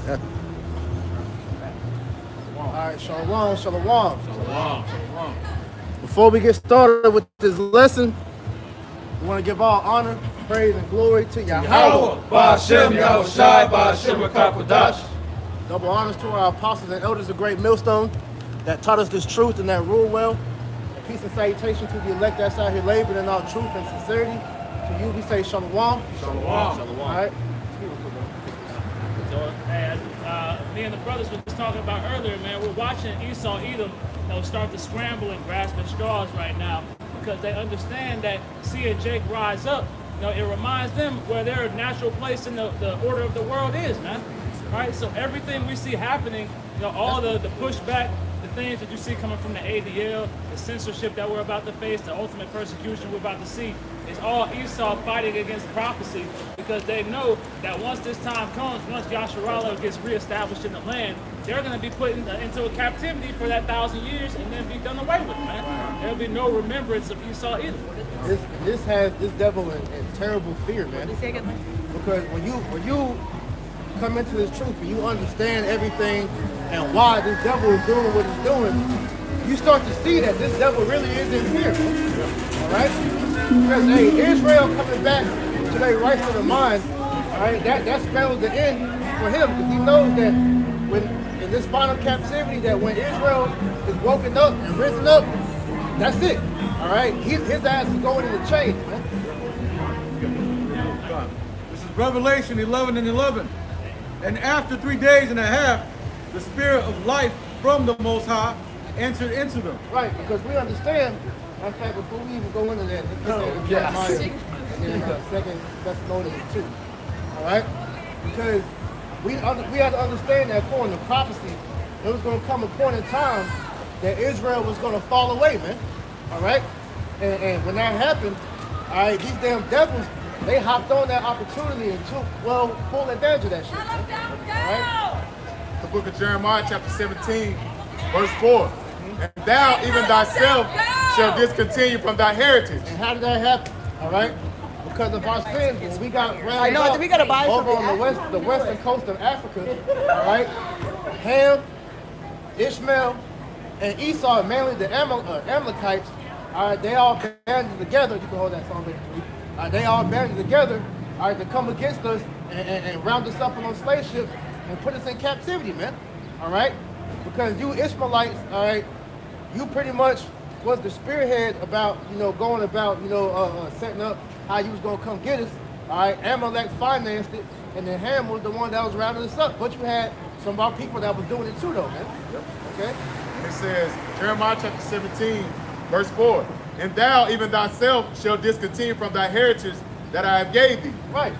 Yeah. All right, shalom, shalom. Before we get started with this lesson, we want to give all honor, praise, and glory to Yahweh. Ba'ashem Yahushai, Ba'ashem Rakakwadash. Double honors to our apostles and elders of Great Millstone that taught us this truth and that rule well. Peace and salutation to the elect that's out here laboring in all truth and sincerity. To you, we say shalom. Shalom. All right. So, as me and the brothers were just talking about earlier, man, we're watching Esau, Edom, start to scramble and grasp at straws right now because they understand that seeing Jake rise up, it reminds them where their natural place in the order of the world is, man. All right, so everything we see happening, all the pushback, the things that you see coming from the ADL, the censorship that we're about to face, the ultimate persecution we're about to see, is all Esau fighting against prophecy because they know that once this time comes, once Yasharallah gets reestablished in the land, they're going to be put into a captivity for that 1,000 years and then be done away with, man. There'll be no remembrance of Esau either. This has this devil in terrible fear, man. Because when you come into this truth and you understand everything and why this devil is doing what he's doing, you start to see that this devil really is in fear. All right? Because hey, Israel coming back to their right state of mind, all right, that spells the end for him because he knows that when in this final captivity, that when Israel is woken up and risen up, that's it. All right, his ass is going in the chains, man. This is Revelation 11:11. And after 3 days and a half, the spirit of life from the Most High entered into them. Right, because we understand. In fact, before we even go into that, let's get that in Jeremiah and then 2 Thessalonians 2. All right, because we have to understand that according to prophecy, there was going to come a point in time that Israel was going to fall away, man. All right, and when that happened, all right, these damn devils, they hopped on that opportunity and took full advantage of that shit. Man. All right. The book of Jeremiah, chapter 17, verse 4. And thou, even thyself, shall discontinue from thy heritage. And how did that happen? All right, because of our sins, when we got I know, up we gotta buy over something. on the western coast of Africa. All right, Ham, Ishmael, and Esau, mainly the Amalekites. All right, they all banded together. You can hold that song back. They all banded together, all right, to come against us and round us up on those slave ships and put us in captivity, man. All right, because you Ishmaelites, all right, you pretty much was the spearhead about, going about, setting up how you was gonna come get us. All right, Amalek financed it, and then Ham was the one that was rounding us up. But you had some of our people that was doing it too, though, man. Yep. Okay. It says, Jeremiah chapter 17, verse 4. And thou, even thyself, shall discontinue from thy heritage that I have gave thee. Right,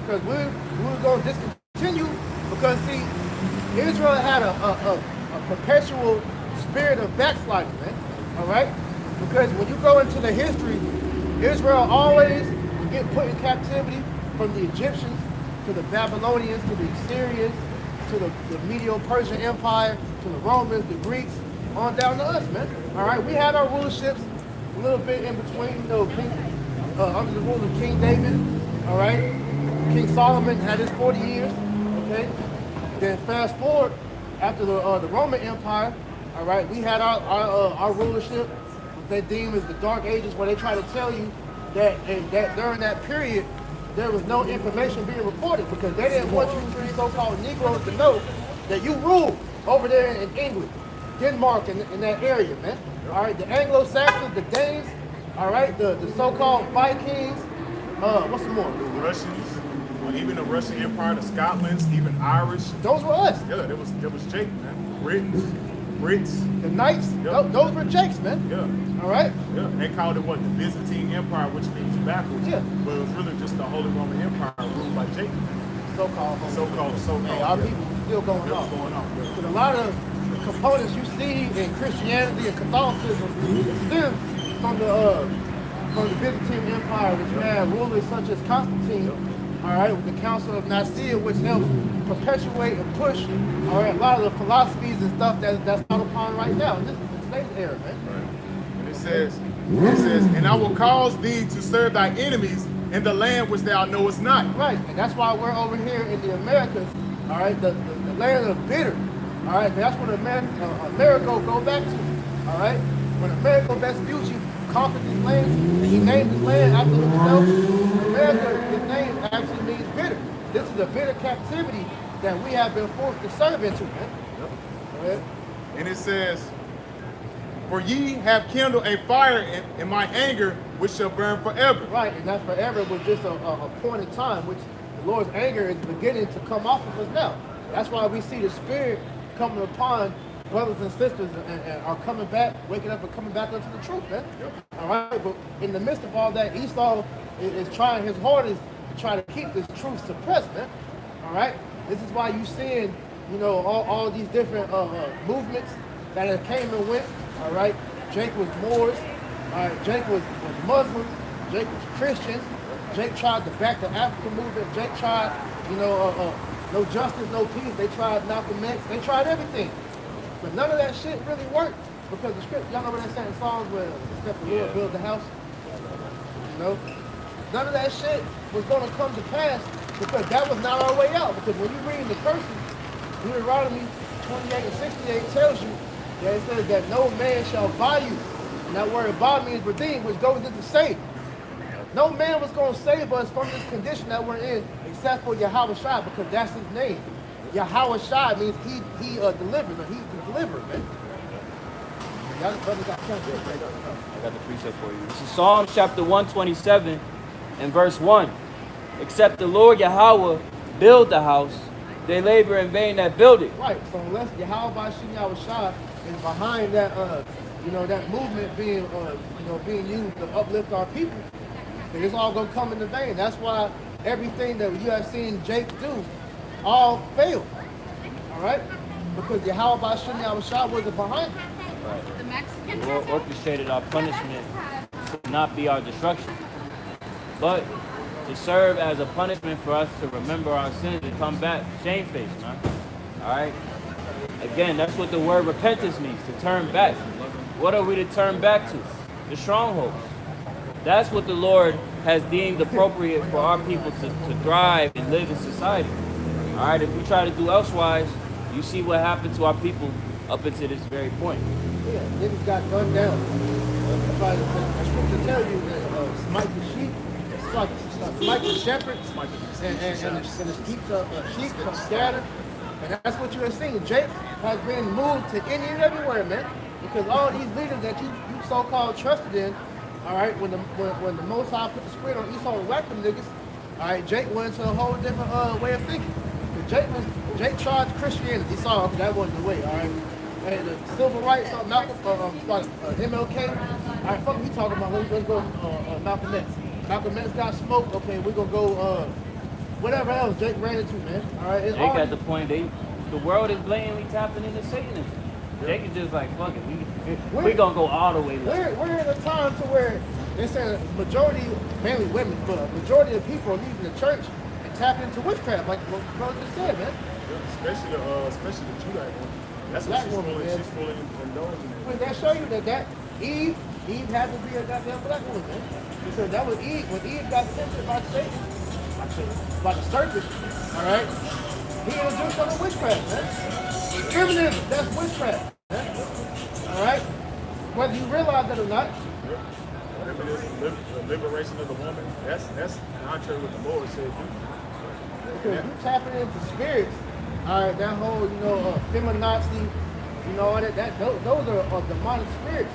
because we were going to discontinue because, see, Israel had a perpetual spirit of backsliding, man. All right, because when you go into the history, Israel always get put in captivity from the Egyptians to the Babylonians to the Assyrians to the Medo-Persian Empire to the Romans, the Greeks, on down to us, man. All right, we had our rulerships a little bit in between, under the rule of King David. All right, King Solomon had his 40 years. Okay, then fast forward after the Roman Empire. All right, we had our rulership, what they deem as the Dark Ages, where they try to tell you that during that period there was no information being reported because they didn't want you so-called Negroes to know that you ruled over there in England, Denmark, in that area, man. All right, the Anglo-Saxons, the Danes, all right, the so-called Vikings, what's some more? The Russians, even the Russian Empire, the Scotlands, even Irish. Those were us. Yeah, there was Jake, man. Brits. The Knights, Yep. those were Jakes, man. Yeah. All right. Yeah. They called it what? The Byzantine Empire, which means backwards. Yeah. But it was really just the Holy Roman Empire ruled by Jake. So-called. Hey, our yeah. people still going Yeah, on. what's going on? Yeah. But a lot of the components you see in Christianity and Catholicism stem from the Byzantine Empire, which you had rulers such as Constantine, all right, with the Council of Nicaea, which helped perpetuate and push, all right, a lot of the philosophies and stuff that's out upon right now in today's era, man. Right. And it says, and I will cause thee to serve thy enemies in the land which thou knowest not. Right, and that's why we're over here in the Americas, all right, the land of bitter. All right, that's what America go back to. All right, when America Vespucci conquered these lands and he named his land after himself, America, his name actually means bitter. This is a bitter captivity that we have been forced to serve into, man. All right. And it says, for ye have kindled a fire in my anger, which shall burn forever. Right, and that forever was just a point in time, which the Lord's anger is beginning to come off of us now. That's why we see the Spirit coming upon brothers and sisters and are coming back, waking up and coming back unto the truth, man. Yep. All right, but in the midst of all that, Esau is trying his hardest to try to keep this truth suppressed, man. All right, this is why you seeing, you know, all these different movements that have came and went. All right, Jake was Moors. All right, Jake was Muslim. Jake was Christian. Jake tried to back the African movement. Jake tried, you know, no justice, no peace. They tried Malcolm X. They tried everything. But none of that shit really worked because the script, y'all know what they say in Psalms where except the Lord build the house? You know? None of that shit was going to come to pass because that was not our way out. Because when you read the curses, Deuteronomy 28 and 68 tells you that it says that no man shall buy you. And that word buy means redeem, which goes into save. No man was going to save us from this condition that we're in except for Yahweh Shai because that's his name. Yahweh Shai means he delivers, or he's the deliverer, man. Y'all brothers got something. I got the precept for you. This is Psalms chapter 127 and verse 1. Except the Lord Yahweh build the house, they labor in vain that build it. Right, so unless Yahweh Bashim Yahweh Shai is behind that, you know, that movement being, you know, being used to uplift our people, then it's all going to come into vain. That's why everything that you have seen Jake do all failed. All right? Because Yahweh Bashim Yahweh Shai wasn't behind it. Right. The Mexican The Lord orchestrated our punishment to not be our destruction, but to serve as a punishment for us to remember our sins and come back shamefaced, man. All right? Again, that's what the word repentance means, to turn back. What are we to turn back to? The strongholds. That's what the Lord has deemed appropriate for our people to thrive and live in society. All right, if we try to do elsewise, you see what happened to our people up until this very point. Yeah, niggas got gunned down. That's why the scripture tell you that smite the sheep, smite the shepherd, and the sheep come scattered. And that's what you are seeing. Jake has been moved to any and everywhere, man. Because all these leaders that you so-called trusted in, all right, when the Most High put the spirit on Esau and whacked them niggas, all right, Jake went to a whole different way of thinking. Jake tried Christianity. He saw that wasn't the way, all right. And the civil rights, Malcolm, MLK, all right, fuck what he talking about. Let's go Malcolm X. Malcolm X got smoked. Okay, we're gonna go whatever else Jake ran into, man. All right, it's Jake all, at the point the world is blatantly tapping into Satanism. Jake is just like, fuck it, we gonna go all the way left. We're in a time to where they say majority, mainly women, but a majority of people are leaving the church and tapping into witchcraft, like what brother just said, man. Especially the Judite one. That's what Black woman, man. she's fully indulging in. When that show you that Eve had to be a goddamn black woman, man. Because that was Eve. When Eve got tempted by Satan, by the serpent, all right, he introduced her to witchcraft, man. Feminism, that's witchcraft, man. All right? Whether you realize that or not. The liberation of the woman, that's contrary to what the Lord said. Because you tapping into spirits, all right, that whole, you know, feminazi, you know, all that those are demonic spirits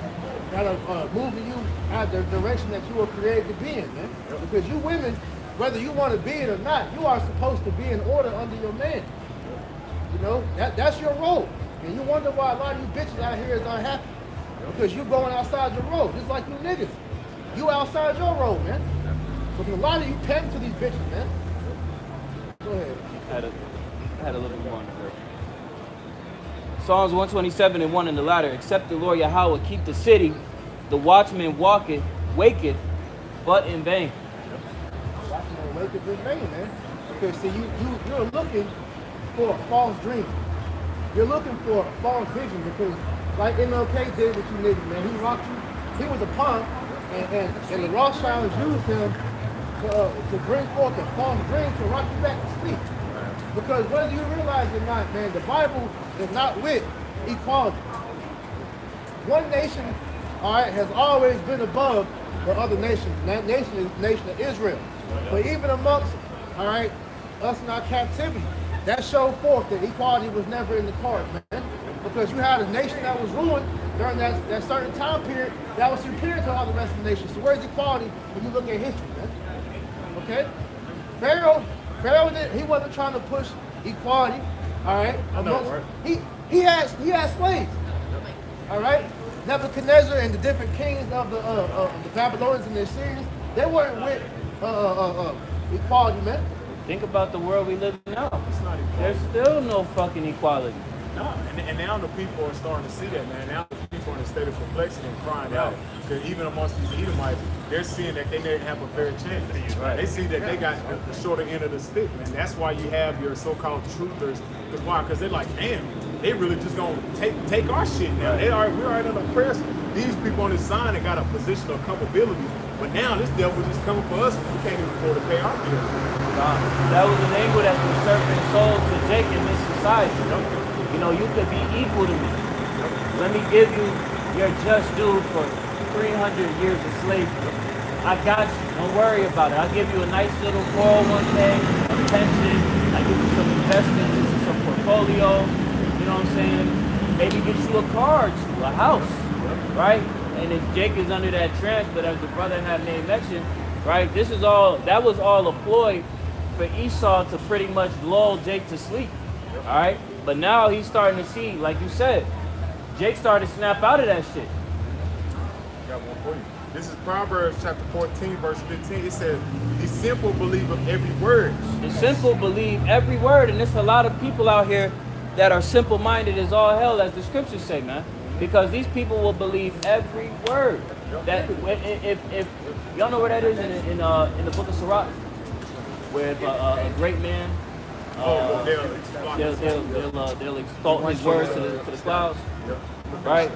that are moving you out the direction that you were created to be in, man. Because you women, whether you want to be it or not, you are supposed to be in order under your man. You know, that's your role. And you wonder why a lot of you bitches out here is unhappy. Because you going outside your role, just like you niggas. You outside your role, man. Because a lot of you paying to these bitches, man. Go ahead. I had a little bit more on the verse. Psalms 127 and 1 in the latter. Except the Lord Yahweh keep the city, the watchman waketh, but in vain. Watchman waketh in vain, man. Because see, you're looking for a false dream. You're looking for a false vision because, like MLK did with you niggas, man, he rocked you. He was a punk, and the Rothschilds used him to bring forth a false dream to rock you back to sleep. Because whether you realize it or not, man, the Bible is not with equality. One nation, all right, has always been above the other nations. And that nation is the nation of Israel. But even amongst, all right, us in our captivity, that showed forth that equality was never in the cards, man. Because you had a nation that was ruined during that certain time period that was superior to all the rest of the nations. So where's equality when you look at history, man? Okay? Pharaoh he wasn't trying to push equality, all right? He had slaves, all right? Nebuchadnezzar and the different kings of the Babylonians and the Assyrians, they weren't with equality, man. Think about the world we live in now. It's not equality. There's still no fucking equality. No, and now the people are starting to see that, man. Now the people are in a state of perplexity and crying out. Because even amongst these Edomites, they're seeing that they didn't have a fair chance. Right. They see that they got the shorter end of the stick, man. That's why you have your so-called truthers. Because why? Because they're like, damn, they really just gonna take our shit now. We're already under press. These people on this sign that got a position of culpability. But now this devil just coming for us. We can't even afford to pay our bills. That was an angle that the serpent sold to Jake in this society. You know, you could be equal to me. Let me give you your just due for 300 years of slavery. I got you. Don't worry about it. I'll give you a nice little 401k, a pension. I give you some investments into some portfolio. You know what I'm saying? Maybe get you a car or two, a house, right? And if Jake is under that trance, but as the brother had made mention, right? That was all a ploy for Esau to pretty much lull Jake to sleep. All right? But now he's starting to see, like you said, Jake started to snap out of that shit. Got one for you. This is Proverbs chapter 14, verse 15. It says, the simple believe of every word. The simple believe every word, and there's a lot of people out here that are simple-minded as all hell, as the scriptures say, man. Because these people will believe every word. That if y'all know where that is in the book of Sirach, where if a great man, they'll exalt his words to the clouds, right?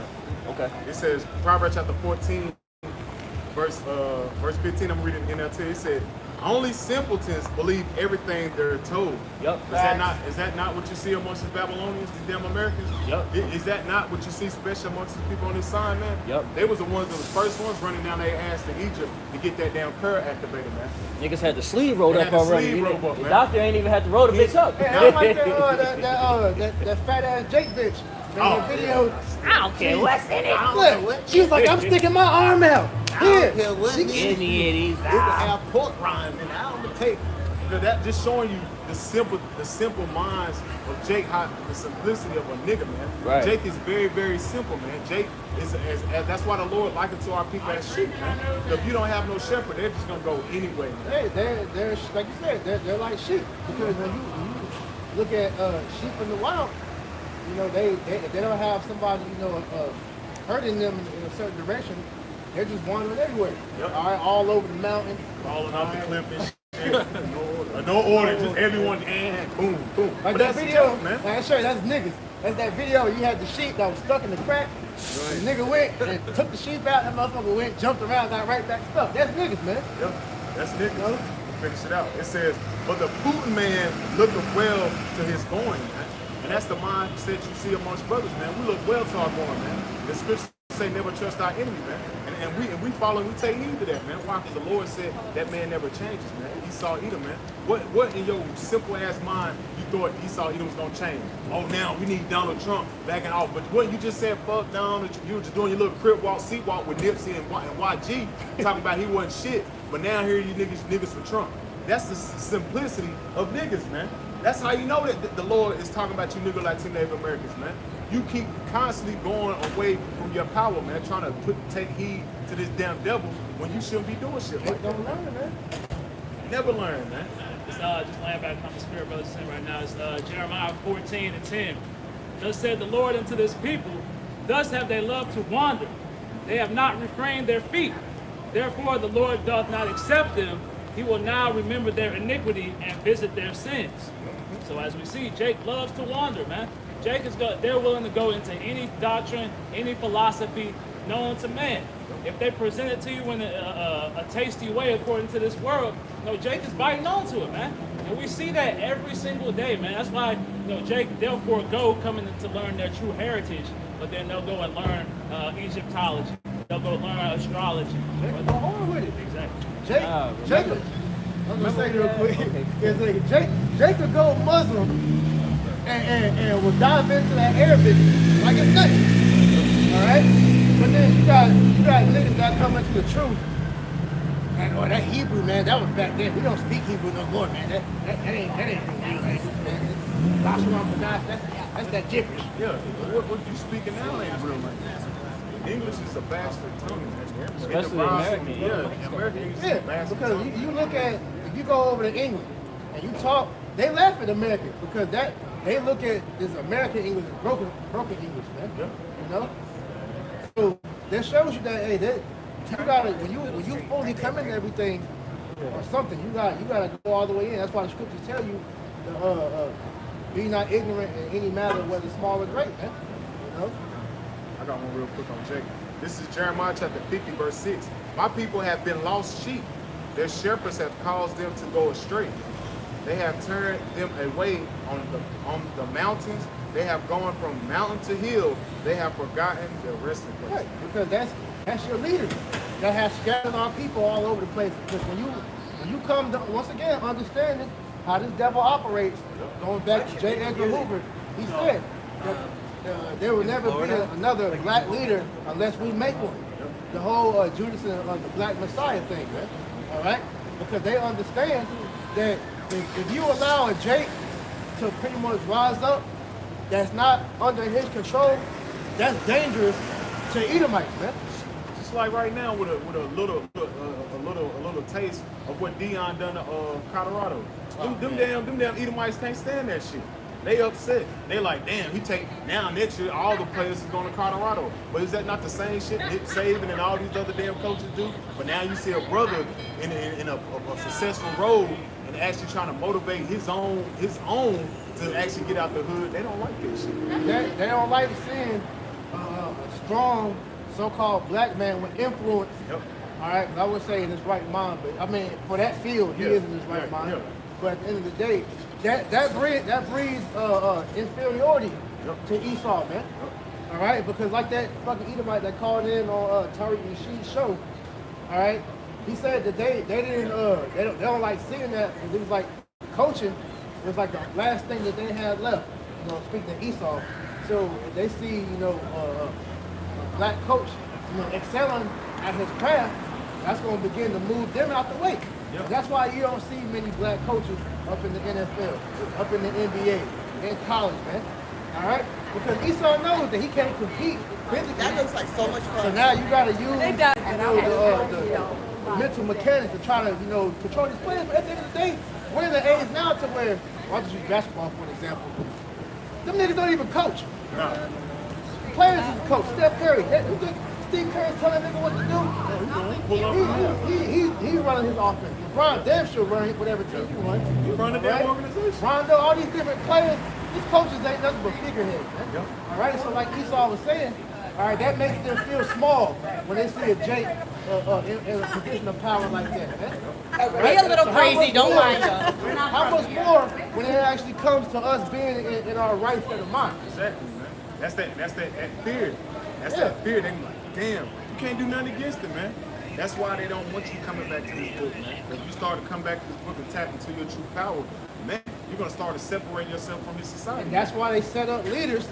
Okay. It says Proverbs chapter 14, verse 15. I'm reading NLT. It said, only simpletons believe everything they're told. Yep. Is that not what you see amongst the Babylonians, these damn Americans? Yep. Is that not what you see special amongst the people on this sign, man? Yep. They was the ones that was first ones running down their ass to Egypt to get that damn cur activated, man. Niggas had the sleeve rolled They up had the already. sleeve rolled up, The man. doctor ain't even had to roll the bitch up. Hey, I like that fat ass Jake bitch. Man, the video. I don't care what's in it. Look, she was like, I'm sticking my arm out. Here. Give me it, he's have pork rinds and I'm gonna take. That just showing you the simple minds of Jake, the simplicity of a nigga, man. Right. Jake is very, very simple, man. Jake is as that's why the Lord likened to our people as sheep, man. So if you don't have no shepherd, they're just gonna go anyway, man. Hey, they're like you said, they're like sheep. Because when you look at sheep in the wild, you know, they don't have somebody, you know, hurting them in a certain direction. They're just wandering everywhere. Yep. All right, all over the mountain. Falling off the cliff and shit. No order, just everyone and boom, boom. Like But that that's the video, joke, man. like I show you, that's niggas. That's that video where you had the sheep that was stuck in the crack. The nigga went and took the sheep out, that motherfucker went, jumped around, got right back stuck. That's niggas, man. Yep, that's niggas. Finish it out. It says, but the Putin man looketh well to his going, man. And that's the mindset you see amongst brothers, man. We look well to our going, man. The scriptures say never trust our enemy, man. And we follow, we take heed to that, man. Why? Because the Lord said that man never changes, man. Esau Edom, man. What in your simple ass mind you thought Esau Edom was gonna change? Oh, now we need Donald Trump backing off. But what you just said, fuck Donald, you were just doing your little crib walk, seat walk with Nipsey and YG, talking about he wasn't shit. But now here you niggas for Trump. That's the simplicity of niggas, man. That's how you know that the Lord is talking about you nigga like Native Americans, man. You keep constantly going away from your power, man, trying to take heed to this damn devil when you shouldn't be doing shit like that. Don't learn, man. Never learn, man. It's just laying back on the spirit, brother, saying right now. It's Jeremiah 14:10. Thus said the Lord unto this people, thus have they loved to wander. They have not refrained their feet. Therefore the Lord doth not accept them. He will now remember their iniquity and visit their sins. So as we see, Jake loves to wander, man. Jake they're willing to go into any doctrine, any philosophy known to man. If they present it to you in a tasty way according to this world, Jake is biting onto it, man. And we see that every single day, man. That's why, Jake, they'll forego coming to learn their true heritage, but then they'll go and learn Egyptology. They'll go learn astrology. Jake go on with it. Exactly. Jacob. I'm gonna say real quick. Jake could go Muslim and will dive into that Arabic like it's nothing. All right. But then you got niggas that come into the truth. And that Hebrew, man, that was back then. We don't speak Hebrew no more, man. That ain't real, man. That's that gibberish. Yeah, what you speaking now ain't real language. English is a bastard tongue, man. Especially American. Yeah, American English is a Yeah, bastard because tongue. you look at, if you go over to England and you talk, they laugh at Americans because they look at this American English as broken English, man. Yeah. You know? So that shows you that, hey, you gotta, when you fully come into everything or something, you gotta go all the way in. That's why the scriptures tell you be not ignorant in any matter, whether small or great, man. You know? I got one real quick on Jacob. This is Jeremiah chapter 50, verse 6. My people have been lost sheep. Their shepherds have caused them to go astray. They have turned them away on the mountains. They have gone from mountain to hill. They have forgotten their resting place. Right, because that's your leaders that have scattered our people all over the place. Because when you come to, once again, understanding how this devil operates, going back to J. Edgar Hoover, he said that there will never be another black leader unless we make one. The whole Judas and the Black Messiah thing, man. All right? Because they understand that if you allow a Jake to pretty much rise up, that's not under his control, that's dangerous to Edomites, man. Just like right now with a little taste of what Dion done to Colorado. Them damn Edomites can't stand that shit. They upset. They like, damn, now next year all the players is going to Colorado. But is that not the same shit Nick Saban and all these other damn coaches do? But now you see a brother in a successful role and actually trying to motivate his own to actually get out the hood. They don't like this shit. They don't like seeing a strong so-called black man with influence. Yep. All right, I would say in his right mind, but I mean for that field, he is in his right mind. Yeah. But at the end of the day, that breeds inferiority to Esau, man. All right, because like that fucking Edomite that called in on Tariq Nasheed's show, all right, he said that they don't like seeing that because it was like coaching was like the last thing that they had left. Speaking of Esau, so if they see a black coach excelling at his craft, that's going to begin to move them out the way. Yep. That's why you don't see many black coaches up in the NFL, up in the NBA, in college, man. All right? Because Esau knows that he can't compete physically. That looks like so much fun. So now you got to use the mental mechanics to try to, control these players. But at the end of the day, we're in the age now to where, I'll just use basketball for an example. Them niggas don't even coach. No. Players is the coach. Steph Curry. You think Steve Curry's telling nigga what to do? He running his offense. LeBron damn sure running whatever team he runs. You run the damn organization. Rondo, all these different players, these coaches ain't nothing but figureheads, man. Yep. All right, so like Esau was saying, all right, that makes them feel small when they see a Jake in a position of power like that, man. They a little crazy, don't mind us. How much more when it actually comes to us being in our right state of mind? Exactly, man. That's that fear. That's Yeah. that fear. They like, damn, you can't do nothing against it, man. That's why they don't want you coming back to this book, man. If you start to come back to this book and tap into your true power, man, you're gonna start to separate yourself from this society. And that's why they set up leaders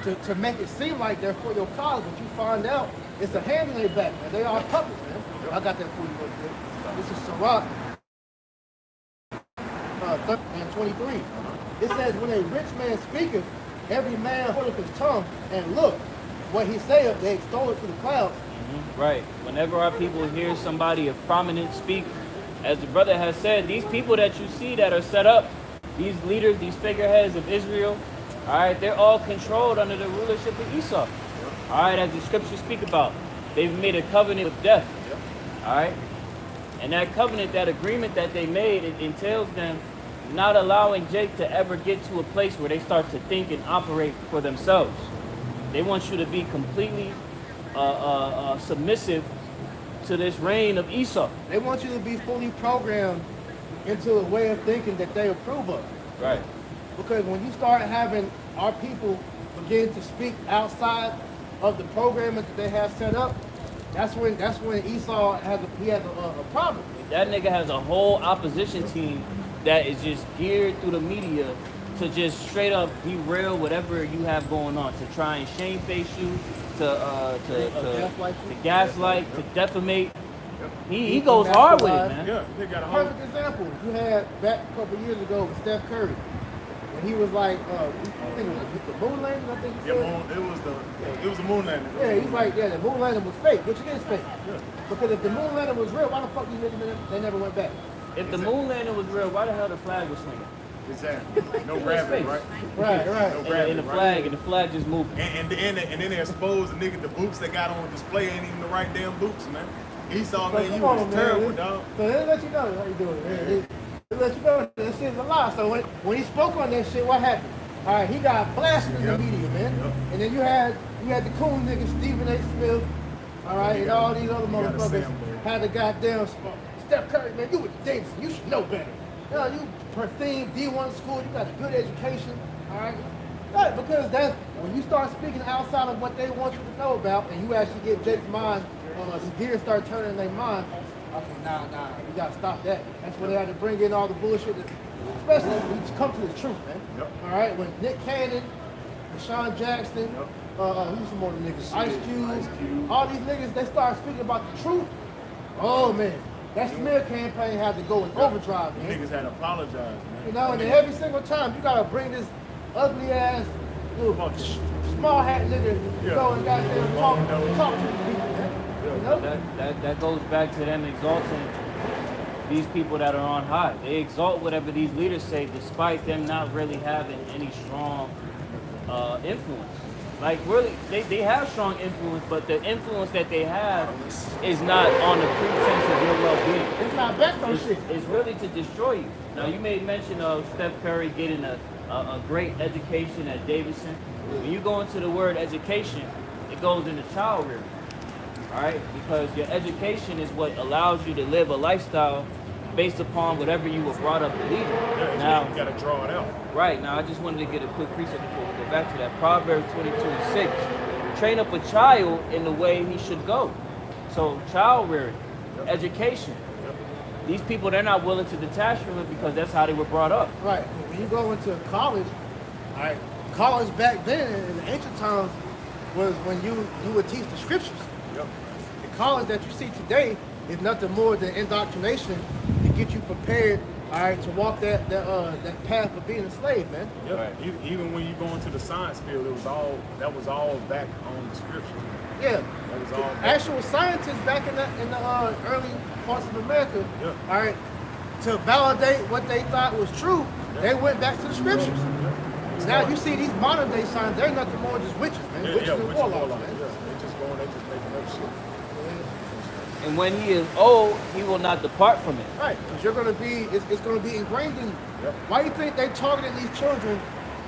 to make it seem like they're for your cause, but you find out it's a hand in their back, man. They are puppets, man. I got that for you real quick. This is Sirach 23. It says, when a rich man speaketh, every man holdeth his tongue, and look, what he saith, they extol it to the clouds. Right. Whenever our people hear somebody of prominence speak, as the brother has said, these people that you see that are set up, these leaders, these figureheads of Israel, all right, they're all controlled under the rulership of Esau. All right, as the scriptures speak about, they've made a covenant with death. All right. And that covenant, that agreement that they made, it entails them not allowing Jake to ever get to a place where they start to think and operate for themselves. They want you to be completely submissive to this reign of Esau. They want you to be fully programmed into a way of thinking that they approve of. Right. Because when you start having our people begin to speak outside of the program that they have set up, that's when Esau has a problem. That nigga has a whole opposition team that is just geared through the media to just straight up derail whatever you have going on, to try and shame-face you, to gaslight, to defamate. He goes hard with it, man. Yeah, they got a whole. Perfect example. You had back a couple years ago with Steph Curry. When he was like, I think it was the moon landing, I think he said. It was a moon landing. Yeah, he's like, yeah, the moon landing was fake, which it is fake. Yeah. Because if the moon landing was real, why the fuck these niggas they never went back? If the moon landing was real, why the hell the flag was swinging? Exactly. No gravity, right? Right. No gravity, And the flag just moving. And then they exposed the nigga, the boots they got on display ain't even the right damn boots, man. Esau, man, you was terrible, dog. So they let you know how you doing. They let you know that shit's a lie. So when he spoke on that shit, what happened? All right, he got blasted in the media, man. Yep. And then you had the cool nigga Stephen A. Smith, all right, and all these other motherfuckers had the goddamn Steph Curry, man. You with Davidson, you should know better. You know, you pristine D1 school, you got a good education, all right. Right, because that's when you start speaking outside of what they want you to know about, and you actually get Jake's mind, the gears start turning in their mind. Okay, nah, you gotta stop that. That's when they had to bring in all the bullshit, especially when you come to the truth, man. Yep. All right, when Nick Cannon, Deshaun Jackson, who's some more niggas? Ice Cube, all these niggas, they start speaking about the truth. Oh man, that smear campaign had to go in overdrive, man. Niggas had to apologize, man. You know, and then every single time you gotta bring this ugly ass little small hat nigga go and goddamn talk to these people, man. You know? That goes back to them exalting these people that are on high. They exalt whatever these leaders say, despite them not really having any strong influence. Like really, they have strong influence, but the influence that they have is not on the pretense of your well-being. It's not backed on shit. It's really to destroy you. Now you made mention of Steph Curry getting a great education at Davidson. When you go into the word education, it goes into child rearing. All right, because your education is what allows you to live a lifestyle based upon whatever you were brought up believing. Yeah, Now, you gotta draw it out. right now, I just wanted to get a quick precept before we go back to that. Proverbs 22:6. Train up a child in the way he should go. So, child rearing, education. These people, they're not willing to detach from it because that's how they were brought up. Right. When you go into college, all right, college back then in the ancient times was when you would teach the scriptures. Yep. The college that you see today is nothing more than indoctrination to get you prepared, all right, to walk that path of being a slave, man. Yep. Right. Even when you go into the science field, that was all back on the scriptures. Yeah. That was all back. Actual scientists back in the early parts of America, Yeah. all right, to validate what they thought was true, they went back to the scriptures. Now you see these modern day scientists, they're nothing more than just witches, man. Witches and warlocks, man. Yeah. They just making up shit. And when he is old, he will not depart from it. Right, because it's gonna be ingrained in you. Yep. Why do you think they targeting these children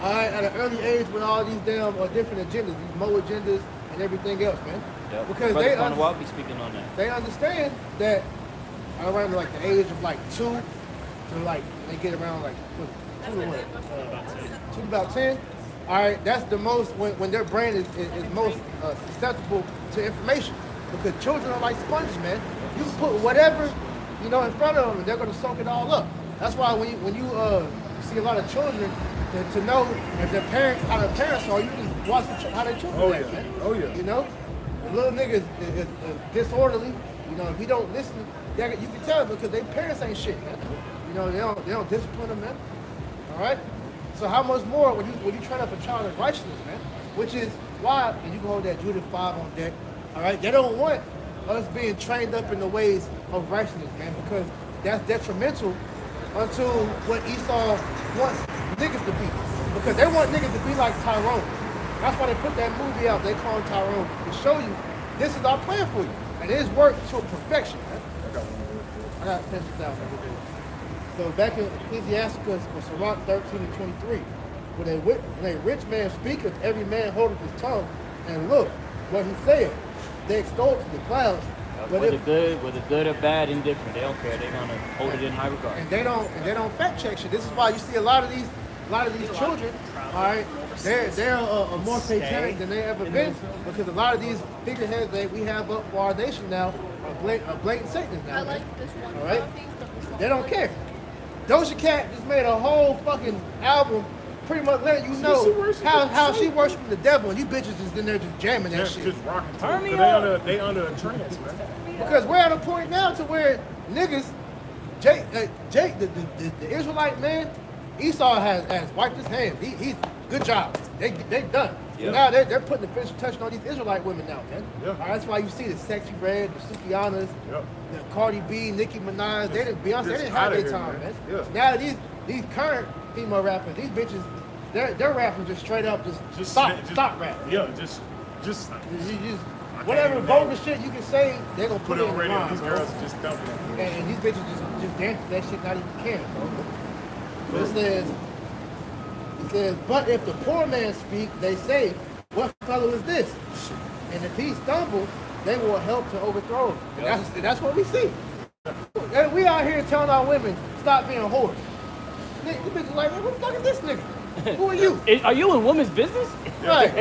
at an early age with all these damn different agendas, these Mo agendas and everything else, man? Yep. Because Brother they Carnival be speaking on that. they understand that around like the age of like 2 to like they get around like what, 2 to what? 2 to about 10. All right, that's the most when their brain is most susceptible to information. Because children are like sponges, man. You can put whatever in front of them, and they're gonna soak it all up. That's why when you see a lot of children, to know if their parents how their parents are, you just watch how their children act, man. Oh yeah. You know, the little nigga is disorderly. You know, if he don't listen, you can tell because their parents ain't shit, man. You know, they don't discipline them, man. All right. So how much more when you train up a child in righteousness, man? Which is why, and you can hold that Judith 5 on deck. All right, they don't want us being trained up in the ways of righteousness, man, because that's detrimental unto what Esau wants niggas to be. Because they want niggas to be like Tyrone. That's why they put that movie out. They call him Tyrone to show you this is our plan for you, and it is worked to perfection, man. I got pencils out. So back in Ecclesiasticus or Sirach 13 and 23, when a rich man speaketh, every man holdeth his tongue, and look what he saith. They extol to the clouds. But Whether good or bad, indifferent, they don't care. They're gonna hold it in high regard. and they don't fact check shit. This is why you see a lot of these children, all right, they're more satanic than they ever been, because a lot of these figureheads that we have up for our nation now are blatant Satanists now. I like this one. All right, they don't care. Doja Cat just made a whole fucking album, pretty much letting you know how she worshiping the devil, and you bitches just in there just jamming that shit. Just rocking to Turn it, me 'cause up. they under a trance, man. Because we're at a point now to where niggas, Jake, the Israelite man, Esau has wiped his hands. He's good job. They done. So Yeah. now they're putting the official touch on these Israelite women now, man. Yeah. All right, that's why you see the Sexy Red, the Sukianas, Yep. the Cardi B, Nicki Minaj. They didn't Beyonce. They Just didn't have outta their here, time, man. man. Yeah. So now these current female rappers, these bitches, they're rapping just straight up, just stop rapping. Yeah, just You whatever even vulgar name shit you can say, they're gonna put put it it on in the radio. rhyme, These bro. girls are just dumping it. And these bitches just dance to that shit not even caring, bro. So it says, but if the poor man speak, they say, what fellow is this? And if he stumble, they will help to overthrow him. And that's what we see. And we out here telling our women, stop being whores. The bitch is like, who the fuck is this nigga? Who are you? Are you in women's business? Right.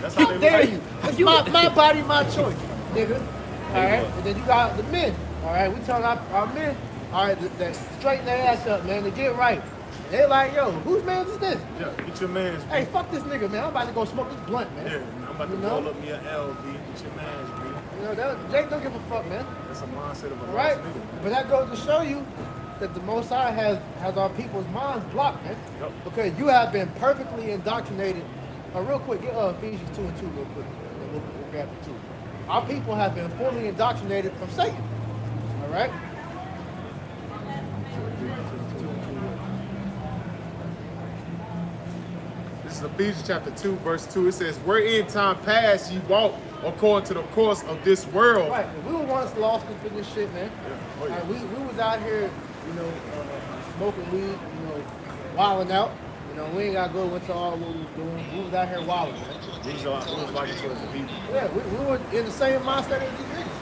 That's how How they dare look. you? It's my body, my choice, nigga. All right, and then you got the men. All right, we telling our men, all right, that straighten their ass up, man, to get right. They like, yo, whose man is this? Yeah, get your man's. Hey, fuck this nigga, man. I'm about to go smoke this blunt, man. Yeah, I'm about to You know? roll up me an LB. Get your man's, B. You know, Jake don't give a fuck, man. That's a mindset of a All right, lost nigga. but that goes to show you that the Most High has our people's minds blocked, man. Yep. Because you have been perfectly indoctrinated. Real quick, get Ephesians 2 and 2 real quick. And then we'll grab the 2. Our people have been fully indoctrinated from Satan. All right? This is Ephesians chapter 2, verse 2. It says, wherein time past ye walked according to the course of this world. Right. We were once lost in this shit, man. Oh, yeah. All right, we was out here, smoking weed, wilding out. We ain't got to go into all what we was doing. We was out here wilding, man. These are who's like it towards the people. Yeah, we were in the same mindset as these niggas.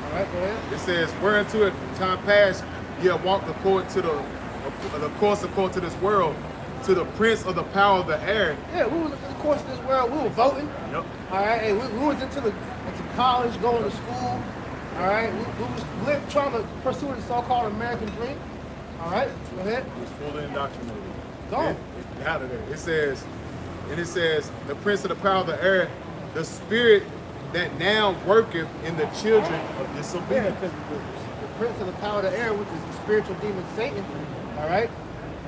All right, go ahead. It says, whereunto at time past ye have walked according to the course according to this world, to the prince of the power of the air. Yeah, we was in the course of this world. We were voting. Yep. All right, hey, we was into college, going to school. All right, we was trying to pursue the so-called American dream. All right, go ahead. It was fully indoctrinated. Go on. Out of there. It says, the prince of the power of the air, the spirit that now worketh in the children of Yeah, disobedience. because the prince of the power of the air, which is the spiritual demon Satan, all right,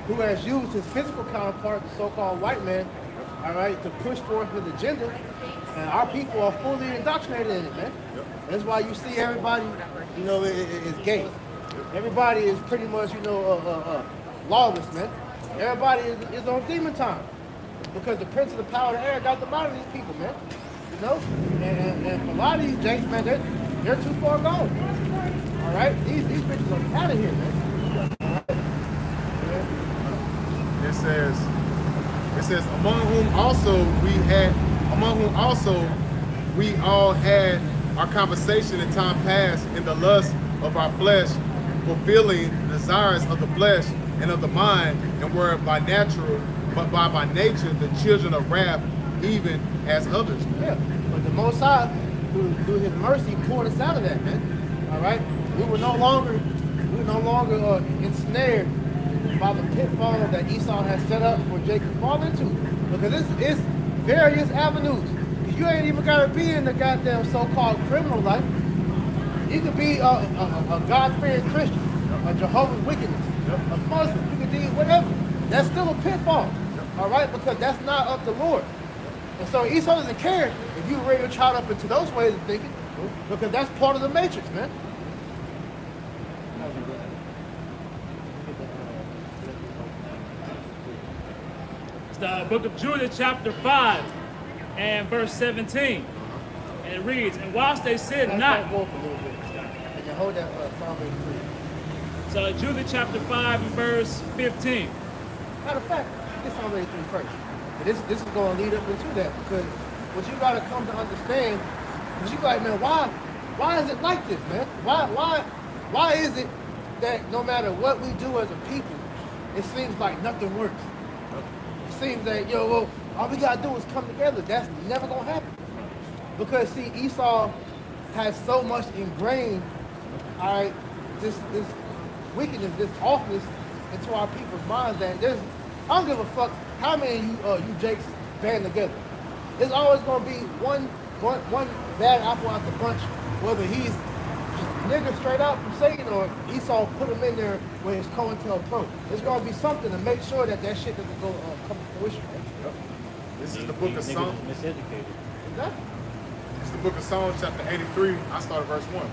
who has used his physical counterpart, the so-called white man, all right, to push forth his agenda, and our people are fully indoctrinated in it, man. That's why you see everybody, is gay. Everybody is pretty much, lawless, man. Everybody is on demon time because the prince of the power of the air got them out of these people, man. And a lot of these janks, man, they're too far gone. All right, these bitches are out of here, man. All right. It says, among whom also we all had our conversation in time past in the lust of our flesh, fulfilling the desires of the flesh and of the mind, and were by nature the children of wrath, even as others. Yeah, but the Most High, through His mercy, pulled us out of that, man. All right, we were no longer ensnared by the pitfall that Esau has set up for Jacob to fall into, because it's various avenues. You ain't even gotta be in the goddamn so-called criminal life. You could be a God-fearing Christian, a Jehovah's Witness, a Muslim. You could be whatever. That's still a pitfall, all right? Because that's not of the Lord. And so Esau doesn't care if you rear your child up into those ways of thinking, because that's part of the matrix, man. It's the book of Judah, chapter 5, and verse 17. And it reads, and whilst they said not, Go up a little bit, Scott. And you hold that Psalm 83. Judah chapter 5 and verse 15. Matter of fact, this already through first. But this is going to lead up into that because what you got to come to understand is you like, man, why is it like this, man? Why is it that no matter what we do as a people, it seems like nothing works? It seems that, well, all we got to do is come together. That's never going to happen. Because, see, Esau has so much ingrained, all right, this wickedness, this awfulness into our people's minds that I don't give a fuck how many you Jakes band together. There's always going to be one bad apple out the bunch, whether he's nigga straight out from Satan or Esau put him in there where it's COINTELPRO. There's going to be something to make sure that shit doesn't go come to fruition. Yep. This is the book of These Psalms. niggas miseducated. Exactly. This is the book of Psalms, chapter 83. I start at verse 1.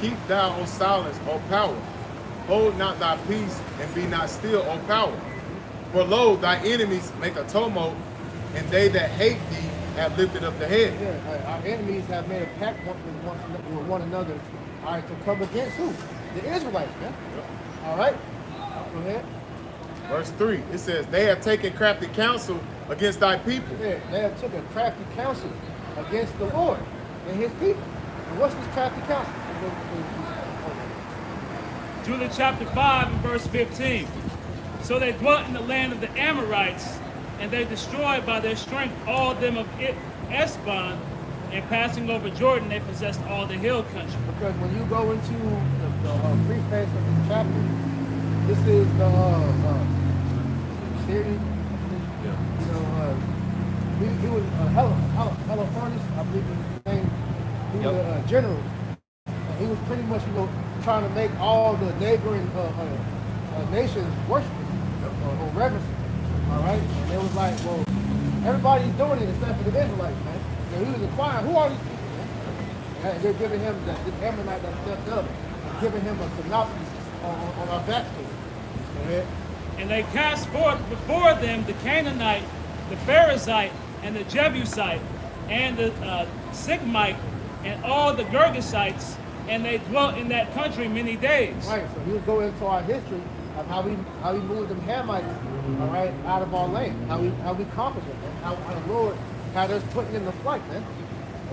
Keep thou, O silence, O power. Hold not thy peace, and be not still, O power. For lo, thy enemies make a tumult, and they that hate thee have lifted up the head. Yeah, our enemies have made a pact with one another, all right, to come against who? The Israelites, man. Yep. All right? Go ahead. Verse 3, it says, they have taken crafty counsel against thy people. Yeah, they have took a crafty counsel against the Lord and his people. And what's this crafty counsel? Judah chapter 5 and verse 15. So they dwelt in the land of the Amorites, and they destroyed by their strength all them of Esbon, and passing over Jordan, they possessed all the hill country. Because when you go into the preface of this chapter, this is the Syrian. He was Holofernes, I believe his name. He was a general. And he was pretty much, trying to make all the neighboring nations worship him or reverence him. All right? And it was like, well, everybody's doing it except for the Israelites, man. So he was inquiring, who are these people, man? And they're giving him this Ammonite that stepped up, giving him a synopsis on our backstory. Go ahead. And they cast forth before them the Canaanite, the Pharisite, and the Jebusite, and the Sigmite, and all the Girgashites, and they dwelt in that country many days. Right, so he was going into our history of how we moved them Hamites, all right, out of our land, how we conquered them, man. How the Lord had us putting in the flight, man.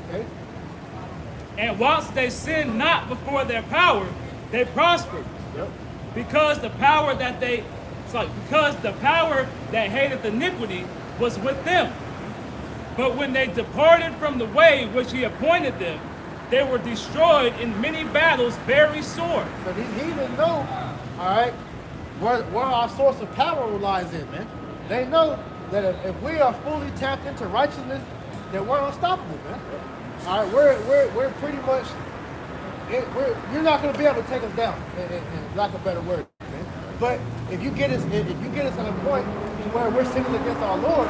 Okay? And whilst they sinned not before their power, they prospered. Yep. Because the power that hateth iniquity was with them. But when they departed from the way which he appointed them, they were destroyed in many battles very sore. So these heathen know, all right, where our source of power lies in, man. They know that if we are fully tapped into righteousness, then we're unstoppable, man. All right, we're pretty much, you're not going to be able to take us down, in lack of a better word, man. But if you get us at a point where we're sinning against our Lord,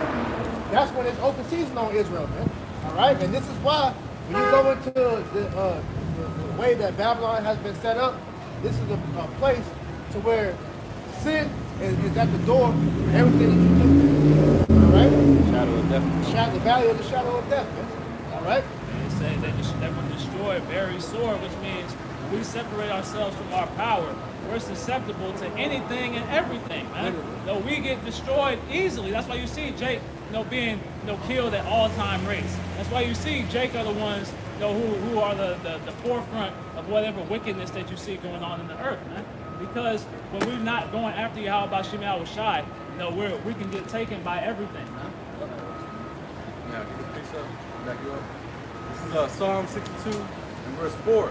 that's when it's open season on Israel, man. All right, and this is why when you go into the way that Babylon has been set up, this is a place to where sin is at the door for everything that you do. All right? Shadow of death. The valley of the shadow of death, man. All right? And say that were destroyed very sore, which means when we separate ourselves from our power, we're susceptible to anything and everything, man. We get destroyed easily. That's why you see Jake, being killed at all-time rates. That's why you see Jake are the ones, who are the forefront of whatever wickedness that you see going on in the earth, man. Because when we're not going after Yahweh Shem Yahushai, we can get taken by everything, man. Yeah, get the piece up, back you up. This is Psalm 62 and verse 4.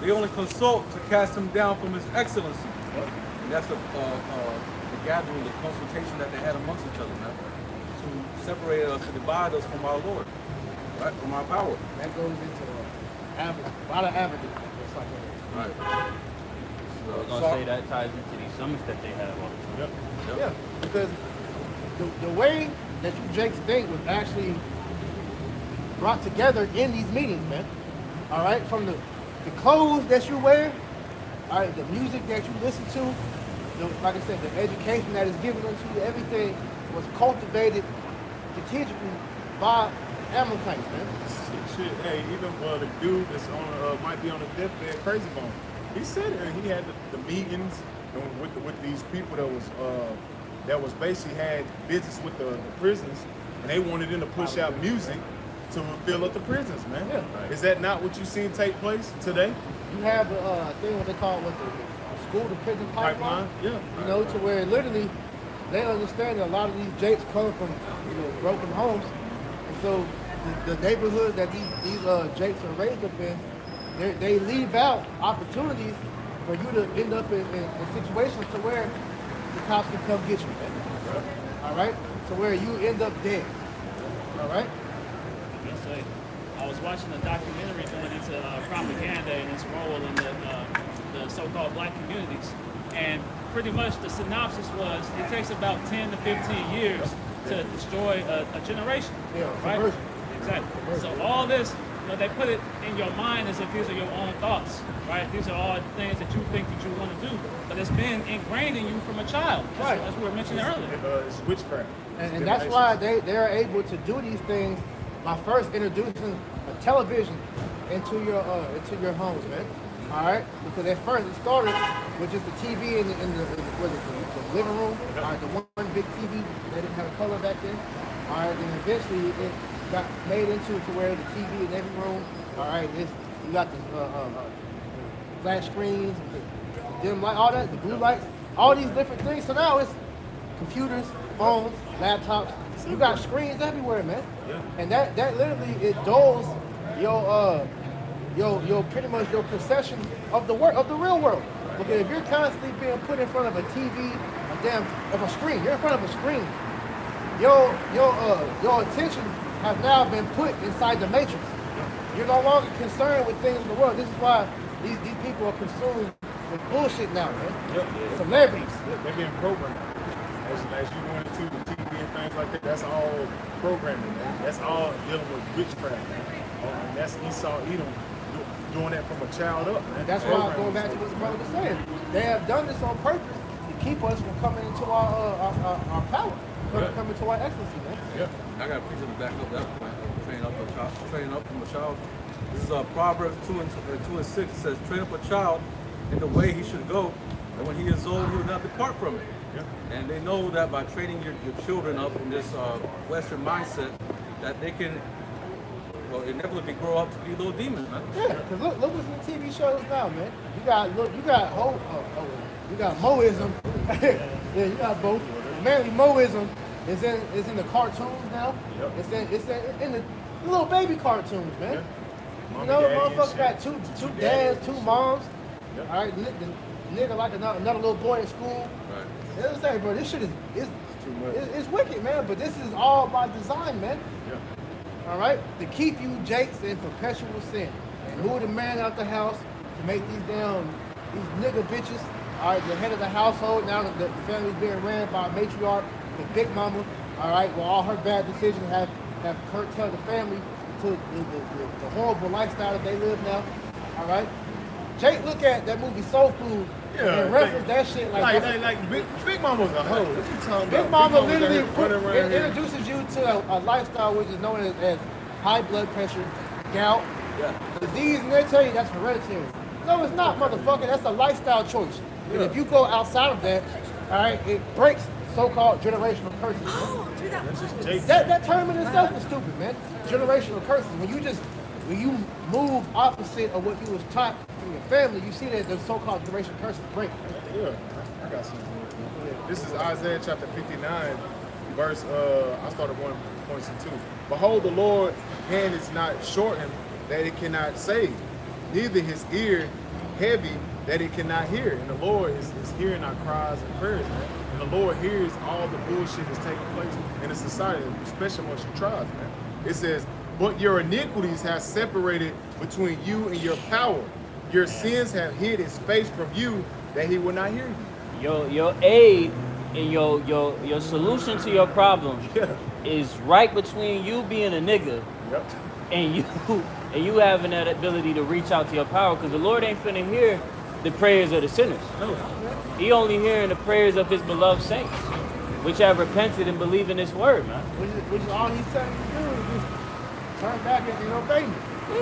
They only consult to cast him down from his excellency. And that's the gathering, the consultation that they had amongst each other, man. To separate us, to divide us from our Lord, right? From our power. That goes into a lot of avenues. Just like that. Right. I was going to say that ties into these summits that they have all the time. Yep. Yeah, because the way that you Jakes think was actually brought together in these meetings, man. All right, from the clothes that you wear, all right, the music that you listen to, like I said, the education that is given unto you, everything was cultivated strategically by Amalekites, man. Shit, hey, even the dude that's on might be on the deathbed, Crazy Bone. He said he had the meetings and with these people that was basically had business with the prisons, and they wanted them to push out music to fill up the prisons, man. Yeah. Is that not what you seen take place today? You have a thing what they call the school to prison pipeline. Yeah. You know, to where literally they understand that a lot of these jakes come from broken homes, and so the neighborhood that these jakes are raised up in, they leave out opportunities for you to end up in situations to where the cops can come get you, man. All right, so where you end up dead. All right. Yes, sir. I was watching a documentary going into propaganda and its role in the so-called black communities, and pretty much the synopsis was it takes about 10 to 15 years to destroy a generation. Yeah, right? subversion. Exactly. So all this, they put it in your mind as if these are your own thoughts, right? These are all things that you think that you want to do, but it's been ingrained in you from a child. Right. As we were mentioning earlier. It's witchcraft. And that's why they're able to do these things by first introducing a television into your homes, man. All right, because at first it started with just the TV in the living room. All right, the one big TV. They didn't have a color back then. All right, then eventually it got made into to where the TV in every room. All right, you got the flash screens, the dim light, all that, the blue lights, all these different things. So now it's computers, phones, laptops. You got screens everywhere, man. Yeah. And that literally it dulls your pretty much your perception of the real world. Because if you're constantly being put in front of a TV, a screen, you're in front of a screen. Your attention has now been put inside the matrix. You're no longer concerned with things in the world. This is why these people are consumed with bullshit now, man. Yep. Celebrities. They're being programmed. As you go into the TV and things like that, that's all programming, man. That's all dealing with witchcraft, man. And that's Esau Edom doing that from a child up, man. And that's why, going back to what the brother was saying, they have done this on purpose to keep us from coming into our power, coming to our excellency, man. Yep. I got a piece of the back up that point. Train up from a child. This is Proverbs 2 and 6. It says, train up a child in the way he should go, and when he is old, he will not depart from it. Yeah. And they know that by training your children up in this Western mindset, that they can, inevitably grow up to be little demons, man. Yeah, because look what's in the TV shows now, man. You got Moism. Yeah, you got both. Mainly Moism is in the cartoons now. Yep. It's in the little baby cartoons, man. Yeah. You know, Mommy, daddy, motherfuckers and got shit. two dads, two moms. Yep. All right, the nigga like another little boy in school. Right. You know what I'm saying, bro? This shit is too much. it's wicked, man. But this is all by design, man. Yeah. All right, to keep you jakes in perpetual sin and move the man out the house to make these nigga bitches. All right, the head of the household. Now that the family's being ran by a matriarch, the big mama. All right, well, all her bad decisions have curtailed the family to the horrible lifestyle that they live now. All right, Jake, look at that movie Soul Food. Yeah, and reference that shit like Big Mama's a hoe. What you talking Big about? Mama Big literally running around here. introduces you to a lifestyle which is known as high blood pressure, gout, disease, and they tell you that's hereditary. No, it's not, motherfucker. That's a lifestyle choice. And if you go outside of that, all right, it breaks so-called generational curses. That's just Jake. That term in itself is stupid, man. Generational curses. When you move opposite of what you was taught from your family, you see that the so-called generational curses break. Yeah, I got something. This is Isaiah chapter 59, verse, I started 1.2. Behold, the Lord's hand is not shortened that it cannot save, neither his ear heavy that it cannot hear. And the Lord is hearing our cries and prayers, man. And the Lord hears all the bullshit that's taking place in the society, especially amongst your tribes, man. It says, but your iniquities have separated between you and your power. Your sins have hid his face from you that he will not hear you. Your aid and your solution to your problem is right between you being a nigga Yep. and you having that ability to reach out to your power, because the Lord ain't finna hear the prayers of the sinners. No. He only hearing the prayers of his beloved saints, which have repented and believe in his word, man. Which is all he's telling you to do is just turn back and obey me.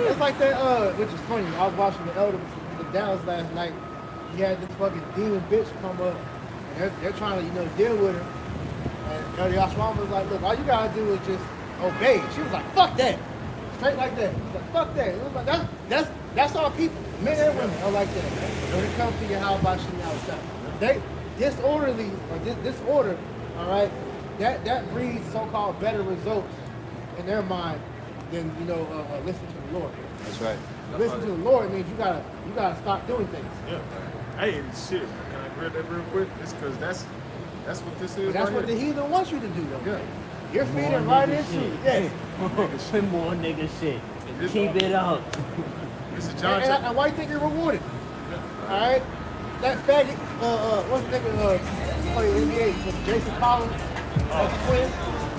It's like that, which is funny. I was watching the Dallas last night, he had this fucking demon bitch come up, and they're trying to, deal with her. And Elder Yashwan was like, look, all you gotta do is just obey. She was like, fuck that. Straight like that. She's like, fuck that. It was like, that's all people, men and women are like that, man. When it comes to your how about you outside. They disorderly or disorder, all right, that breeds so-called better results in their mind than listen to the Lord. That's right. Listen to the Lord means you gotta stop doing things. Yeah. Hey, shit. Can I grab that real quick? It's because that's what this is. But that's right what the here. heathen wants you to do, though. Yeah. You're feeding right into it. Yes. More nigga shit. This- Keep it up. This is John And chapter. why you think you're rewarded? All right. That faggot. What's the nigga? Play NBA with Jason Collins. That's a twin.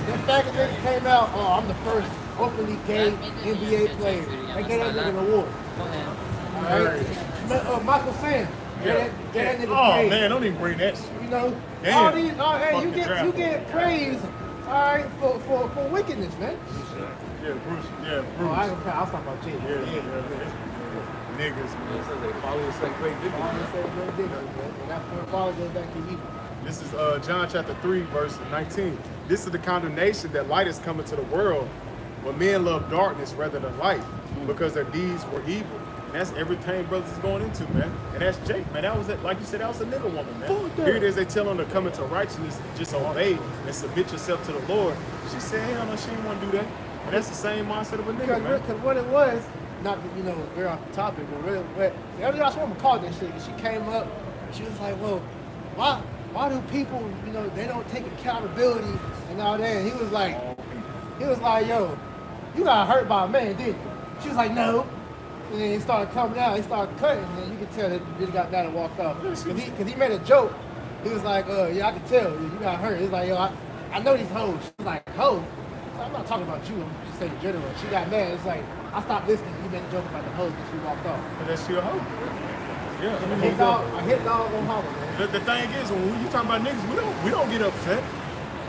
That faggot nigga came out. Oh, I'm the first openly gay NBA player. They gave that nigga an award. All right. Michael Sam. Get that nigga Oh praise. man, don't even bring that shit. Damn. All these. Hey, you Fucking get praise. All right, for wickedness, man. Yeah, Bruce. Yeah, Oh, Bruce. I don't care. I'll talk about Jay. Niggas, man. It says they follow the same great All dignity. this ain't very big, man. And that's when follow goes back to evil. This is John chapter 3, verse 19. This is the condemnation that light is coming to the world, but men love darkness rather than light because their deeds were evil. And that's everything brothers is going into, man. And that's Jake, man. That was it. Like you said, that was a nigga woman, man. Here it is, they tell them to come into righteousness, just obey and submit yourself to the Lord. She said, hell no, she didn't want to do that. And that's the same mindset of a nigga, man. Because what it was, not that, we're off the topic, but really, the other last woman called that shit. She came up, she was like, well, why do people, they don't take accountability and all that? And he was like, yo, you got hurt by a man, didn't you? She was like, no. And then he started coming out, he started cutting, and then you could tell that he just got down and walked off. Because he made a joke. He was like, yeah, I could tell, you got hurt. He's like, yo, I know these hoes. She's like, hoes? I'm not talking about you, I'm just saying in general. She got mad. It's like, I stopped listening. You made a joke about the hoes and she walked off. But that's your hoe. Yeah. I hit dog on holler, man. The thing is, when you talking about niggas, we don't get upset.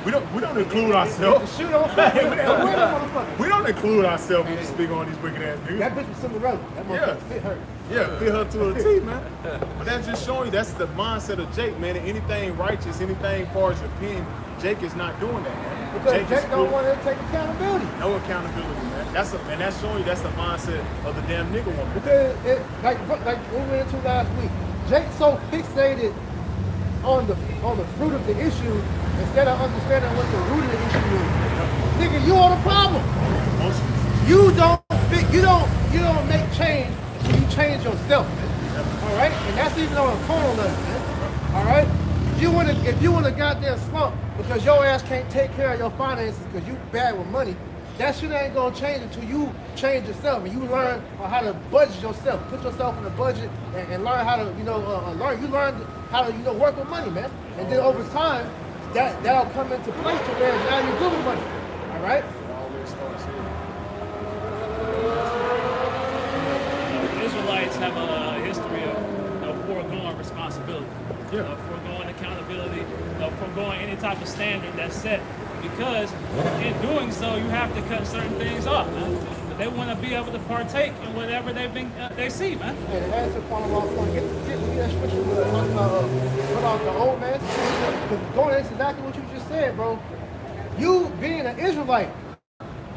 We don't include ourselves. The shoe don't fit. Don't wear that motherfucker. We don't include ourselves when we speak on these wicked ass niggas. That bitch was Cinderella. That motherfucker fit her. Yeah, fit her to a T, man. But that's just showing you that's the mindset of Jake, man. And anything righteous, anything far as your opinion, Jake is not doing that, man. Because is Jake don't cool. want to take accountability. No accountability, man. That's showing you that's the mindset of the damn nigga woman. Because like we went into last week, Jake's so fixated on the fruit of the issue instead of understanding what the root of the issue is. Nigga, you are the problem. You don't make change until you change yourself, man. All right? And that's even on a carnal level, man. All right? If you want a goddamn slump because your ass can't take care of your finances because you bad with money, that shit ain't gonna change until you change yourself and you learn how to budget yourself, put yourself in a budget and learn how to, learn how to, work with money, man. And then over time, that'll come into play to where now you're good with money. All right? The Israelites have a history of foregoing responsibility, foregoing accountability, foregoing any type of standard that's set. Because in doing so, you have to cut certain things off, man. But they want to be able to partake in whatever they see, man. And to answer Paul Walker, get that scripture with put off the old man. Because going, that's exactly what you just said, bro. You being an Israelite,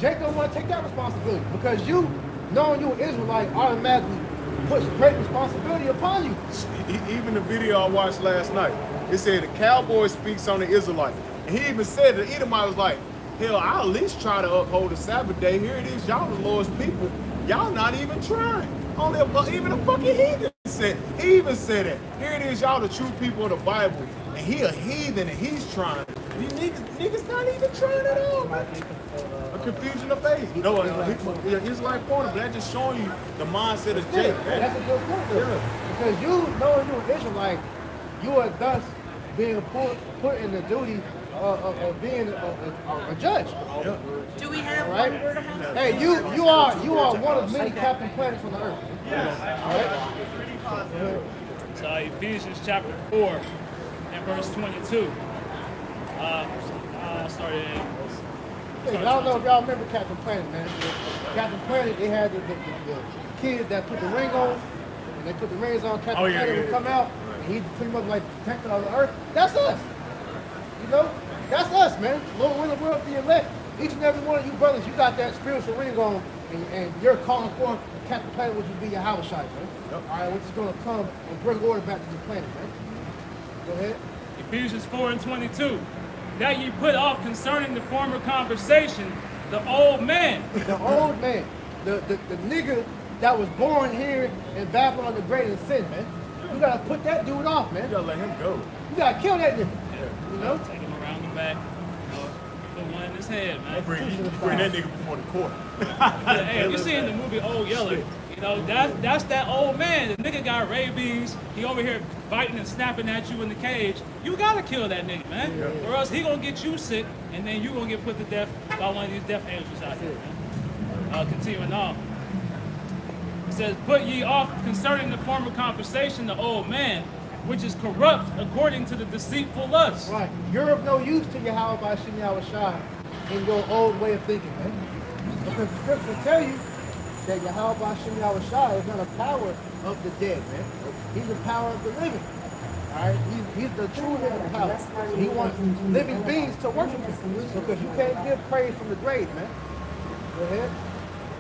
Jake don't want to take that responsibility because you, knowing you're an Israelite, automatically puts great responsibility upon you. Even the video I watched last night, it said the cowboy speaks on the Israelite. And he even said that Edomite was like, hell, I'll at least try to uphold the Sabbath day. Here it is, y'all the Lord's people. Y'all not even trying. Even a fucking heathen said, he even said it. Here it is, y'all the true people of the Bible. And he a heathen and he's trying. These niggas not even trying at all, man. A confusion of faith. No, his life point, but that's just showing you the mindset of Jake. That's a good point, though. Because you, knowing you're an Israelite, you are thus being put in the duty of being a judge. Do we have Right? one word of house? Hey, you are one of many Captain Planets on the earth. All right? So Ephesians chapter 4 and verse 22. Started in. I don't know if y'all remember Captain Planet, man. Captain Planet, they had the kids that put the ring on, and they put the rings on, Captain Oh, yeah, Planet yeah, would yeah. come out, and he's pretty much like protecting all the earth. That's us. You know? That's us, man. Lord, we're the world, the elect. Each and every one of you brothers, you got that spiritual ring on, and you're calling for Captain Planet, which would be your house man. Yep. All right, which is going to come and bring order back to the planet, man. Go ahead. Ephesians 4:22. That ye put off concerning the former conversation, the old man. The old man, the nigga that was born here in Babylon the Great in sin, man. You gotta put that dude off, man. You gotta let him go. You gotta kill that nigga. You know? Take him around the back. Put one in his head, man. You bring that nigga before the court. Hey, if you seen the movie Old Yeller, you know, that's that old man. The nigga got rabies. He over here biting and snapping at you in the cage. You gotta kill that nigga, man. Or else he gonna get you sick, and then you gonna get put to death by one of these death angels out here, man. Continuing on. It says, put ye off concerning the former conversation, the old man, which is corrupt according to the deceitful lust. Right. You're of no use to Yahweh by Shem Yahushua in your old way of thinking, man. Because the scriptures tell you that Yahweh by Shem Yahushua is not a power of the dead, man. He's the power of the living. Alright? He's the true living power. He wants living beings to worship him. Because you can't give praise from the grave, man. Go ahead.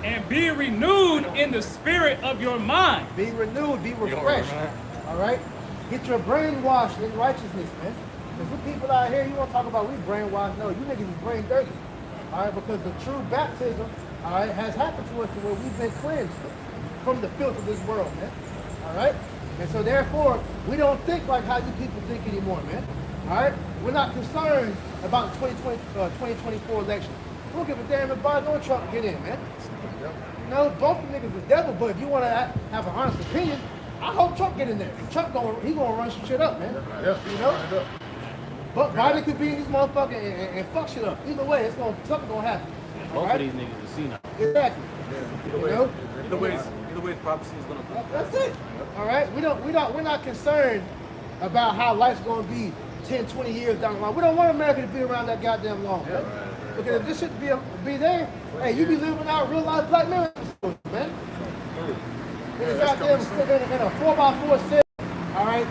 And be renewed in the spirit of your mind. Be renewed, be refreshed. Alright? Get your brain washed in righteousness, man. Because the people out here, you want to talk about we brainwashed. No, you niggas is brain dirty. Alright? Because the true baptism, alright, has happened to us to where we've been cleansed from the filth of this world, man. Alright? And so therefore, we don't think like how you people think anymore, man. Alright? We're not concerned about the 2024 election. We don't give a damn if Biden or Trump get in, man. You know, both the niggas is devil, but if you want to have an honest opinion, I hope Trump get in there. Trump he gonna run some shit up, man. Yeah. You know? But Biden could be in this motherfucker and fuck shit up. Either way, something gonna happen. Both of these niggas are senile. Exactly. Either You way, know? either way, prophecy is gonna come. That's it. All right? We're not concerned about how life's gonna be 10, 20 years down the line. We don't want America to be around that goddamn long, man. Because if this shit be there, hey, you be living out real life Black Mirror, man. In a goddamn in a 4x4 set, all right,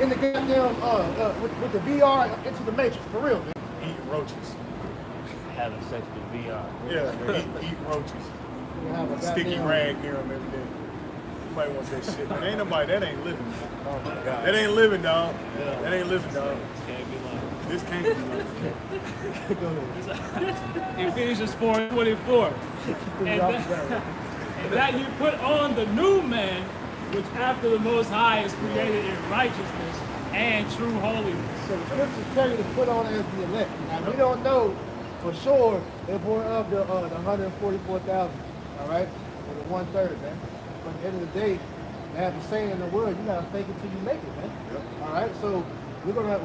in the goddamn with the VR into the Matrix, for real, man. Eating roaches. Having sex with VR. Yeah, eat roaches. You have a Sticky goddamn- rag near them every day. Nobody wants that shit, man. Ain't nobody, that ain't living, man. Oh my God. That ain't living, dog. That ain't living, dog. Can't be lying. This can't be living. Go ahead. Ephesians 4:24. And that you put on the new man, which after the Most High is created in righteousness and true holiness. So the scriptures tell you to put on as the elect. Now we don't know for sure if we're of the 144,000, all right, or the 1/3, man. But at the end of the day, they have a saying in the world: you gotta fake it till you make it, man. All right, so we're gonna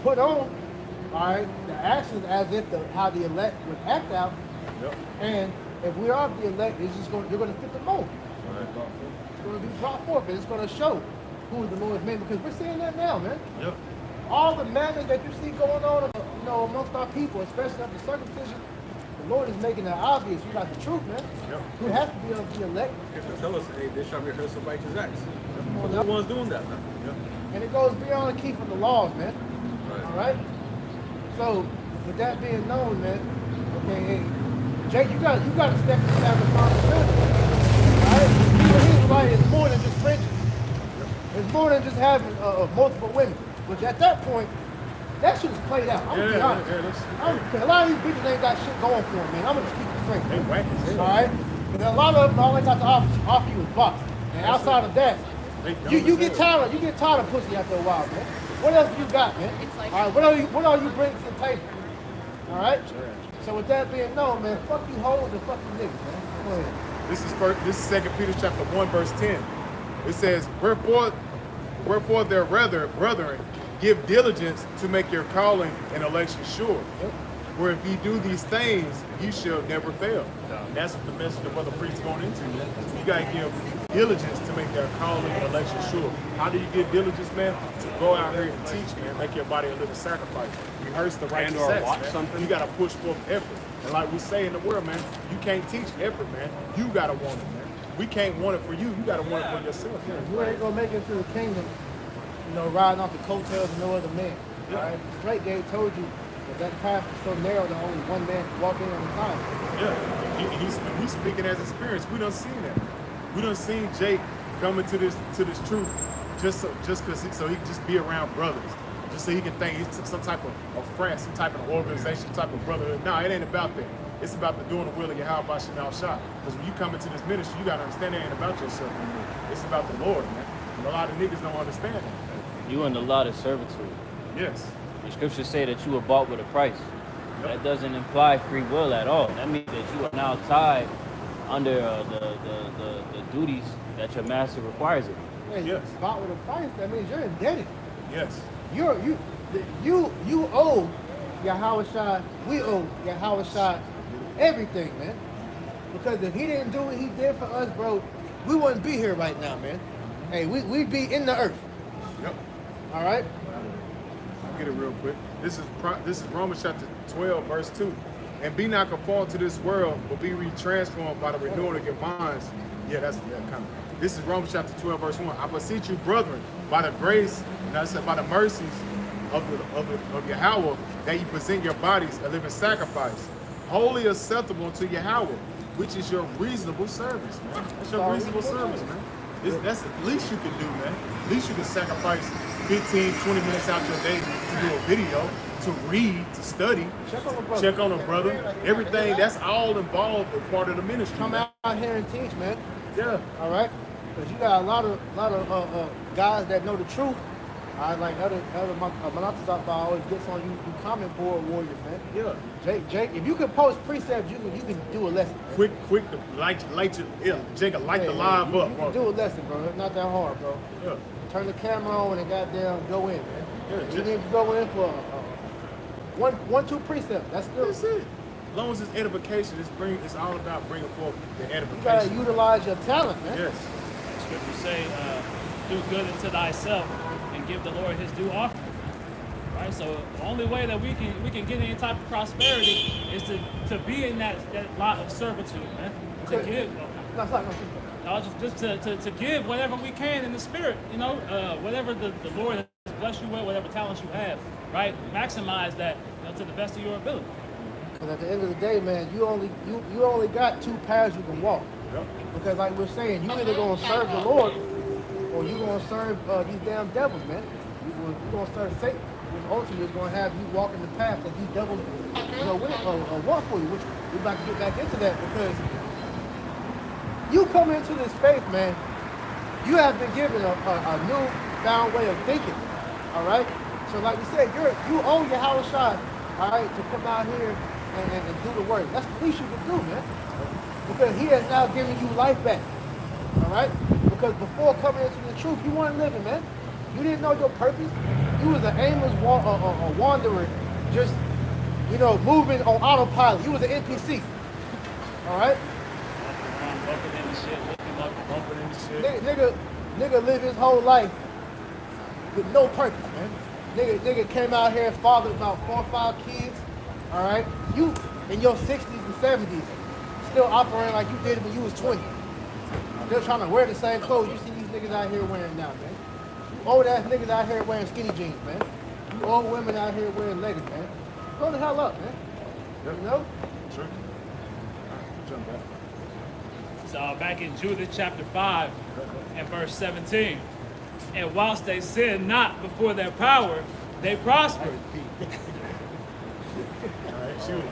put on, all right, the actions as if how the elect would act out, and if we are the elect, you're gonna fit the mold. It's gonna be brought forth, and it's gonna show who the Lord is made, because we're seeing that now, man. Yep. All the madness that you see going on, you know, amongst our people, especially after circumcision, the Lord is making that obvious. You got the truth, man. Yep. Who has to be of the elect, If tell us, hey, they shall rehearse of righteous acts. We're the ones doing that now. and it goes beyond keeping the laws, man. Right. All right. So, with that being known, man, okay, hey, Jake, you got to step into that responsibility. All right. Being Israelite is more than just friendship. It's more than just having multiple women. Which at that point, that shit is played out. I'm gonna be honest. A lot of these bitches ain't got shit going for them, man. I'm gonna just keep it straight. They whack as hell. All right. But a lot of them, all they got to offer you is box. And outside of that, you get tired of pussy after a while, man. What else you got, man? All right. What are you bringing to the table? All right. So with that being known, man, fuck you hoes and fuck you niggas, man. Go ahead. This is 2 Peter chapter 1, verse 10. It says, Wherefore their brethren, give diligence to make your calling and election sure. Yep. For if ye do these things, ye shall never fail. And that's the message of other priests going into. You gotta give diligence to make their calling and election sure. How do you give diligence, man? To go out here and teach, man. Make your body a living sacrifice. Rehearse the righteous or acts, watch man. something. You gotta push forth effort. And like we say in the world, man, you can't teach effort, man. You gotta want it, man. we can't want it for you. You got to want it for yourself. You ain't gonna make it to the kingdom, riding off the coattails of no other man. Yeah. All right? Straight Gate told you that path is so narrow that only one man can walk in at a time. Yeah, he's speaking as experience. We done seen that. We done seen Jake coming to this truth just because so he can just be around brothers, just so he can think he's some type of friend, some type of organization, some type of brotherhood. No, it ain't about that. It's about the doing the will of Yahweh Shem Shah. Because when you come into this ministry, you gotta understand it ain't about yourself anymore. It's about the Lord, man. And a lot of niggas don't understand that. You in the lot of servitude. Yes. The scriptures say that you were bought with a price. Yep. That doesn't imply free will at all. That means that you are now tied under the duties that your master requires of you. Hey, Yes. bought with a price, that means you're indebted. Yes. You owe Yahweh Shai, we owe Yahweh Shai everything, man. Because if he didn't do what he did for us, bro, we wouldn't be here right now, man. Hey, we'd be in the earth. Yep. All right? I'll get it real quick. This is Romans chapter 12, verse 2. And be not conformed to this world, but be retransformed by the renewing of your minds. Kind of. This is Romans chapter 12, verse 1. I beseech you, brethren, by the grace, and I said by the mercies of Yahweh, that you present your bodies a living sacrifice, wholly acceptable to Yahweh, which is your reasonable service, man. That's your reasonable service, man. That's the least you can do, man. At least you can sacrifice 15, 20 minutes out your day to do a video, to read, to study, check on a brother. Everything, that's all involved in part of the ministry. Come man. out here and teach, man. Yeah. All right? Because you got a lot of guys that know the truth. Like other Monatizak always gets on you comment board warriors, man. Yeah. Jake, if you could post precepts, you can do a lesson. Man. Quick to Jacob, light the live you up, can bro. do a lesson, bro. It's not that hard, bro. Yeah. Turn the camera on and goddamn go in, man. Yeah, You need to go in for one, two precepts. That's still. That's it. As long as it's edification, it's all about bringing forth the You gotta edification. utilize your talent, man. Yes. Scriptures say, do good unto thyself and give the Lord his due offering. Right? So the only way that we can get any type of prosperity is to be in that lot of servitude, man. To Okay. give. No, sorry, no, No, just to give whatever we can in the spirit, whatever the Lord has blessed you with, whatever talents you have, right? Maximize that, to the best of your ability. Because at the end of the day, man, you only got two paths you can walk. Yep. Because like we're saying, you either gonna serve the Lord or you gonna serve these damn devils, man. You gonna serve Satan, which ultimately is gonna have you walking the path that these devils, want for you. Which we're about to get back into that because you come into this faith, man. You have been given a new found way of thinking. All right. So like we said, you own your Yahweh Shai, all right, to come out here and do the work. That's the least you can do, man. Because he has now given you life back. All right? Because before coming into the truth, you weren't living, man. You didn't know your purpose. You was an aimless wanderer, just, moving on autopilot. You was an NPC. All right? Bumping into shit, looking up, bumping into shit. Nigga lived his whole life with no purpose, man. Nigga came out here and fathered about 4 or 5 kids. All right? You, in your 60s and 70s, still operating like you did when you was 20. Still trying to wear the same clothes you see these niggas out here wearing now, man. You old ass niggas out here wearing skinny jeans, man. You old women out here wearing leggings, man. Grow the hell up, man. Yep. You know? Sure. All right, jump back. So back in Judah chapter 5 and verse 17. And whilst they sinned not before their power, they prospered. All right, shoot.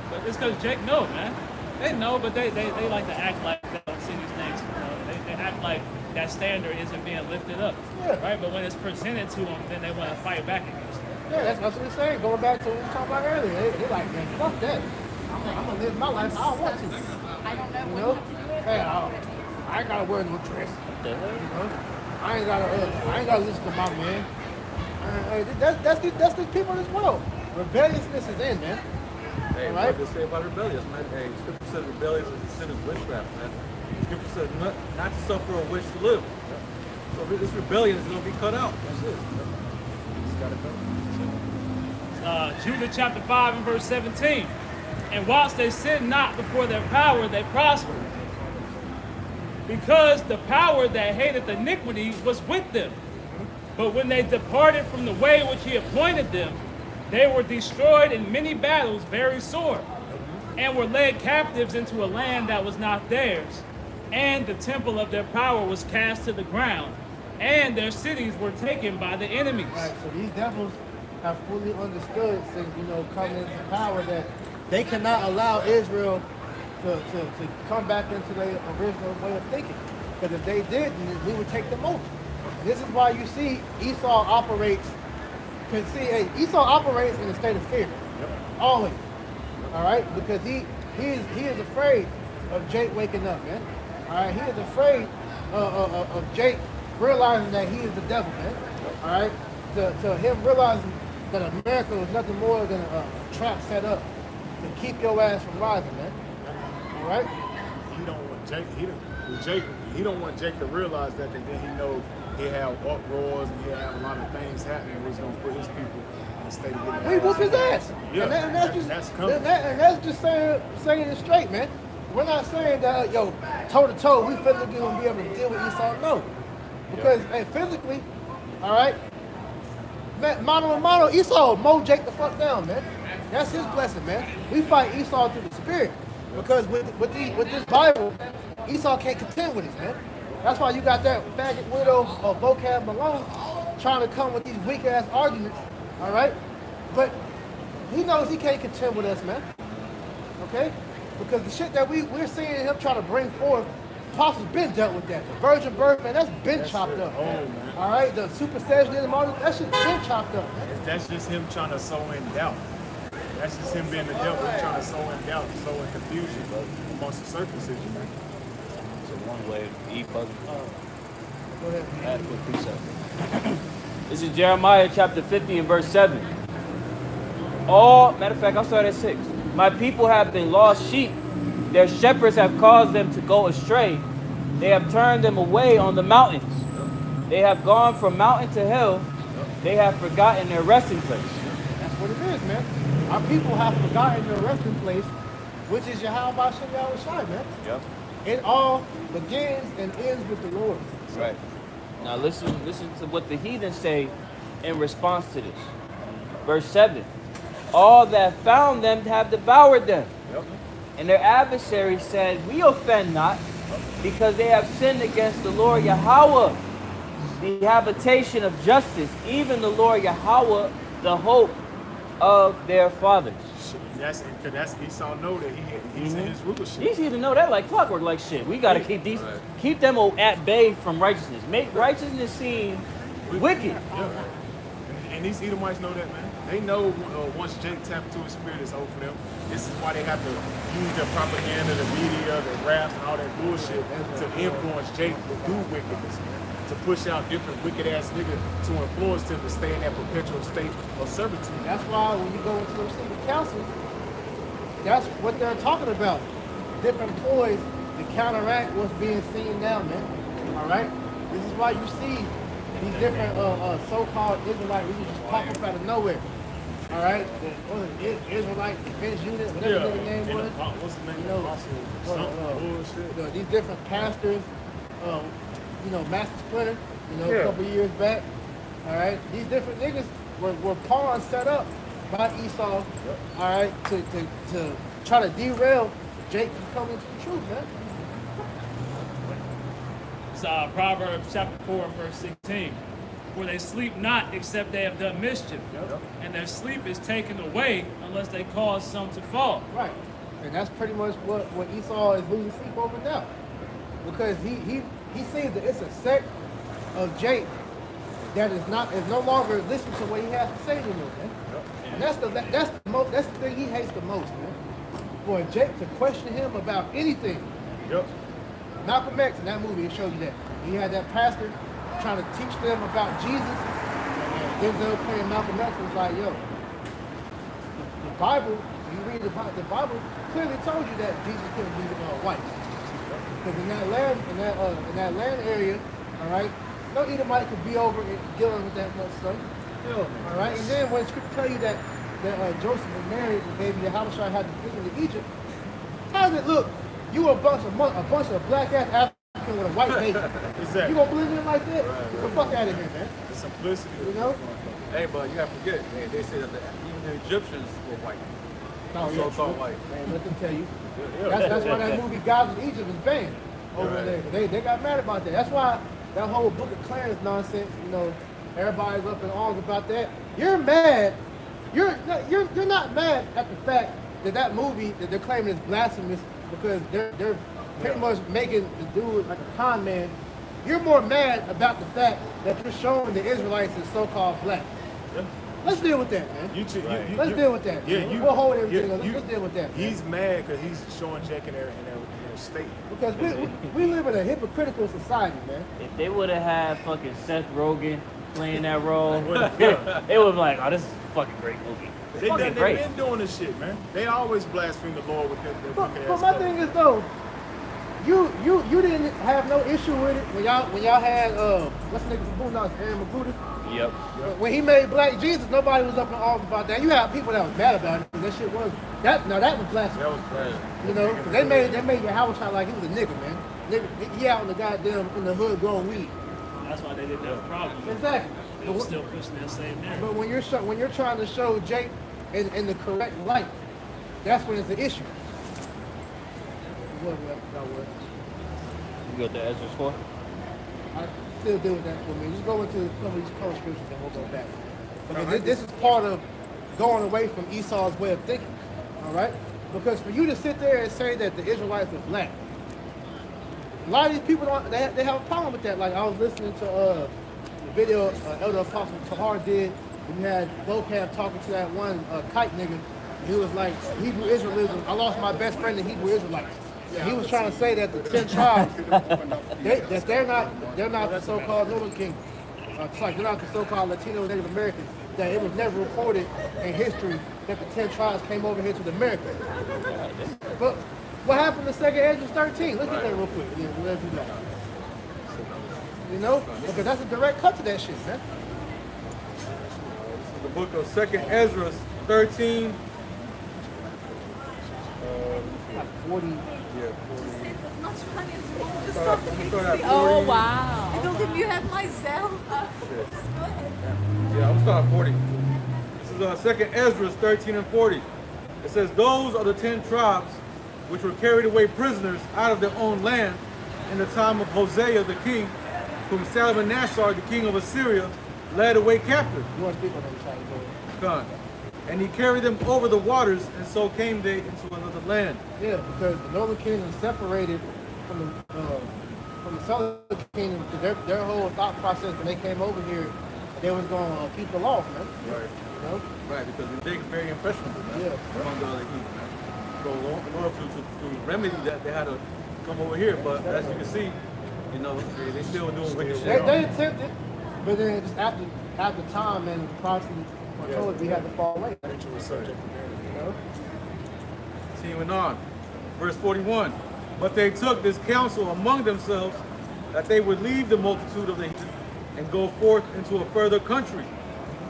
But it's because Jake know, man. They know, but they like to act like they don't see these things. They act like that standard isn't being lifted up. Yeah. Right? But when it's presented to them, then they want to fight back against it. Yeah, that's what we're saying. Going back to what we talked about earlier. They're like, man, fuck that. I'm gonna live my life how I want to. I don't know You when know? to do it. Hey, I ain't gotta wear no dress. What the hell? You know? I ain't gotta listen to my man. Hey, that's the people in this world. Rebelliousness is in, man. Hey, All right. what to say about rebellious, man? Hey, Scripture says rebellious is a sin of witchcraft, man. Scripture says not to suffer a wish to live. So this rebellion is going to be cut out. That's it. Just got to go. Judah chapter 5 and verse 17. And whilst they sinned not before their power, they prospered. Because the power that hateth iniquity was with them. But when they departed from the way which he appointed them, they were destroyed in many battles very sore, and were led captives into a land that was not theirs. And the temple of their power was cast to the ground, and their cities were taken by the enemies. Right, so these devils have fully understood since, coming into power that they cannot allow Israel to come back into their original way of thinking. Because if they did, then we would take them over. This is why you see Esau operates, Esau operates in a state of fear. Always. All right? Because he is afraid of Jake waking up, man. All right? He is afraid of Jake realizing that he is the devil, man. All right? To him realizing that America was nothing more than a trap set up to keep your ass from rising, man. All right? He don't want Jake. He don't want Jake to realize that, and then he knows he have uproars and he have a lot of things happening, which is gonna put his people in a state of getting. We whoop his ass. Yeah, and that's just that's coming. and that's just saying it straight, man. We're not saying that toe to toe we physically gonna be able to deal with Esau. No, because hey, physically, all right, man, mano a mano, Esau mow Jake the fuck down, man. That's his blessing, man. We fight Esau through the spirit because with this Bible, Esau can't contend with it, man. That's why you got that faggot widow or vocab Malone trying to come with these weak ass arguments, all right? But he knows he can't contend with us, man. Okay? Because the shit that we're seeing him trying to bring forth, Apostles been dealt with that. The virgin birth, man, that's been chopped up. Man. All right? The supersessionism, all that shit's been chopped up, man. That's just him trying to sow in doubt. That's just him being the devil. He's trying to sow in doubt, sow in confusion amongst the circumcision, man. One way to eat puzzle. Go ahead. Adequate precept. This is Jeremiah chapter 50 and verse 7. Matter of fact, I'll start at 6. My people have been lost sheep. Their shepherds have caused them to go astray. They have turned them away on the mountains. They have gone from mountain to hill. They have forgotten their resting place. That's what it is, man. Our people have forgotten their resting place, which is Yahweh Shem Yahweh Shai, man. Yep. It all begins and ends with the Lord. Right. Now listen to what the heathens say in response to this. Verse 7. All that found them have devoured them. Yep. And their adversaries said, we offend not, because they have sinned against the Lord Yahweh, the habitation of justice, even the Lord Yahweh, the hope of their fathers. That's Esau know that he's in his rulership. These heathen know that like clockwork, like shit. We gotta keep them at bay from righteousness. Make righteousness seem wicked. Yeah. And these Edomites know that, man. They know once Jake tapped into his spirit, it's over for them. This is why they have to use their propaganda, the media, the rap, and all that bullshit to influence Jake to do wickedness, man. To push out different wicked ass niggas to influence them to stay in that perpetual state of servitude. That's why when you go into those secret councils, that's what they're talking about. Different ploys to counteract what's being seen now, man. All right? This is why you see these different so-called Israelite religions pop up out of nowhere. All right? Israelite Defense Unit, whatever their name was. What's the name? These different pastors, Master Splinter, a couple years back. All right? These different niggas were pawns set up by Esau, all right, to try to derail Jake from coming to the truth, man. It's Proverbs chapter 4, verse 16. For they sleep not except they have done mischief, and their sleep is taken away unless they cause some to fall. Right. And that's pretty much what Esau is losing sleep over now. Because he sees that it's a sect of Jake that is no longer listening to what he has to say anymore, man. And that's the thing he hates the most, man. For Jake to question him about anything. Yep. Malcolm X in that movie, it showed you that. He had that pastor trying to teach them about Jesus. And Denzel playing Malcolm X was like, yo, the Bible, you read the Bible clearly told you that Jesus couldn't be white. Because in that land area, all right, no Edomite could be over dealing with that much stuff. All right, and then when Scripture tell you that that Joseph and Mary, the baby Yahushua had to bring into Egypt, how does it look? You a bunch of black ass African with a white baby. Exactly. You gonna believe it like that? Right, Get the fuck out of here, man. The simplicity. You know? Hey, but you gotta forget, they say that even the Egyptians were white. No, So-called white. Man, let them tell you. That's why that movie Gods of Egypt is banned over there. They got mad about that. That's why that whole Book of Clarence nonsense, you know, everybody's up in arms about that. You're mad. You're not mad at the fact that movie that they're claiming is blasphemous because they're pretty much making the dude like a con man. You're more mad about the fact that you're showing the Israelites as so-called black. Yeah. Let's deal with that, man. Let's deal with that. Yeah, We'll hold everything. Let's deal with that. He's mad because he's showing Jack in their state. Because we live in a hypocritical society, man. If they would have had fucking Seth Rogen playing that role, they would be like, oh, this is a fucking great movie. It's fucking great. They've been doing this shit, man. They always blaspheme the Lord with their wicked But ass my stuff. thing is though, you didn't have no issue with it when y'all had what's the nigga from Boondocks, Aaron McGruder? Yep. When he made Black Jesus, nobody was up in arms about that. You had people that was mad about it. That shit was that was blasphemy. That was blasphemy. You know, 'cause they made your house shot like he was a nigga, man. Nigga, he out in the goddamn in the hood growing weed. That's why they didn't have a problem. Exactly. They were still pushing that same narrative. But when you're trying to show Jake in the correct light, that's when it's an issue. What? You got the Ezra 4? I still deal with that for me. Just go into some of these color scriptures and we'll go back. Because this is part of going away from Esau's way of thinking. All right? Because for you to sit there and say that the Israelites are black, a lot of these people they have a problem with that. Like I was listening to the video Elder Apostle Tahar did. We had Vocab talking to that one kite nigga. He was like, Hebrew Israelism. I lost my best friend in Hebrew Israelites. And he was trying to say that the 10 tribes, they're not the so-called Northern Kingdom. They're not the so-called Latino Native Americans. That it was never recorded in history that the 10 tribes came over here to the Americas. But what happened to 2nd Ezra 13? Look at that real quick. Yeah, wherever you go. You know? Because that's a direct cut to that shit, man. The book of 2nd Ezra 13. 40. Yeah, 40. Much money as well. Just Start stop at- the start at BBC. 40. Oh, wow. You don't give you have my cell. Just go ahead. Yeah, I'm starting at 40. This is 2nd Ezra 13 and 40. It says, those are the 10 tribes which were carried away prisoners out of their own land in the time of Hosea the king, whom Salmanassar the king of Assyria led away captive. You want to speak on that side, go ahead. Gone. And he carried them over the waters, and so came they into another land. Yeah, because the Northern Kingdom separated from the Southern Kingdom. Their whole thought process when they came over here, they was going to keep the law, man. Right. You know? Right, because they're very impressionable, man. Yeah. Among the other heathen, man. So in order to remedy that, they had to come over here. But as you can see, you know, they still doing wicked shit. They attempted, but then just after time and the prophecy foretold, we had to fall away. You know? Continuing on, verse 41. But they took this counsel among themselves that they would leave the multitude of the heathen and go forth into a further country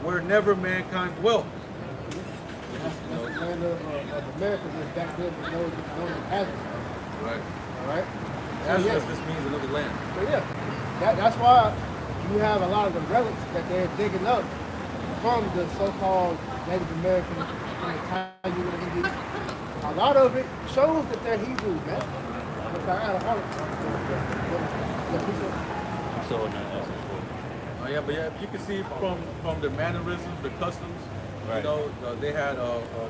where never mankind dwelt. That's the land of America was back then was known as Azure. Right. All right? That's So, yeah. just means another land. So yeah, that's why you have a lot of the relics that they're digging up from the so-called Native American and Italian Indians. A lot of it shows that they're Hebrew, man. Look, I got an article. So in Ezra 4. Oh yeah, but yeah, you can see from the mannerisms, the customs. Right. You know, they had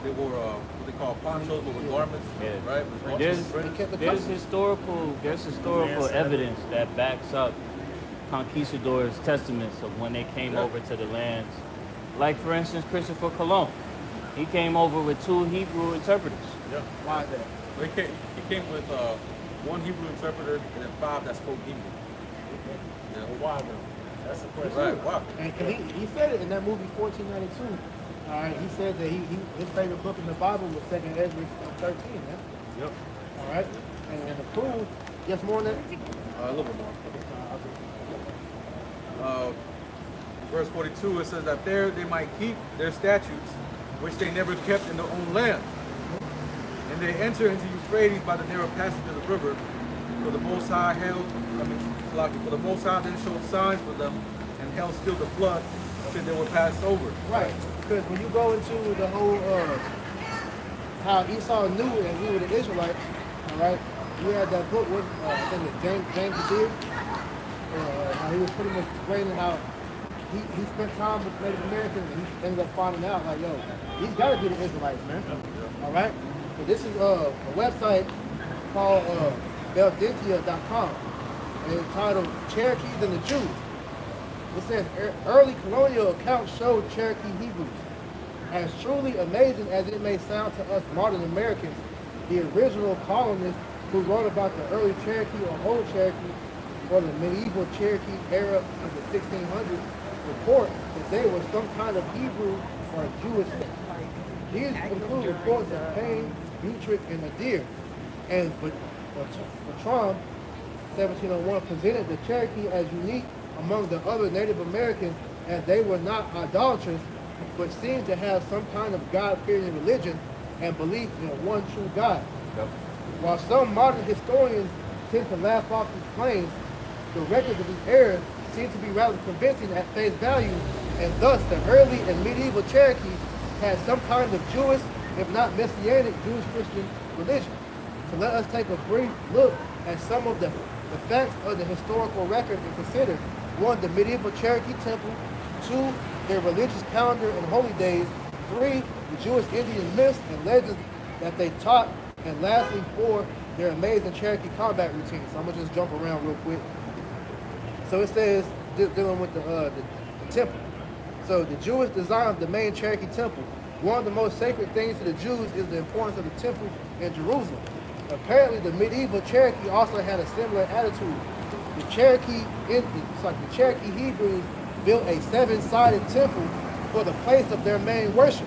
they wore what they call ponchos, but with garments. Yeah. Right. With There's historical evidence that backs up conquistadors' testaments of when they came over to the lands. Like for instance, Christopher Colon. He came over with 2 Hebrew interpreters. Yeah. Why is that? Well, he came with 1 Hebrew interpreter and then 5 that spoke Hebrew. Yeah. Why though? That's the question. Right. Wow. And he said it in that movie 1492. All right, he said that his favorite book in the Bible was 2nd Ezra 13. Man. Yep. All right, and the proof, just more than that. A little bit more. Verse 42, it says that there they might keep their statutes which they never kept in their own land. And they enter into Euphrates by the narrow passage of the river. For the Most High for the Most High then showed signs for them and held still the flood until they were passed over. Right. Because when you go into the whole how Esau knew and we were the Israelites, all right, you had that book with I think it's James Kadir. How he was pretty much explaining how he spent time with Native Americans and he ended up finding out like, yo, he's got to be the Israelites, man. All right. So this is a website called beldentia.com, and it's titled Cherokees and the Jews. It says early colonial accounts showed Cherokee Hebrews. As truly amazing as it may sound to us modern Americans, the original colonists who wrote about the early Cherokee or Old Cherokee or the medieval Cherokee era of the 1600s report that they were some kind of Hebrew or Jewish sect. These include reports of Payne, Butrick, and Adair. And Bertram, 1701, presented the Cherokee as unique among the other Native Americans as they were not idolaters, but seemed to have some kind of God-fearing religion and belief in one true God. Yep. While some modern historians tend to laugh off these claims, the records of these eras seem to be rather convincing at face value, and thus the early and medieval Cherokee had some kind of Jewish, if not Messianic, Jewish-Christian religion. So let us take a brief look at some of the facts of the historical record and consider: 1, the medieval Cherokee temple; 2, their religious calendar and holy days; 3, the Jewish Indian myths and legends that they taught; and lastly, 4, their amazing Cherokee combat routines. So I'm gonna just jump around real quick. So it says, dealing with the temple. So the Jewish design of the main Cherokee temple. One of the most sacred things to the Jews is the importance of the temple in Jerusalem. Apparently, the medieval Cherokee also had a similar attitude. The Cherokee Hebrews built a 7-sided temple for the place of their main worship.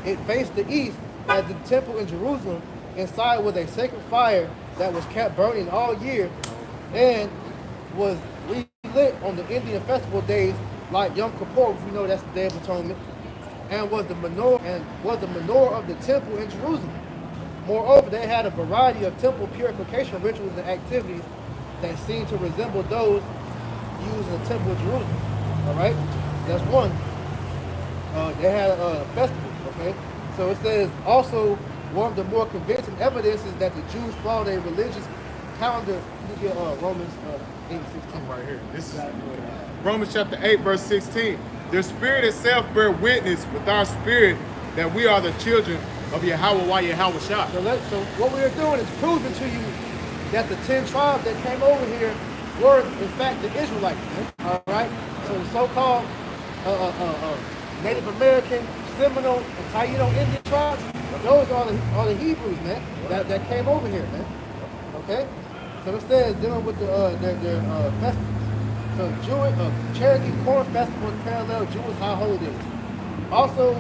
It faced the east, as the temple in Jerusalem. Inside was a sacred fire that was kept burning all year and was relit on the Indian festival days like Yom Kippur, we know that's the Day of Atonement, and was the menorah of the temple in Jerusalem. Moreover, they had a variety of temple purification rituals and activities that seemed to resemble those used in the temple of Jerusalem. All right, that's one. They had festivals. Okay, so it says also one of the more convincing evidences that the Jews followed a religious calendar. You get Romans 8:16 right here. This is Romans chapter 8, verse 16. The Spirit itself bear witness with our spirit that we are the children of Yahweh Yahweh Shah. So what we are doing is proving to you that the 10 tribes that came over here were in fact the Israelites. All right. So the so-called Native American, Seminole, and Taino Indian tribes, those are the Hebrews, man, that came over here, man. Okay. So it says dealing with their festivals. So Cherokee Corn Festivals parallel Jewish high holidays. Also,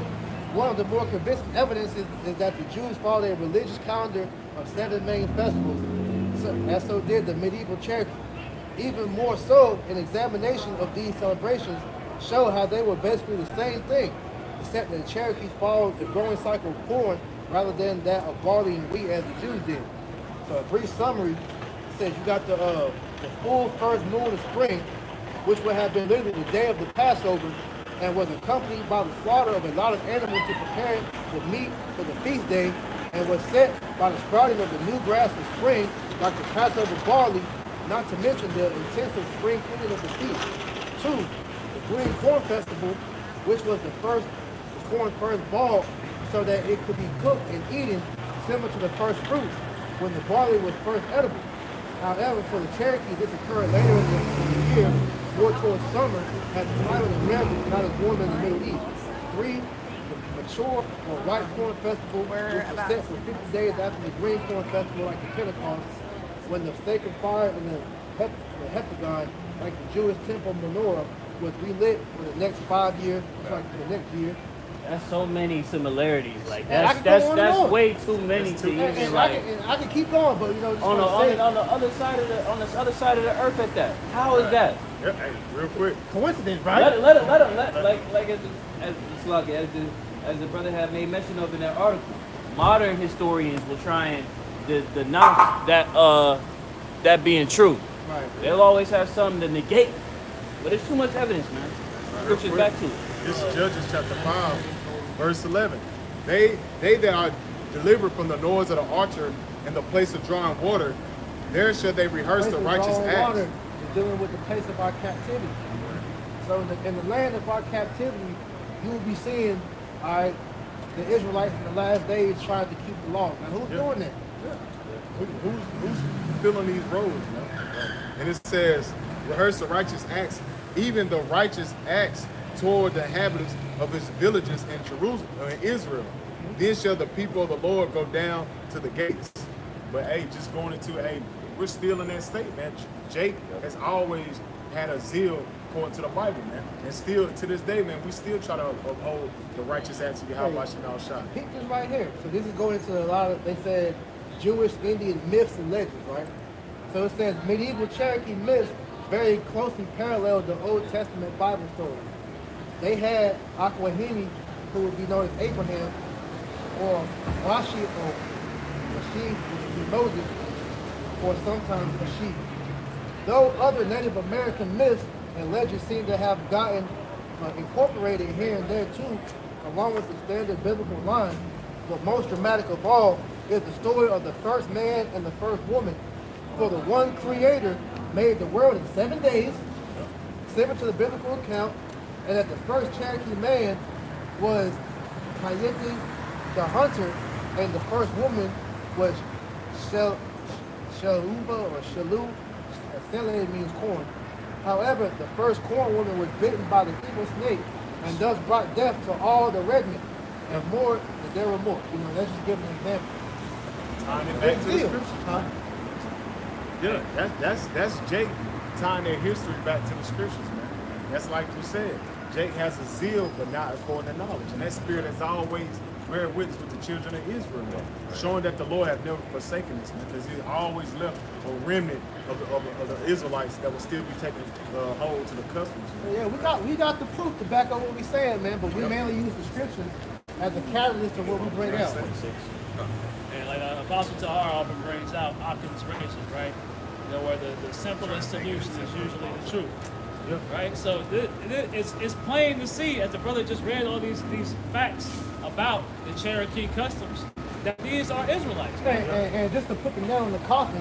one of the more convincing evidences is that the Jews followed a religious calendar of 7 main festivals, and so did the medieval Cherokee. Even more so, an examination of these celebrations show how they were basically the same thing, except that the Cherokees followed the growing cycle of corn rather than that of barley and wheat as the Jews did. So a brief summary says you got the full first moon of spring, which would have been literally the day of the Passover, and was accompanied by the slaughter of a lot of animals to prepare the meat for the feast day, and was set by the sprouting of the new grass of spring, like the Passover barley, not to mention the intensive spring cleaning of the feast. 2, the Green Corn Festival, which was the corn first balled so that it could be cooked and eaten, similar to the first fruits, when the barley was first edible. However, for the Cherokee, this occurred later in the year, more towards summer, as the climate in America is not as warm as the Middle East. 3, the mature or white corn festival, which was set for 50 days after the green corn festival, like the Pentecost, when the sacred fire in the heptagon, like the Jewish temple menorah, was relit for the next 5 years, like the next year. That's so many similarities. Like And I that's can go on and on. way too many to even And like I can keep going, but just on wanna say, the other side of the earth at that. How is that? Hey, real quick. coincidence, right? Let it like as Sluggy, as as the brother had made mention of in that article. Modern historians will try and denounce that being true. Right. They'll always have something to negate, but there's too much evidence, man. Scriptures back to it. This is Judges chapter 5, verse 11. They that are delivered from the noise of the archer and the place of drawing water, there shall they rehearse the righteous acts. Water is dealing with the place of our captivity. So in the land of our captivity, you will be seeing, all right, the Israelites in the last days trying to keep the law. Now, who's doing that? Who's fulfilling these roles, man? And it says, rehearse the righteous acts, even the righteous acts toward the inhabitants of his villages in Jerusalem, in Israel. Then shall the people of the Lord go down to the gates. But hey, just going into, hey, we're still in that state, man. Jake has always had a zeal according to the Bible, man. And still, to this day, man, we still try to uphold the righteous acts of Yahweh Shemel Shah. Peep this right here. So this is going into a lot of, they said, Jewish Indian myths and legends, right? So it says medieval Cherokee myths very closely paralleled the Old Testament Bible stories. They had Aquahini, who would be known as Abraham, or Rashi, or Rashid, which would be Moses, or sometimes Rashid. Though other Native American myths and legends seem to have gotten incorporated here and there too, along with the standard biblical line, but most dramatic of all is the story of the first man and the first woman. For the one creator made the world in 7 days, similar to the biblical account, and that the first Cherokee man was Coyote the hunter, and the first woman was Shaluva or Shalu. Sele means corn. However, the first corn woman was bitten by the evil snake and thus brought death to all the red men. And more, that there were more. You know, let's just give an example. Tying it back to the scriptures. Huh? Yeah, that's Jake tying their history back to the scriptures, man. That's like you said. Jake has a zeal, but not according to knowledge. And that spirit has always bear witness with the children of Israel, man. Showing that the Lord has never forsaken us, man, because he always left a remnant of the Israelites that will still be taking hold to the customs. Yeah, we got the proof to back up what we're saying, man, but we mainly use the scriptures as a catalyst of what we bring out. And like Apostle Tahar often brings out Occam's razor, right? You know, where the simplest solution is usually the truth. Yep. Right? So it's plain to see, as the brother just read all these facts about the Cherokee customs, that these are Israelites. And just to put the nail in the coffin,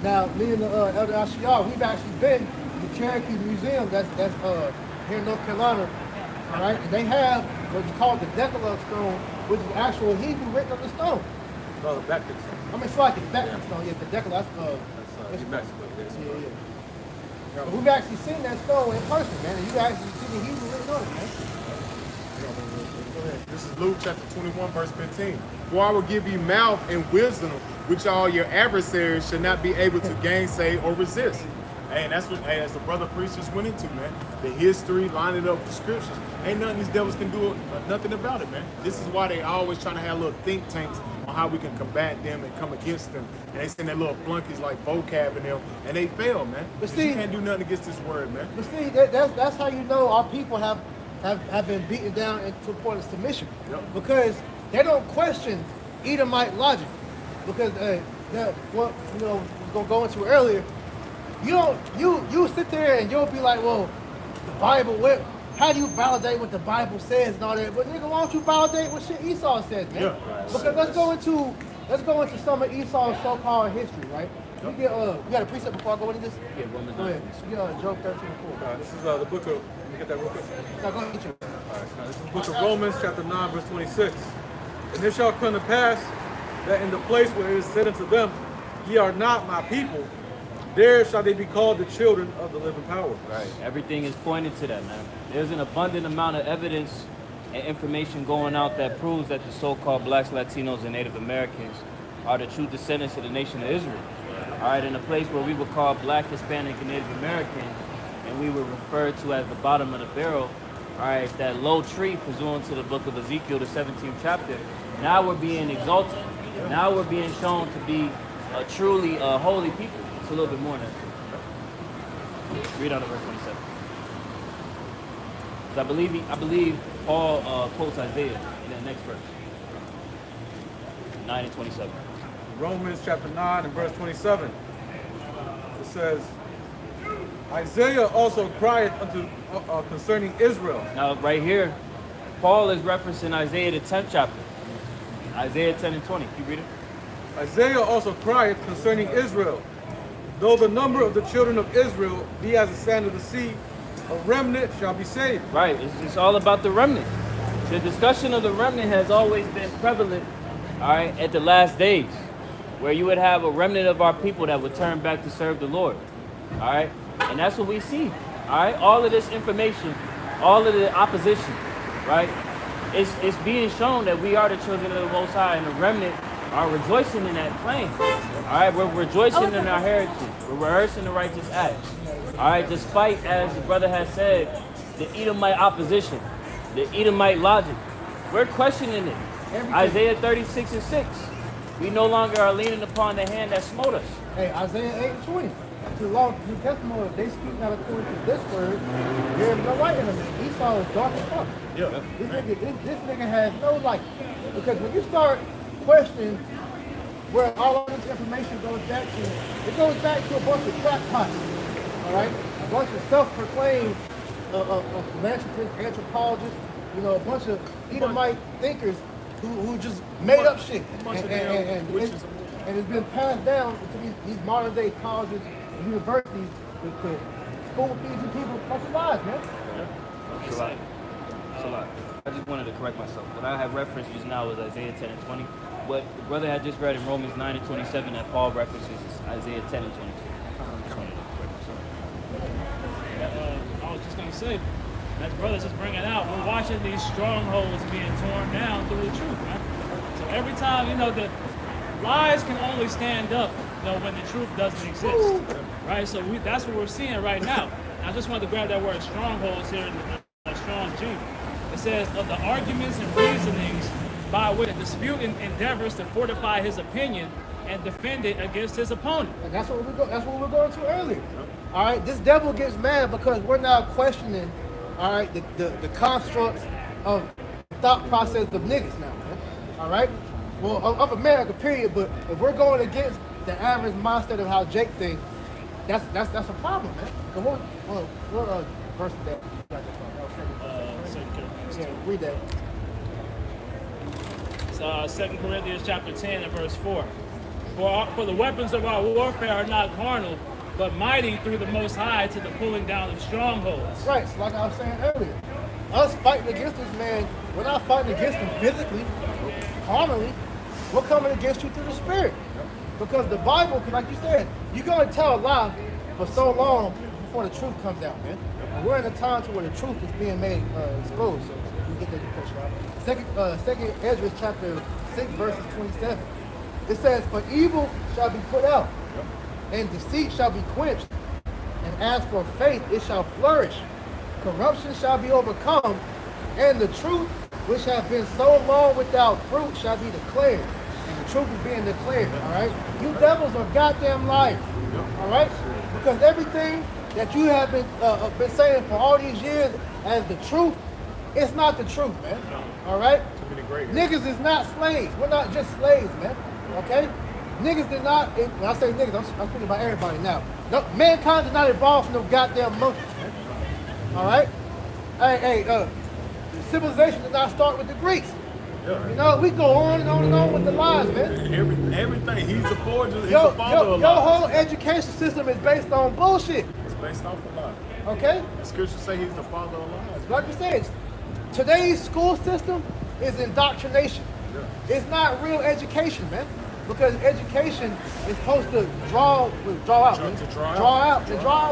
now me and Elder Ashiar, we've actually been to the Cherokee Museum that's here in North Carolina. All right, and they have what's called the Decalogue stone, which is actual Hebrew written on the stone. No, the Baptist. I mean, it's like the Baptist stone. Yeah, the Decalogue. That's New Mexico. Yeah. But we've actually seen that stone in person, man, and you actually see the Hebrew written on it, man. This is Luke chapter 21, verse 15. For I will give you mouth and wisdom, which all your adversaries shall not be able to gainsay or resist. Hey, and that's what, hey, as the brother priest just went into, man. The history, line it up with the scriptures. Ain't nothing these devils can do nothing about it, man. This is why they always trying to have little think tanks on how we can combat them and come against them. And they send their little flunkies like vocab in them, and they fail, man. But 'Cause see, you can't do nothing against this word, man. But see, that's how you know our people have been beaten down to a point of submission. Yep. Because they don't question Edomite logic. Because what you know was gonna go into earlier, you sit there and you'll be like, well, the Bible, how do you validate what the Bible says and all that? But nigga, why don't you validate what shit Esau says, man? Yeah. Because let's go into some of Esau's so-called history, right? You got a precept before I go into this? Yeah, Romans Go ahead. 9:26. You got Job 13:4. This is the book of, let me get that real quick. Now go ahead, get you. All right, now this is the book of Romans, chapter 9, verse 26. And it shall come to pass that in the place where it is said unto them, ye are not my people, there shall they be called the children of the living power. Right. Everything is pointed to that, man. There's an abundant amount of evidence and information going out that proves that the so-called blacks, Latinos, and Native Americans are the true descendants of the nation of Israel. All right, in a place where we would call black, Hispanic, and Native American, and we were referred to as the bottom of the barrel, all right, that low tree, pursuant to the book of Ezekiel, the 17th chapter, now we're being exalted. Now we're being shown to be a truly holy people. It's a little bit more than that. Read out of verse 27. 'Cause I believe Paul quotes Isaiah. And then next verse. 9 and 27. Romans chapter 9 and verse 27. It says, Isaiah also cried unto concerning Israel. Now, right here, Paul is referencing Isaiah the 10th chapter. Isaiah 10 and 20. Keep reading. Isaiah also cried concerning Israel. Though the number of the children of Israel be as the sand of the sea, a remnant shall be saved. Right, it's all about the remnant. The discussion of the remnant has always been prevalent, all right, at the last days, where you would have a remnant of our people that would turn back to serve the Lord, all right? And that's what we see, all right? All of this information, all of the opposition, right? It's being shown that we are the children of the Most High, and the remnant are rejoicing in that claim, all right? We're rejoicing in our heritage. We're rehearsing the righteous acts, all right? Despite, as the brother has said, the Edomite opposition, the Edomite logic, we're questioning it. Isaiah 36 and 6. We no longer are leaning upon the hand that smote us. Hey, Isaiah 8 and 20. To the law, New Testament, they speak not according to this word. There is no light in them. Esau is dark as fuck. Yeah. This nigga has no light. Because when you start questioning where all of this information goes back to, it goes back to a bunch of crackpots. All right? A bunch of self-proclaimed philanthropists, anthropologists, you know, a bunch of Edomite thinkers who just made up shit. And it's been passed down to these modern day colleges and universities to spoon feed you people a bunch of lies, man. It's a lot. It's a lot. I just wanted to correct myself. What I have referenced just now was Isaiah 10 and 20. What the brother had just read in Romans 9 and 27 that Paul references is Isaiah 10 and 22. Just wanted to correct myself. I was just gonna say, as brothers is bringing out, we're watching these strongholds being torn down through the truth, man. So every time, you know, the lies can only stand up, you know, when the truth doesn't exist, right? So that's what we're seeing right now. And I just wanted to grab that word strongholds here in the strong G. It says of the arguments and reasonings by which a disputant endeavors to fortify his opinion and defend it against his opponent. And that's what we were going to earlier. All right, this devil gets mad because we're now questioning, all right, the constructs of thought process of niggas now, man. All right, well, of America, period. But if we're going against the average mindset of how Jake thinks, that's a problem, man. So what verse is that? Yeah, read that. 2 Corinthians chapter 10 and verse 4. For the weapons of our warfare are not carnal, but mighty through the Most High to the pulling down of strongholds. Right, so like I was saying earlier, us fighting against this man, we're not fighting against him physically, carnally. We're coming against you through the spirit. Because the Bible, like you said, you're going to tell a lie for so long before the truth comes out, man. And we're in a time to where the truth is being made exposed. So we get that picture out. Second Ezra chapter 6 verses 27. It says, "For evil shall be put out, and deceit shall be quenched, and as for faith it shall flourish. Corruption shall be overcome, and the truth which hath been so long without fruit shall be declared." And the truth is being declared, all right? You devils are goddamn liars, all right? Because everything that you have been saying for all these years as the truth, it's not the truth, man, all right? Niggas is not slaves. We're not just slaves, man, okay? Niggas did not, when I say niggas, I'm speaking about everybody now. No, mankind did not evolve from no goddamn monkeys, man, all right? Hey, civilization did not start with the Greeks. You know, we go on and on and on with the lies, man. Everything. He's the forger. He's Your the father of your lies. whole education system is based on bullshit, It's based off of lies. okay? The scriptures say he's the father of lies. Like you said, today's school system is indoctrination. It's not real education, man. Because education is supposed to draw out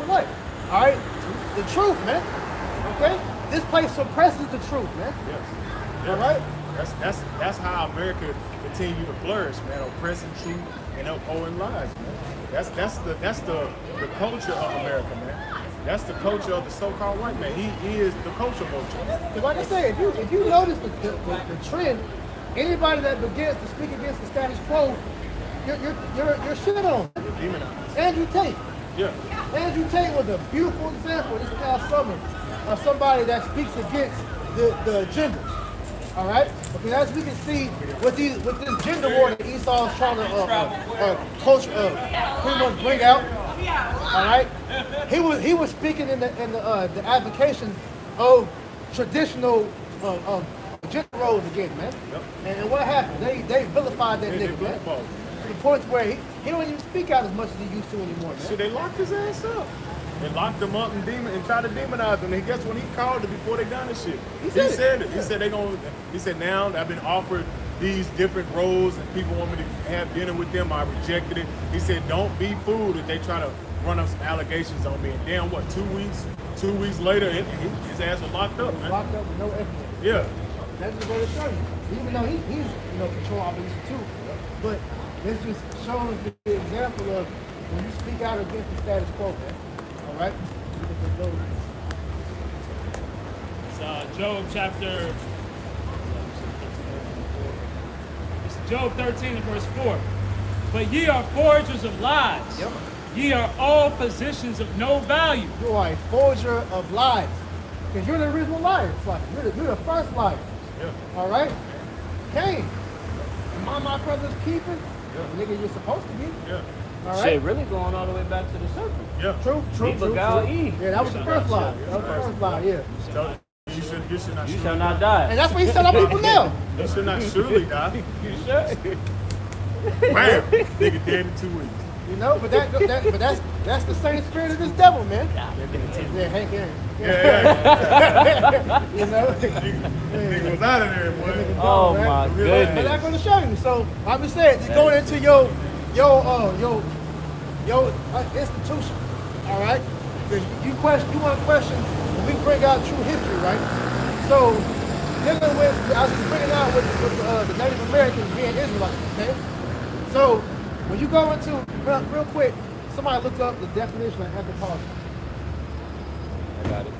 what? All right, the truth, man. Okay, this place suppresses the truth, man. Yes. All right. That's how America continue to flourish, man. Oppressing truth and upholding lies, man. That's the culture of America, man. That's the culture of the so-called white man. He is the culture vulture. Because like I say, if you notice the trend, anybody that begins to speak against the status quo, you're shit on. Demonized. Andrew Tate. Yeah. Andrew Tate was a beautiful example this past summer of somebody that speaks against the agenda. All right? Okay, as we can see with this gender war that Esau's trying to pretty much bring out. All right, he was speaking in the advocation of traditional gender roles again, man. Yep. And what happened? They vilified that nigga, man. To the point where he don't even speak out as much as he used to anymore, man. Shit, they locked his ass up. They locked him up and tried to demonize him. And guess when he called it before they done this shit? He said it. He said he said now that I've been offered these different roles and people want me to have dinner with them. I rejected it. He said, don't be fooled if they try to run up some allegations on me. And damn, what, 2 weeks? 2 weeks later, his ass was locked up, man. Locked up with no evidence. Yeah. That's just going to show you. Even though he's control opposition too. But this just shows the example of when you speak out against the status quo, man. All right? It's Job chapter. It's Job 13 and verse 4. But ye are forgers of lies. Yep. Ye are all physicians of no value. You are a forger of lies. Because you're the original liar. It's like, you're the first liar. Yeah. All right? Cain. Am I my brother's keeper? The nigga you're supposed to be. Yeah. All right? Shit, really going all the way back to the serpent. Yeah. True. He beguiled Eve. Yeah, that was the first lie. That was the first lie, yeah. So, you should not You surely shall not And die. that's what he's telling people now. You should not surely die. You should. Bam! Nigga dead in 2 weeks. You know, but that's the same spirit of this devil, man. Yeah, Hank Aaron. Yeah. You know? Nigga was out of there, boy. Oh Right? my But goodness. that's going to show you. So, like we said, just going into your institution, all right? Because you want to question, we bring out true history, right? So, dealing with, I was bringing out with the Native Americans being Israelites, okay? So, when you go into, real quick, somebody look up the definition of anthropology. I got it.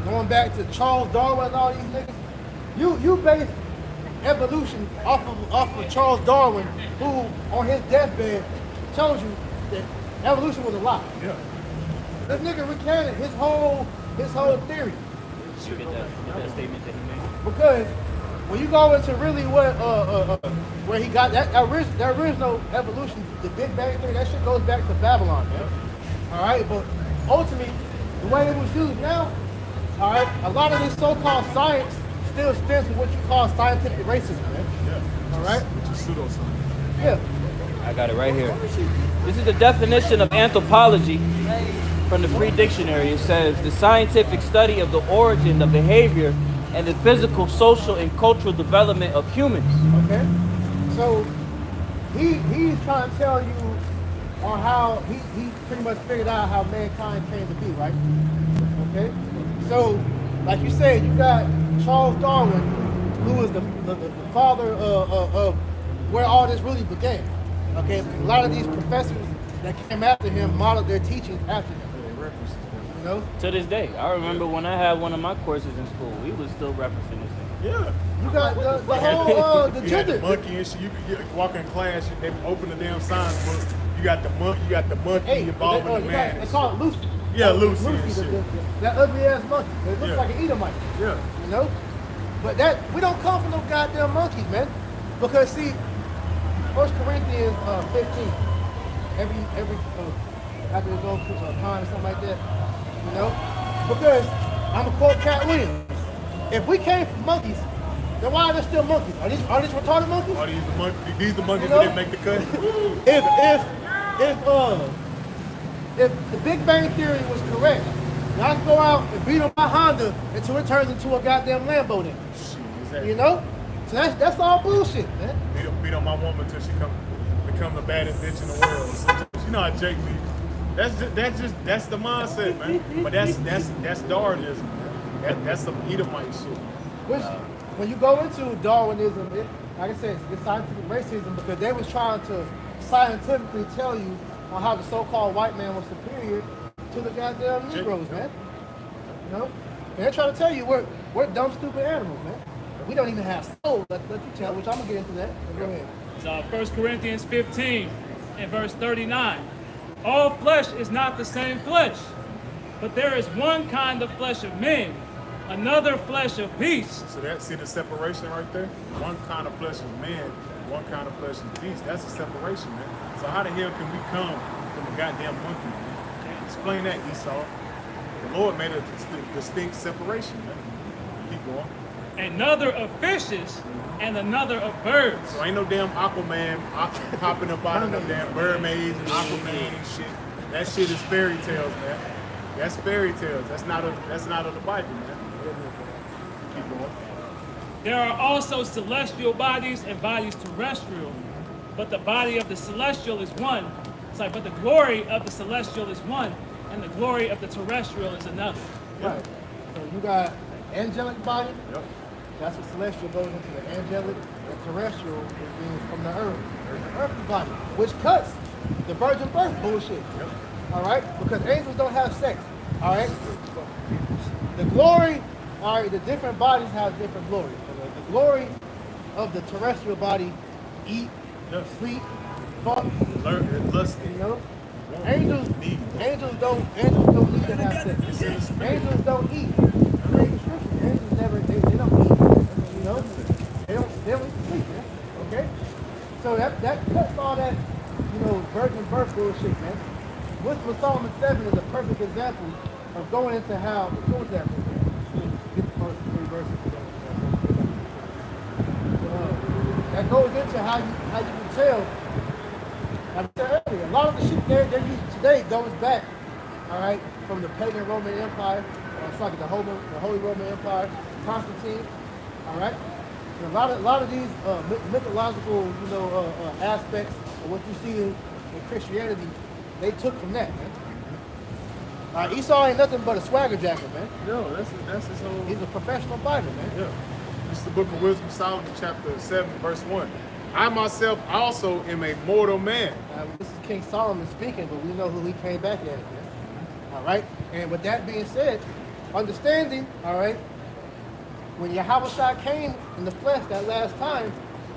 Going back to Charles Darwin and all these niggas, you base evolution off of Charles Darwin, who on his deathbed tells you that evolution was a lie. Yeah. This nigga recanted his whole theory. You get that statement that he made? Because when you go into really where he got there is no evolution, the Big Bang Theory, that shit goes back to Babylon, man. All right, but ultimately, the way it was used now, all right, a lot of this so-called science still stems from what you call scientific racism, man. Yeah. All right? Which is pseudoscience. Yeah. I got it right here. This is the definition of anthropology from the Free Dictionary. It says the scientific study of the origin, the behavior, and the physical, social, and cultural development of humans. Okay. So he's trying to tell you on how he pretty much figured out how mankind came to be, right? Okay. So, like you said, you got Charles Darwin, who was the father of where all this really began. Okay. A lot of these professors that came after him modeled their teachings after him. You know. To this day, I remember when I had one of my courses in school, we was still referencing this thing. Yeah. You got the whole the You had the gender. monkey and shit. You could walk in class, they open the damn science book. You got the monkey Hey, involved with the man. they call it Lucy. Yeah, Lucy and Lucy, shit. that ugly ass monkey. It looks Yeah. like an Edomite. Yeah. You know? But we don't come from no goddamn monkeys, man. Because see, 1 Corinthians 15, every after they go to a pond or something like that, you know? Because I'm gonna quote Cat Williams. If we came from monkeys, then why are there still monkeys? Are these retarded monkeys? Are these the monkeys You know? that didn't make the cut? If the Big Bang Theory was correct, y'all can go out and beat on my Honda until it turns into a goddamn Lambo then. Shit, exactly. You know? So that's all bullshit, man. Beat on my woman until she become the baddest bitch in the world. You know how Jake be. That's the mindset, man. But that's Darwinism, man. That's some Edomite shit. Which, when you go into Darwinism, like I said, it's scientific racism because they was trying to scientifically tell you on how the so-called white man was superior to the goddamn Negroes, man. You know? And they're trying to tell you we're dumb, stupid animals, man. We don't even have soul, let you tell, which I'm going to get into that. Go ahead. It's 1 Corinthians 15 and verse 39. All flesh is not the same flesh, but there is one kind of flesh of men, another flesh of beasts. So that, see the separation right there? One kind of flesh is man, one kind of flesh is beast. That's a separation, man. So how the hell can we come from a goddamn monkey, man? Explain that, Esau. The Lord made a distinct separation, man. Keep going. Another of fishes, and another of birds. So ain't no damn Aquaman hopping up out of them damn mermaids and Aquaman and shit. That shit is fairy tales, man. That's fairy tales. That's not of the Bible, man. Keep going. There are also celestial bodies and bodies terrestrial, but the body of the celestial is one. Sorry, but the glory of the celestial is one, and the glory of the terrestrial is another. Right. So you got angelic body. Yep. That's what celestial goes into the angelic, and terrestrial is being from the earth. The earthly body, which cuts the virgin birth bullshit. Yep. All right? Because angels don't have sex. All right? The glory, all right, the different bodies have different glory. The glory of the terrestrial body, eat, Yes. sleep, fuck, Learn lusty. you know? Angels don't need to have sex. Angels don't eat. Read the scripture. Angels never they don't eat. You know? They don't sleep, man. Okay? So that cuts all that, virgin birth bullshit, man. With Solomon 7 is a perfect example of going into how go with that. Get the first 3 verses. That goes into how you can tell. Like I said earlier, a lot of the shit they're using today goes back, all right, from the pagan Roman Empire, it's like the Holy Roman Empire, Constantine, all right. And a lot of these mythological, aspects of what you see in Christianity, they took from that, man. Esau ain't nothing but a swagger jacket, man. No, that's his whole. He's a professional fighter, man. Yeah. This is the book of Wisdom, Solomon, chapter 7, verse 1. I myself also am a mortal man. This is King Solomon speaking, but we know who he came back at. Man. All right? And with that being said, understanding, all right, when Yahushua came in the flesh that last time,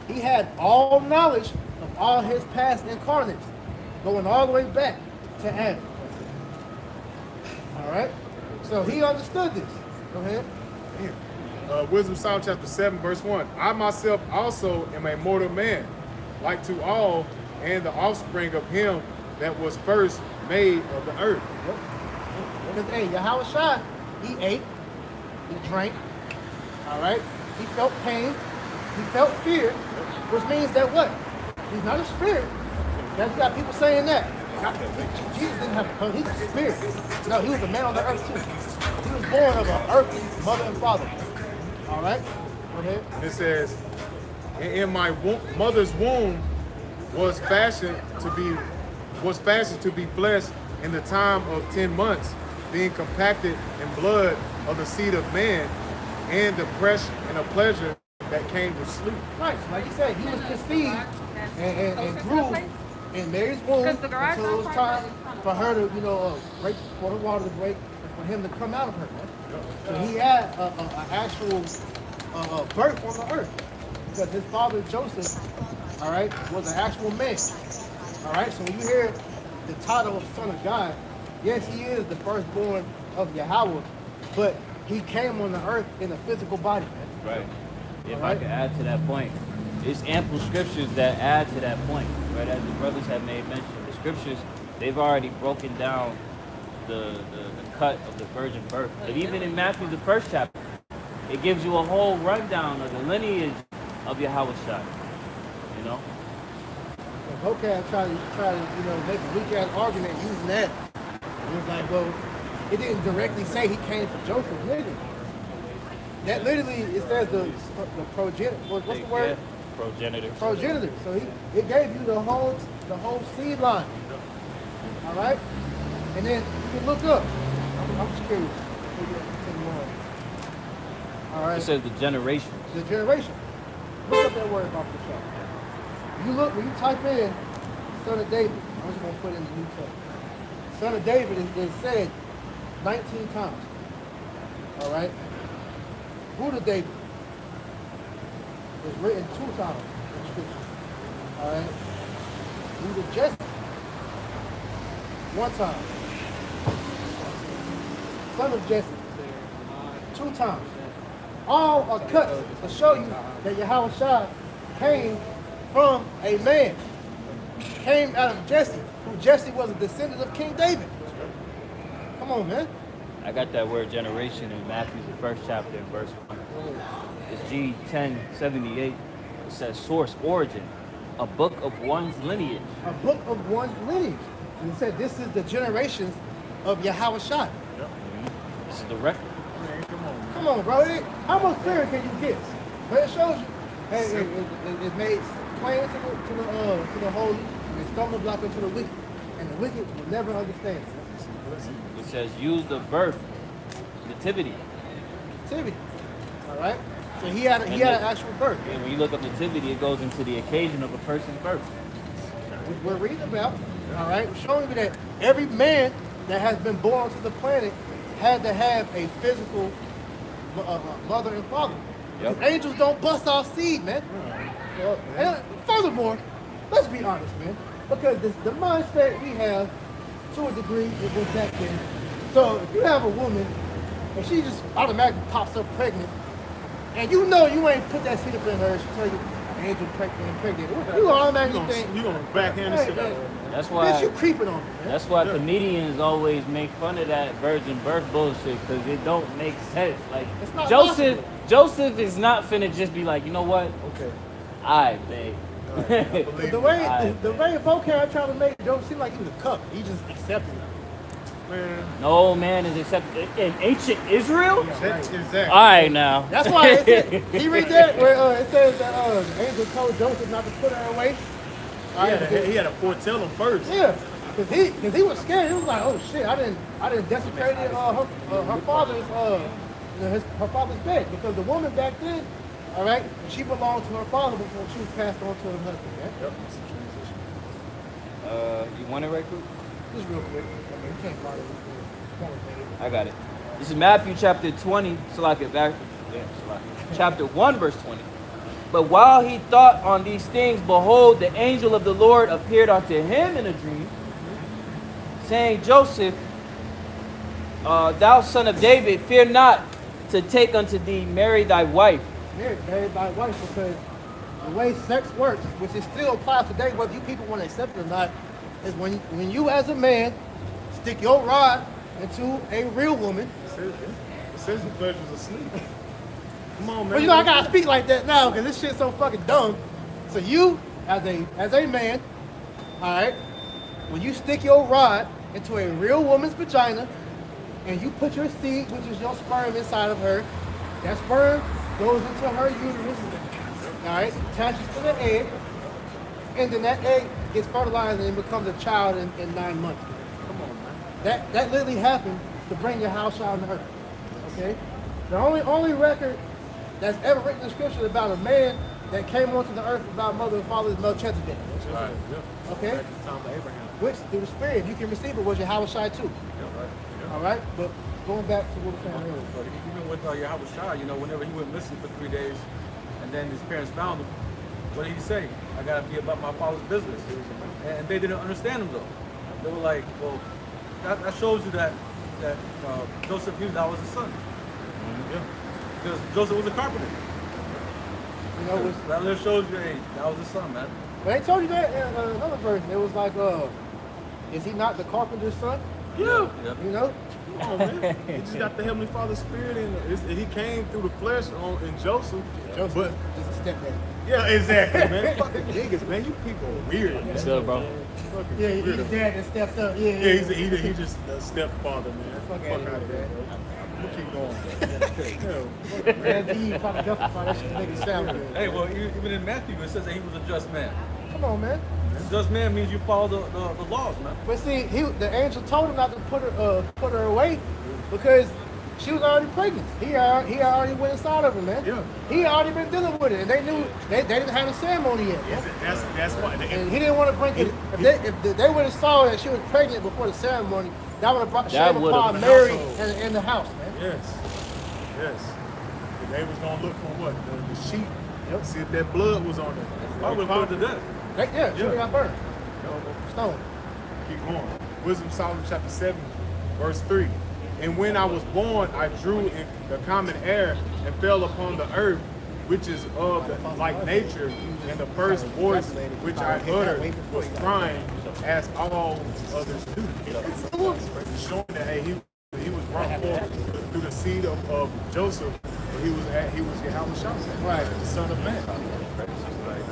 he had all knowledge of all his past incarnates, going all the way back to Adam. All right? So he understood this. Go ahead. Wisdom Psalm chapter 7, verse 1. I myself also am a mortal man, like to all, and the offspring of him that was first made of the earth. Because, hey, Yahushua, he ate, he drank, all right? He felt pain, he felt fear, which means that what? He's not a spirit. Now, you got people saying that. Jesus didn't have a tongue, he's a spirit. No, he was a man on the earth too. He was born of an earthly mother and father. All right, go ahead. It says, in my mother's womb was fashioned to be blessed in the time of 10 months, being compacted in blood of the seed of man, and the pressure and the pleasure that came with sleep. Right, so like you said, he was conceived and grew in Mary's womb until it was time for her to, break, for the water to break, and for him to come out of her. Man. So he had an actual birth on the earth because his father Joseph, all right, was an actual man. All right, so when you hear the title of Son of God, yes, he is the firstborn of Yahweh, but he came on the earth in a physical body, man. Right. If I could add to that point, it's ample scriptures that add to that point, right? As the brothers have made mention, the scriptures, they've already broken down the cut of the virgin birth. But even in Matthew, the 1st chapter, it gives you a whole rundown of the lineage of Yahushua. You know? Okay, I try to make a weak ass argument using that. It was like, well, it didn't directly say he came from Joseph, nigga. That literally, it says the progenitor. What's the word? Yeah. Progenitor. Progenitor. So it gave you the whole seed line. All right, and then you can look up. I'm just curious. All right. It says the generation. The generation. Look up that word about the show. You look when you type in son of David. I'm just gonna put in the New Testament. Son of David is said 19 times. All right. Root of David is written 2 times in Scripture. All right. Root of Jesse 1 time. Son of Jesse 2 times. All are cuts to show you that Yahweh Shai came from a man. Came out of Jesse, who Jesse was a descendant of King David. Come on, man. I got that word generation in Matthew, the 1st chapter, in verse 1. It's G1078. It says source, origin, a book of one's lineage. A book of one's lineage. And it said this is the generations of Yahweh Shai. This is the record. Man, come on, man. Come on, bro. How much clearer can you get? But it shows you. Hey, it's made plain to the holy, and stumbling block into the wicked. And the wicked will never understand. It says use the birth, nativity. Nativity. All right. So he had an actual birth. And when you look up nativity, it goes into the occasion of a person's birth. We're reading about. All right. Showing you that every man that has been born to the planet had to have a physical mother and father. Yep. Angels don't bust our seed, man. And furthermore, let's be honest, man. Because the mindset we have, to a degree, it was back then. So if you have a woman and she just automatically pops up pregnant, and you know you ain't put that seed up in her, she tell you angel pregnant, you automatically think You gonna backhand this shit out. That's bitch, why. you creeping on me, man. That's why comedians always make fun of that virgin birth bullshit because it don't make sense. Like It's not Joseph is not finna just be like, you know what? Okay. Alright, babe. But the way vocab trying to make it don't seem like he was a cup. He just accepted it. Man, No man is accepted in ancient Israel. that's exactly. All right, now. That's why it said, he read that where it says that the angel told Joseph not to put her away. He had to foretell him first. Yeah, because he was scared. He was like, oh shit, I didn't desecrate her father's her father's bed, because the woman back then, all right, she belonged to her father before she was passed on to her husband. Yeah? Yep. You want it right quick? Just real quick. I mean, you can't find it. I got it. This is Matthew chapter 20, chapter 1, verse 20. But while he thought on these things, behold, the angel of the Lord appeared unto him in a dream, saying, Joseph, thou son of David, fear not to take unto thee Mary thy wife. Married by wife, because the way sex works, which is still applies today, whether you people want to accept it or not, is when you as a man stick your rod into a real woman. It says the pleasure's asleep. Come on, man. But you know I gotta speak like that now because this shit's so fucking dumb. So you, as a man, all right, when you stick your rod into a real woman's vagina and you put your seed, which is your sperm, inside of her, that sperm goes into her uterus, all right, attaches to the egg, and then that egg gets fertilized and it becomes a child in 9 months. Come on, man. That literally happened to bring your house out on earth. Okay? The only record that's ever written in scripture about a man that came onto the earth without mother and father is Melchizedek. Right. Yeah. Okay? Back in the time of Abraham. Which through the spirit, you can receive it, was Yahweh Shai too. Yeah, right. Yeah. All right? But going back to what we're saying earlier. But even with Yahweh Shai, you know, whenever he went missing for 3 days, and then his parents found him, what did he say? I gotta be about my father's business. And they didn't understand him though. They were like, well, that shows you that Joseph knew that was his son. Yeah. Because Joseph was a carpenter. You know, That just shows you, hey, that was his son, man. but they told you that in another verse. It was like, is he not the carpenter's son? Yeah. You know? Come on, man. He just got the Heavenly Father's spirit in it. He came through the flesh in Joseph. Joseph But is a stepdad. yeah, exactly, man. Fucking niggas, man. You people are weird. Man. It's good, bro. Fucking Yeah, he's weird. the dad that stepped up. Yeah, Yeah, he just a stepfather, man. Fuck Fuck outta out of here, here, man. bro. We'll keep going. Man, he fucking justify that shit to make it sound good. Hey, well, even in Matthew, it says that he was a just man. Come on, man. Just man means you follow the laws, man. But see, the angel told him not to put her away because she was already pregnant. He already went inside of her, man. Yeah. He already been dealing with it, and they knew they didn't have a ceremony yet. That's why. And he didn't want to bring it. If they would have saw that she was pregnant before the ceremony, that would have brought shame upon Mary and the house, man. Yes. Yes. They was gonna look for what? The sheep. Yep. See if that blood was on there. I would have put it to death. She would have got burned. Stone. Keep going. Wisdom of Solomon chapter 7, verse 3. And when I was born, I drew in the common air and fell upon the earth, which is of the, like nature, and the first voice which I uttered was crying, as all others do. Showing that hey, he was brought forth through the seed of Joseph, but he was Yahweh Shah, Right. the Son of Man.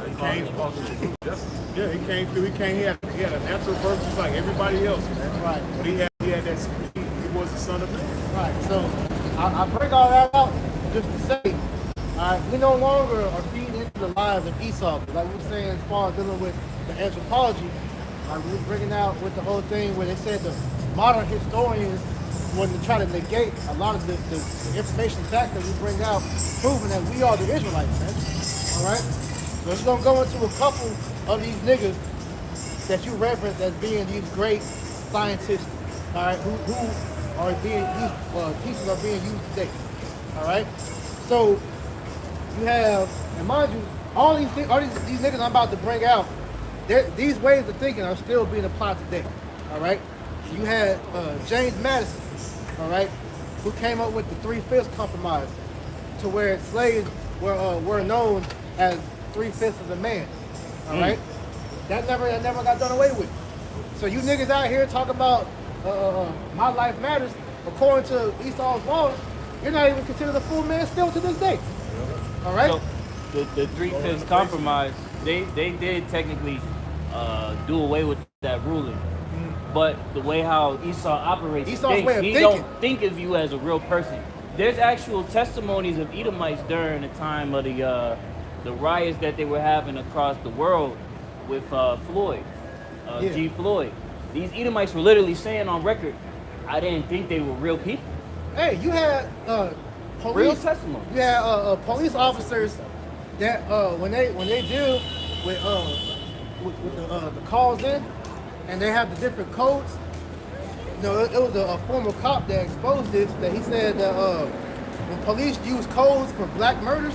He came, yeah, he came through. He had a natural birth just like everybody else, man. Right. But he had that spirit. He was the Son of Man. Right. So I bring all that out just to say, all right, we no longer are feeding into the lives of Esau. Like we were saying as far as dealing with the anthropology, we were bringing out with the whole thing where they said the modern historians when they try to negate a lot of the information facts that we bring out, proving that we are the Israelites, man. All right? So it's going to go into a couple of these niggas that you reference as being these great scientists, all right, who are being, these pieces are being used today, all right? So you have, and mind you, all these niggas I'm about to bring out, these ways of thinking are still being applied today, all right? You had James Madison, all right, who came up with the 3/5 compromise, to where slaves were known as 3/5 of a man, all right? That never got done away with. So you niggas out here talk about my life matters, according to Esau's laws, you're not even considered a full man still to this day, all right? So the 3/5 compromise, they did technically do away with that ruling. But the way how Esau operates, Esau's way of he thinking. don't think of you as a real person. There's actual testimonies of Edomites during the time of the riots that they were having across the world with Floyd, Yeah. G. Floyd. These Edomites were literally saying on record, I didn't think they were real people. Hey, you had police, Real testimony. You had police officers that when they deal with the calls in, and they have the different codes. You know, it was a former cop that exposed this. That he said that when police use codes for black murders,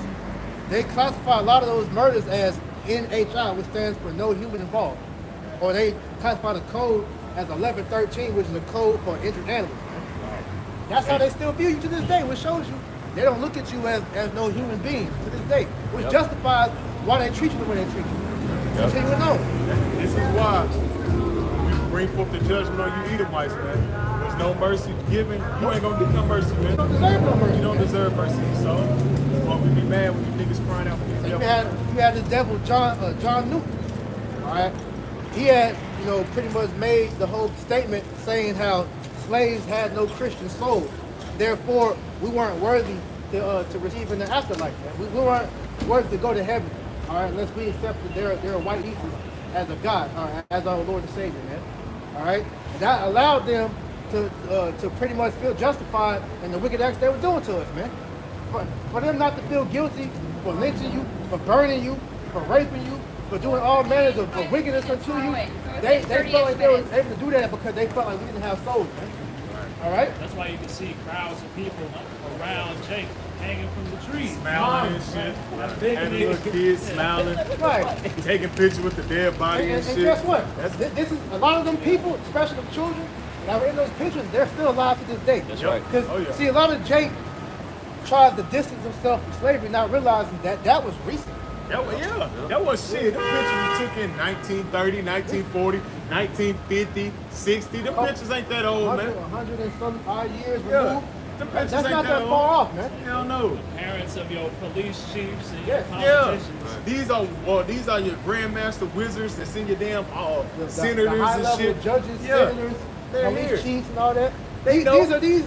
they classify a lot of those murders as NHI, which stands for no human involved, or they classify the code as 1113, which is a code for injured animals. That's how they still view you to this day, which shows you they don't look at you as no human being to this day, which justifies why they treat you the way they treat you. Continue on. This is why we bring forth the judgment on you Edomites, man. There's no mercy given. You ain't gonna get no mercy, man. You don't deserve no mercy. You don't deserve mercy, so why we be mad when you niggas crying out for the You devil? had this devil John Newton, all right? He had, you know, pretty much made the whole statement saying how slaves had no Christian soul. Therefore, we weren't worthy to receive in the afterlife. Man. We weren't worthy to go to heaven, all right, unless we accepted their white Jesus as a God, all right, as our Lord and Savior, man. All right? And that allowed them to pretty much feel justified in the wicked acts they were doing to us, man. For them not to feel guilty for lynching you, for burning you, for raping you, for doing all manners of wickedness unto you, they felt like they were able to do that because they felt like we didn't have souls, man. All right? That's why you can see crowds of people around Jake hanging from the trees. Smiling and shit. Big And nigga. little kids smiling, Right. taking pictures with the dead body and, And shit. guess what? That's This is a lot of them people, especially the children that were in those pictures. They're still alive to this day. That's right. Because Oh, yeah. see, a lot of Jake tries to distance himself from slavery, not realizing that was recent. That was shit. The pictures we took in 1930, 1940, 1950, 60. The pictures ain't that old, man. 100 and some odd years Yeah. removed. Them pictures That's ain't not that old. far off, man. Hell no. Parents of your police chiefs and your Yeah. politicians. These are your grandmaster wizards that's in your damn The senators high and level shit. judges, Yeah. senators, They're police here. chiefs, and all that. They know. These are these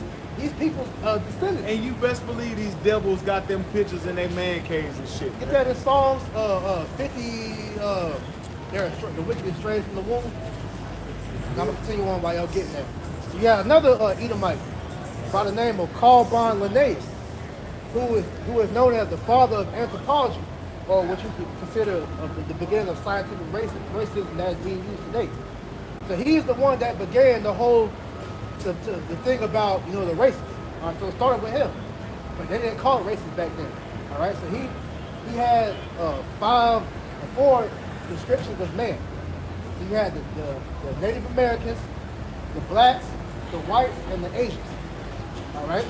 people's descendants. And you best believe these devils got them pictures in their man caves and shit. Get man. that in Psalms 50. The wicked is strayed from the womb. I'm gonna continue on while y'all getting there. So you got another Edomite by the name of Carl Linnaeus, who is known as the father of anthropology, or what you could consider the beginning of scientific racism that is being used today. So he's the one that began the whole the thing about, you know, the races. All right, so it started with him, but they didn't call it racist back then. All right, so he had 4 descriptions of man. So you had the Native Americans, the blacks, the whites, and the Asians. All right.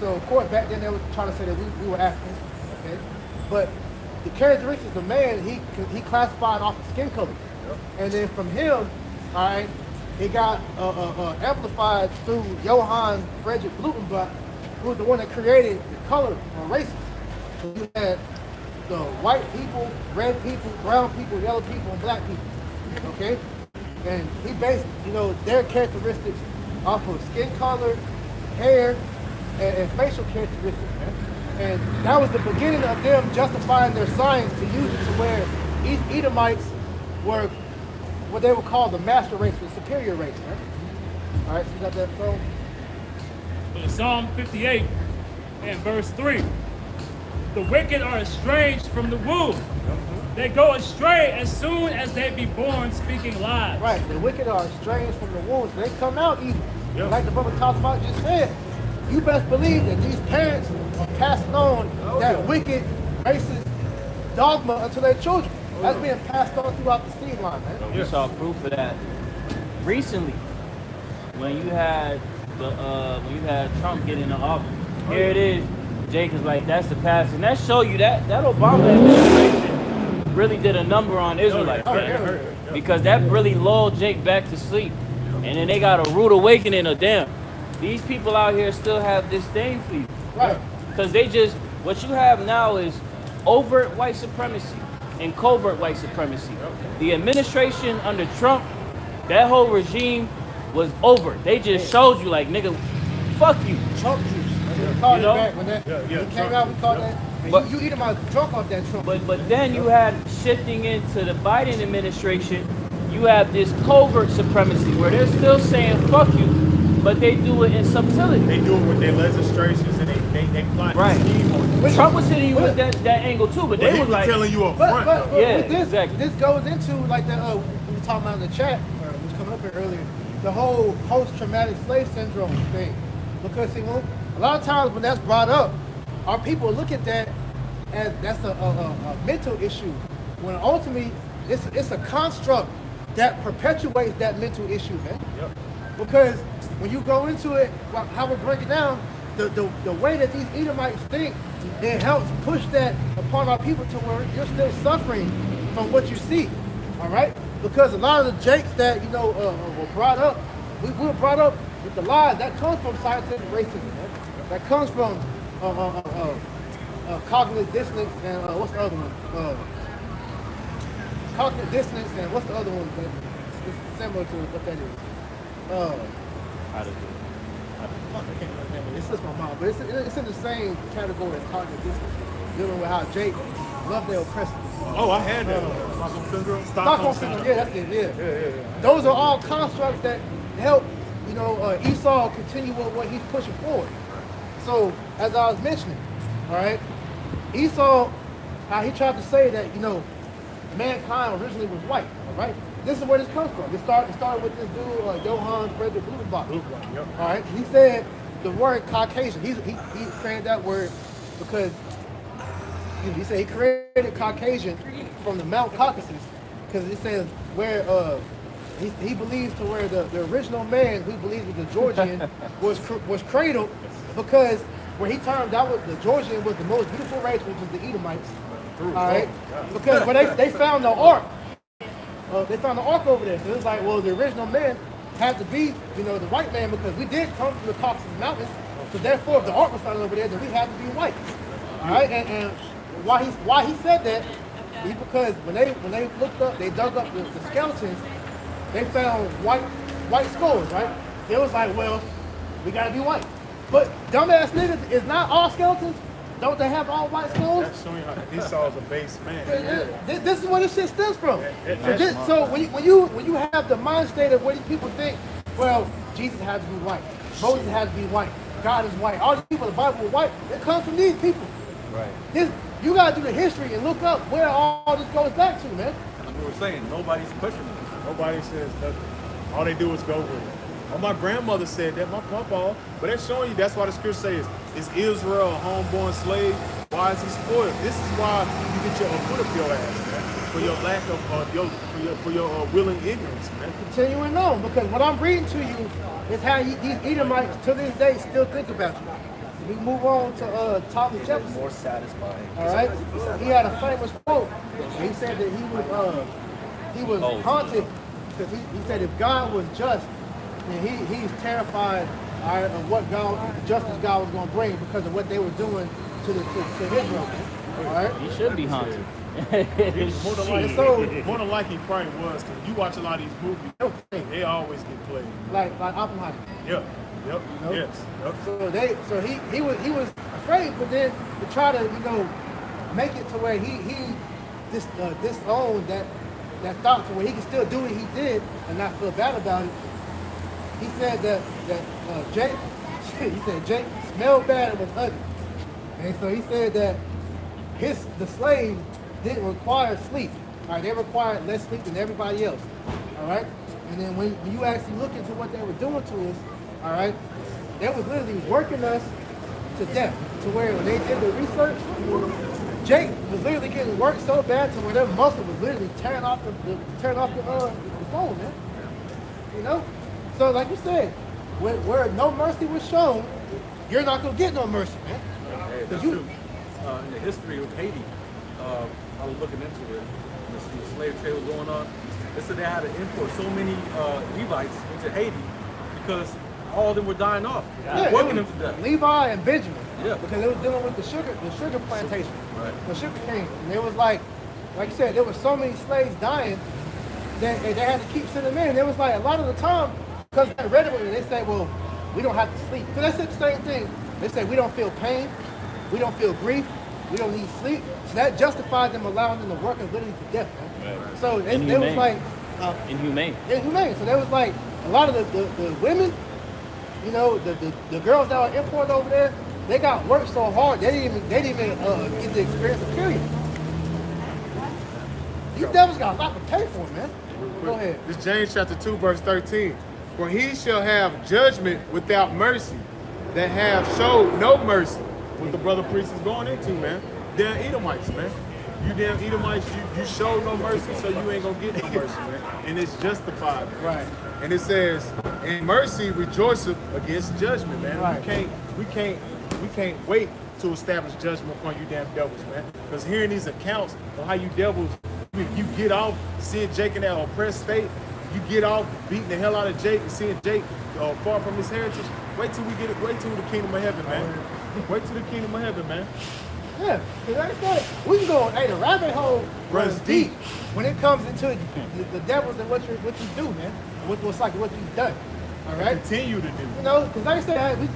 So of course back then they were trying to say that we were Africans. Okay. But the characteristics of man, he classified off of skin color, and then from him, all right, it got amplified through Johann Friedrich Blumenbach, who was the one that created the color races. So you had the white people, red people, brown people, yellow people, and black people. Okay, and he based their characteristics off of skin color, hair, and facial characteristics, man. And that was the beginning of them justifying their science to use it to where Edomites were what they would call the master race, the superior race, right? All right, so you got that phone? In Psalm 58 and verse 3, the wicked are estranged from the womb. They go astray as soon as they be born, speaking lies. Right, the wicked are estranged from the womb, so they come out evil. Like the brother talked about just said, you best believe that these parents are passing on that wicked, racist dogma unto their children. That's being passed on throughout the seed line, man. We saw proof of that recently when you had Trump get in the office. Here it is. Jake is like, that's the past, and that show you that Obama administration really did a number on Israelites, man. Because that really lulled Jake back to sleep, and then they got a rude awakening of them. These people out here still have disdain for you, Right. because what you have now is overt white supremacy and covert white supremacy. The administration under Trump, that whole regime was over. They just showed you like, nigga, fuck you. Trump juice. That's what we called You know? it back when that when it came out. We called that. And But- you eat them out drunk off that Trump. But then you had shifting into the Biden administration, you have this covert supremacy where they're still saying fuck you, but they do it in subtlety. They do it with their legislations and they plot Right. the scheme on you. Trump was hitting you with that angle too, but But he they was was like, telling you up But front, though. Yeah, with this, exactly. this goes into like the we were talking about in the chat, or it was coming up here earlier, the whole post-traumatic slave syndrome thing. Because see, a lot of times when that's brought up, our people look at that as that's a mental issue, when ultimately it's a construct that perpetuates that mental issue, man. Yep. Because when you go into it, how we break it down, the way that these Edomites think, it helps push that upon our people to where you're still suffering from what you see, all right? Because a lot of the jakes that, were brought up, we were brought up with the lies, that comes from scientific racism, man. That comes from cognitive dissonance and what's the other one? Cognitive dissonance and what's the other one that is similar to what that is? Fuck, I can't remember the name of it. It's just my mom, but it's in the same category as cognitive dissonance, dealing with how Jake loved their oppressors. Oh, I had that. Stockholm syndrome. Stockholm syndrome, yeah, that's it, yeah. Those are all constructs that help, Esau continue with what he's pushing forward. So, as I was mentioning, all right, Esau, how he tried to say that, mankind originally was white, all right? This is where this comes from. It started with this dude, Johann Friedrich Blumenbach. Yep. All right, he said the word Caucasian. He created that word because he said he created Caucasian from the Mount Caucasus because it says where he believes to where the original man who believes was the Georgian was cradled because where he termed out the Georgian was the most beautiful race, which is the Edomites. All right, because when they found the ark. They found the ark over there, so it was like, well, the original man had to be, the white man because we did come from the Caucasus Mountains. So therefore, if the ark was found over there, then we had to be white. All right, and why he said that is because when they looked up, they dug up the skeletons, they found white skulls, right? It was like, well, we gotta be white. But dumbass niggas, is not all skeletons. Don't they have all white skulls? That's showing you how Esau's a base man. This is where this shit stems from. That's So when you have the mind state of where these people think, well, Jesus had to be white, Moses had to be white, God is white, all these people in the Bible were white, it comes from these people. right. You gotta do the history and look up where all this goes back to, man. Like we were saying, nobody's questioning it. Nobody says nothing. All they do is go with it. Oh, my grandmother said that, my papa, but that's showing you that's why the scripture says, is Israel a homeborn slave? Why is he spoiled? This is why you get your foot up your ass, man. for your lack of for your willing ignorance, man. Continuing on, because what I'm reading to you is how these Edomites to this day still think about you. We move on to Thomas Jefferson. More satisfying. All right, he had a famous quote. He said that he was haunted because he said if God was just, then he's terrified, all right, of what justice God was going to bring because of what they were doing to Israel. All right, He should be haunted. More than likely, he probably was, because you watch a lot of these movies, they always get played. like Oppenheimer. Yep. Nope. Yes. Yep. So he was afraid, but then to try to make it to where he disowned that thought to where he can still do what he did and not feel bad about it. He said that Jake Jake smelled bad and was ugly, and so he said that the slaves didn't require sleep. All right, they required less sleep than everybody else. All right, and then when you actually look into what they were doing to us. All right, they was literally working us to death, to where when they did the research, Jake was literally getting worked so bad to where their muscle was literally tearing off the bone, man. You know, so like you said, where no mercy was shown, you're not gonna get no mercy, man. Hey, that's true. In the history of Haiti, I was looking into it. The slave trade was going on. They said they had to import so many Levites into Haiti because all of them were dying off, working them to death. Levi and Benjamin, Yeah. because they was dealing with the sugar plantation, Right. the sugar cane, and it was like you said, there was so many slaves dying that they had to keep sending them in. It was like a lot of the time, because I read it, they say, well, we don't have to sleep. Because they said the same thing. They say we don't feel pain, we don't feel grief, we don't need sleep. So that justified them allowing them to work and literally to death, man. Right. So it was like inhumane. Inhumane. So there was like a lot of the women. You know, the girls that were imported over there, they got worked so hard they didn't even get the experience of period. These devils got a lot to pay for, man. Go ahead. This James chapter 2, verse 13. For he shall have judgment without mercy, that have showed no mercy. What the brother priest is going into, man. Damn Edomites, man. You damn Edomites, you showed no mercy, so you ain't gonna get no mercy, man. And it's justified, man. Right. And it says, "In mercy rejoiceth against judgment," man. Right. We can't wait to establish judgment upon you damn devils, man. Because hearing these accounts of how you devils, you get off seeing Jake in that oppressed state, you get off beating the hell out of Jake and seeing Jake far from his heritage. Wait till the kingdom of heaven, man. Wait till the kingdom of heaven, man. Yeah, because like I said, we can go. Hey, the rabbit hole runs deep when it comes into the devils and what you do, man. What you've done. All right. Continue to do. You know, because like I said, hey,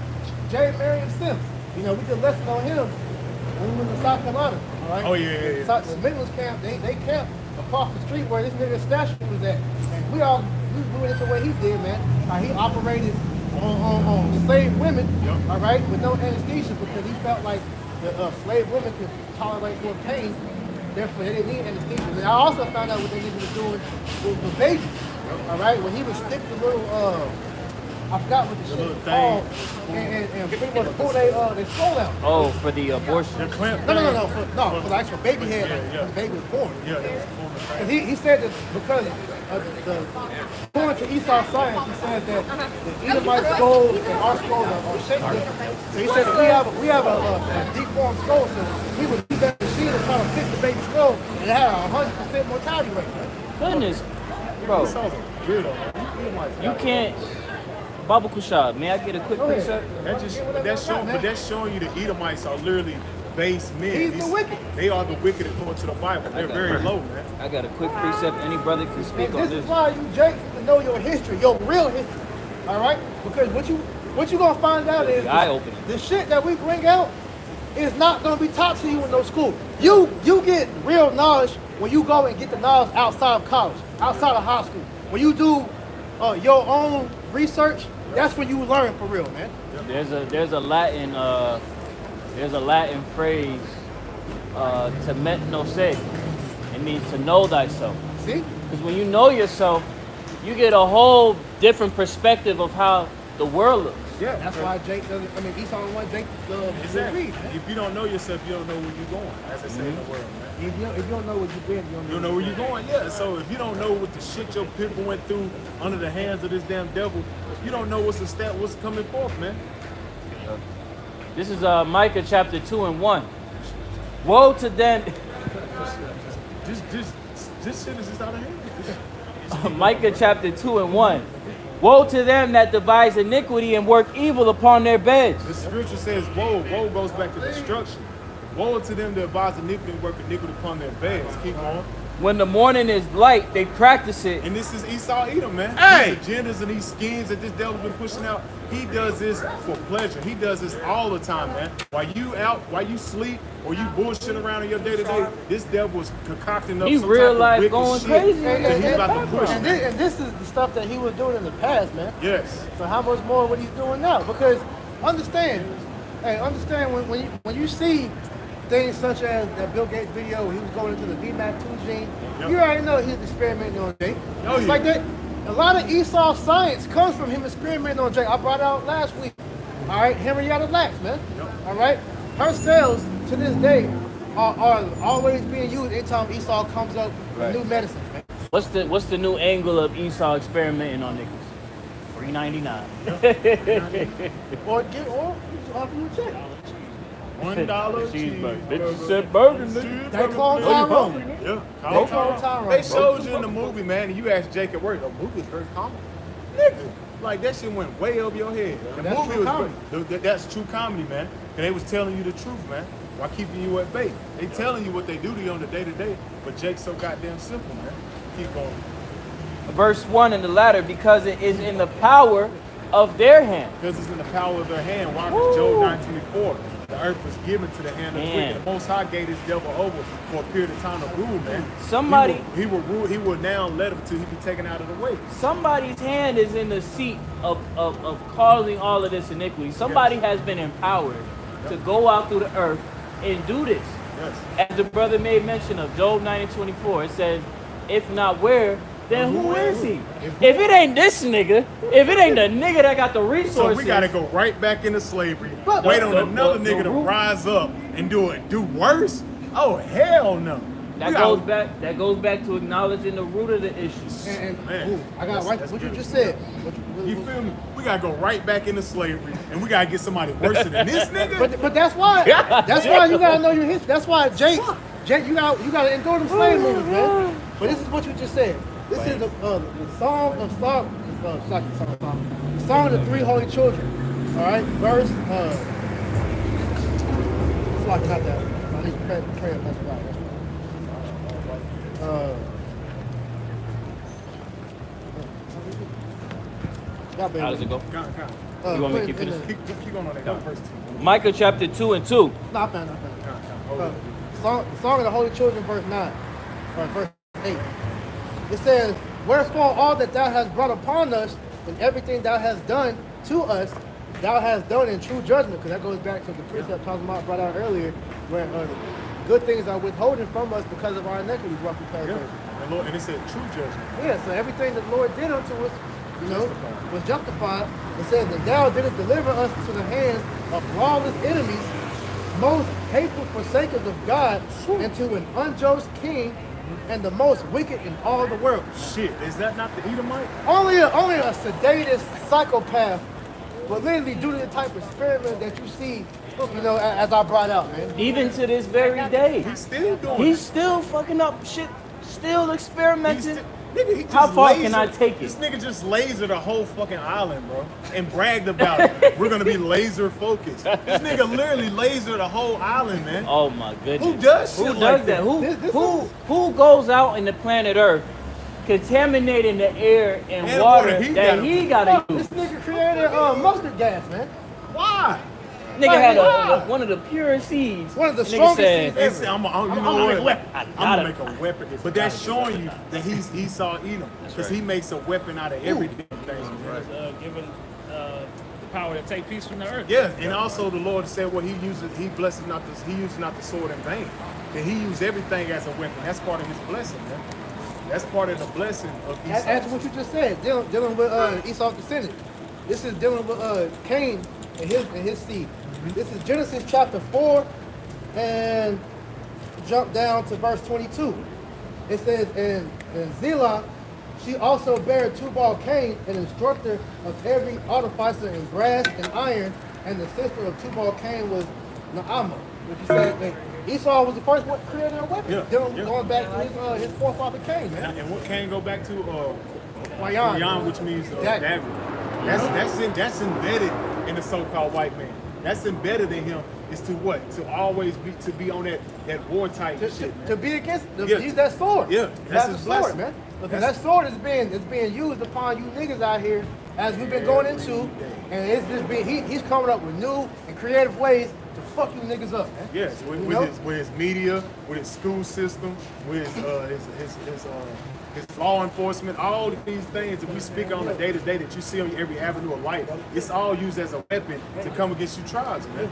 J. Marion Sims. You know, we did a lesson on him when we were in South Carolina. All right. Oh yeah. The Midlands camp, they camped across the street where this nigga's statue was at, and we went into what he did, man. How he operated on slave women, all right, with no anesthesia because he felt like the slave women could tolerate more pain. Therefore, they didn't need anesthesia. And I also found out what they niggas was doing with babies. All right, when he would stick the little, I forgot what the shit was called, and pretty much pull their skull out. Oh, for the abortion. The clamp. No, for the actual baby head, when the baby was born. Yeah, that was born. And he said that because according to Esau's science, he says that the Edomite skull and our skulls are shaped different. So he said that we have a deformed skull, so he would use that machine to try to fix the baby's skull, and it had a 100% mortality rate. Goodness, bro, you can't. Baba Kushab, may I get a quick precept? That's showing you the Edomites are literally base men. He's the wicked. They are the wicked according to the Bible. They're very low, man. I got a quick precept. Any brother can speak And on this this. is why you Jake to know your history, your real history. All right? Because what you gonna find out is Eye-opening. the shit that we bring out is not gonna be taught to you in no school. You get real knowledge when you go and get the knowledge outside of college, outside of high school. When you do your own research, that's when you learn for real, man. There's a Latin phrase, temet no se. It means to know thyself. See? Because when you know yourself, you get a whole different perspective of how the world looks. Yeah, That's why Jake doesn't. I mean, Esau don't want Jake to exactly. read. Man. If you don't know yourself, you don't know where you're going, as they say in the world, man. If you don't know what you've been, You don't know where you're going, yeah. So if you don't know what the shit your people went through under the hands of this damn devil, you don't know what's coming forth, man. This is Micah chapter 2 and 1. Woe to them. This shit is just out of hand. Micah chapter 2 and 1. Woe to them that devise iniquity and work evil upon their beds. The scripture says, woe goes back to destruction. Woe to them that devise iniquity and work iniquity upon their beds. Keep on. When the morning is light, they practice it. And this is Esau Edom, man. Hey! These agendas and these schemes that this devil's been pushing out, he does this for pleasure. He does this all the time, man. While you out, while you sleep, or you bullshit around in your day-to-day, this devil is concocting up He some real type life of wicked going shit crazy. that he's about to push, And man. this is the stuff that he was doing in the past, man. Yes. So how much more what he's doing now? Because understand when you see things such as that Bill Gates video where he was going into the VMAT2 gene, Yep. you already know he's experimenting on Jake. Oh, It's yeah. like that. A lot of Esau science comes from him experimenting on Jake. I brought it out last week. All right, Henrietta Lacks, man. Yep. All right, her cells to this day are always being used anytime Esau comes up with Right. new medicine, man. What's the new angle of Esau experimenting on niggas? $3.99. Or offer you a check. $1 Cheeseburger. cheeseburger. 50-cent burger, nigga. They call Tyrone. Yeah. They call Tyrone. They showed you in the movie, man, and you asked Jake at work, the movie is very common. Nigga, like that shit went way over your head. The That's movie true was comedy. that's true comedy, man. And they was telling you the truth, man, while keeping you at bay. They telling you what they do to you on the day-to-day, but Jake's so goddamn simple, man. Keep going. Verse 1 in the latter, because it is in the power of their hand. Because it's in the power of their hand. Why? Because Job 19:4. The earth was given to the hand of the Man. wicked. The Most High gave this devil over for a period of time to rule, man. Somebody- He will rule. He will now let him till he be taken out of the way. Somebody's hand is in the seat of causing all of this iniquity. Somebody has been empowered to go out through the earth and do this. Yes. As the brother made mention of Job 90:24, it says, if not where, then who is he? If it ain't this nigga, if it ain't the nigga that got the resources. So we gotta go right back into slavery. But- Wait on the- another the nigga to root- rise up and do worse. Oh hell no. That We goes gotta- back. That goes back to acknowledging the root of the issue. And Man, ooh, I got that's- right. that's What you good. just said. You feel me? We gotta go right back into slavery, and we gotta get somebody worse than this nigga. But that's why you gotta know your history. That's why Jake, you gotta endure them slave movies, man. But this is what you just said. This is the song of the song of the three holy children. All right, verse. It's like not that. I need to pray a message out. How does it go? You want me to keep it? Keep going on that. Go first. Micah chapter 2 and 2. Not bad. Song of the Holy Children, verse 9, or verse 8. It says, wherefore all that thou hast brought upon us, and everything thou hast done to us, thou hast done in true judgment. Because that goes back to the precept talking about brought out earlier, where good things are withholding from us because of our iniquities, roughly paraphrasing. And Lord, and it said true judgment. Yeah, so everything that the Lord did unto us, was justified. It says that thou didst deliver us to the hands of lawless enemies, most hateful forsakers of God, and to an unjust king, and the most wicked in all the world. Shit, is that not the Edomite? Only a sedated psychopath will literally do the type of experiment that you see, as I brought out, man. Even to this very day, He's still doing he's it. still fucking up shit, still experimenting. Nigga, he just How far can I take This it? nigga just lasered the whole fucking island, bro, and bragged about it. We're gonna be laser focused. This nigga literally lasered the whole island, man. Oh my goodness. Who does shit Who like does that? Who This who goes out in the planet Earth contaminating the air and, And water water he that gotta- he gotta use? This nigga created mustard gas, man. Why? Nigga had Why? one of the purest seeds. One of the Nigga strongest said, seeds It's, I'm gonna gonna make make a weapon. I I'm gotta- gonna make a weapon, but that's showing you that he's Esau Edom, because he makes a weapon out of every damn thing. man. Given the power to take peace from the earth. Yeah, and also the Lord said, well, he uses not the sword in vain. That he used everything as a weapon. That's part of his blessing, man. That's part of the blessing of Esau. That's what you just said, dealing with Esau's descendant. This is dealing with Cain and his seed. This is Genesis chapter 4, and jump down to verse 22. It says, and Zillah, she also bare Tubal-Cain, an instructor of every artificer in brass and iron, and the sister of Tubal-Cain was Naamah. Which you said that Esau was the first one creating a weapon. Yeah, Going back to his forefather Cain, man. And what Cain go back to? Wayan. Wayan, which means Dagger. dagger. That's embedded in the so-called white man. That's embedded in him. Is to what? To always be on that war type shit, man. To be against, Yeah. use that sword. Yeah, That's that's his the sword, blessing. man. Because that sword is being used upon you niggas out here, as we've been going into, and it's just being he's coming up with new and creative ways to fuck you niggas up, man. Yes, with his media, with his school system, with his law enforcement, all of these things that we speak on a day-to-day that you see on every avenue of life, it's all used as a weapon to come against you tribes, man.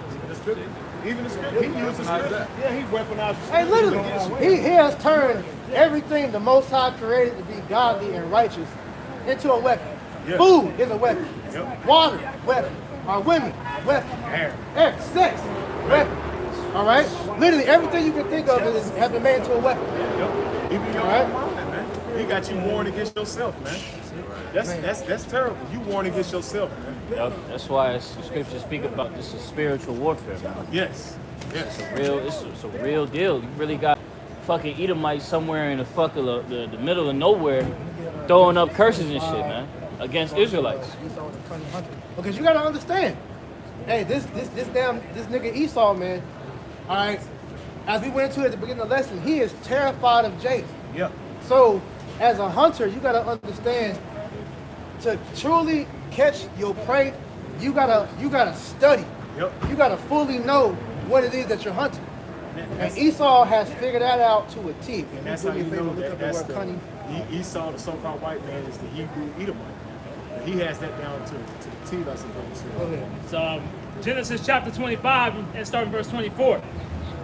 Even the script, he uses script. Yeah, he weaponized. Hey, literally, he has turned everything the Most High created to be godly and righteous into a weapon. Yeah. Food is a weapon. Yep. Water, weapon. Our women, weapon. Air. Sex, weapon. All right? Literally, everything you can think of has been made into a weapon. Yep. Even your All own mind, man. He got you warned against yourself, man. That's terrible. You warned against yourself, man. Yep. That's why the scriptures speak about this is spiritual warfare, man. Yes. It's a real deal. You really got fucking Edomites somewhere in the middle of nowhere throwing up curses and shit, man, against Israelites. Because you gotta understand, hey, this nigga Esau, man, all right, as we went into at the beginning of the lesson, he is terrified of Jacob. Yep. So, as a hunter, you gotta understand, to truly catch your prey, you gotta study. Yep. You gotta fully know what it is that you're hunting. And Esau has figured that out to a T. And that's how you know that's Esau, the so-called white man, is the Hebrew Edomite. He has that down to the T, I suppose. Go ahead. So Genesis chapter 25 and starting verse 24.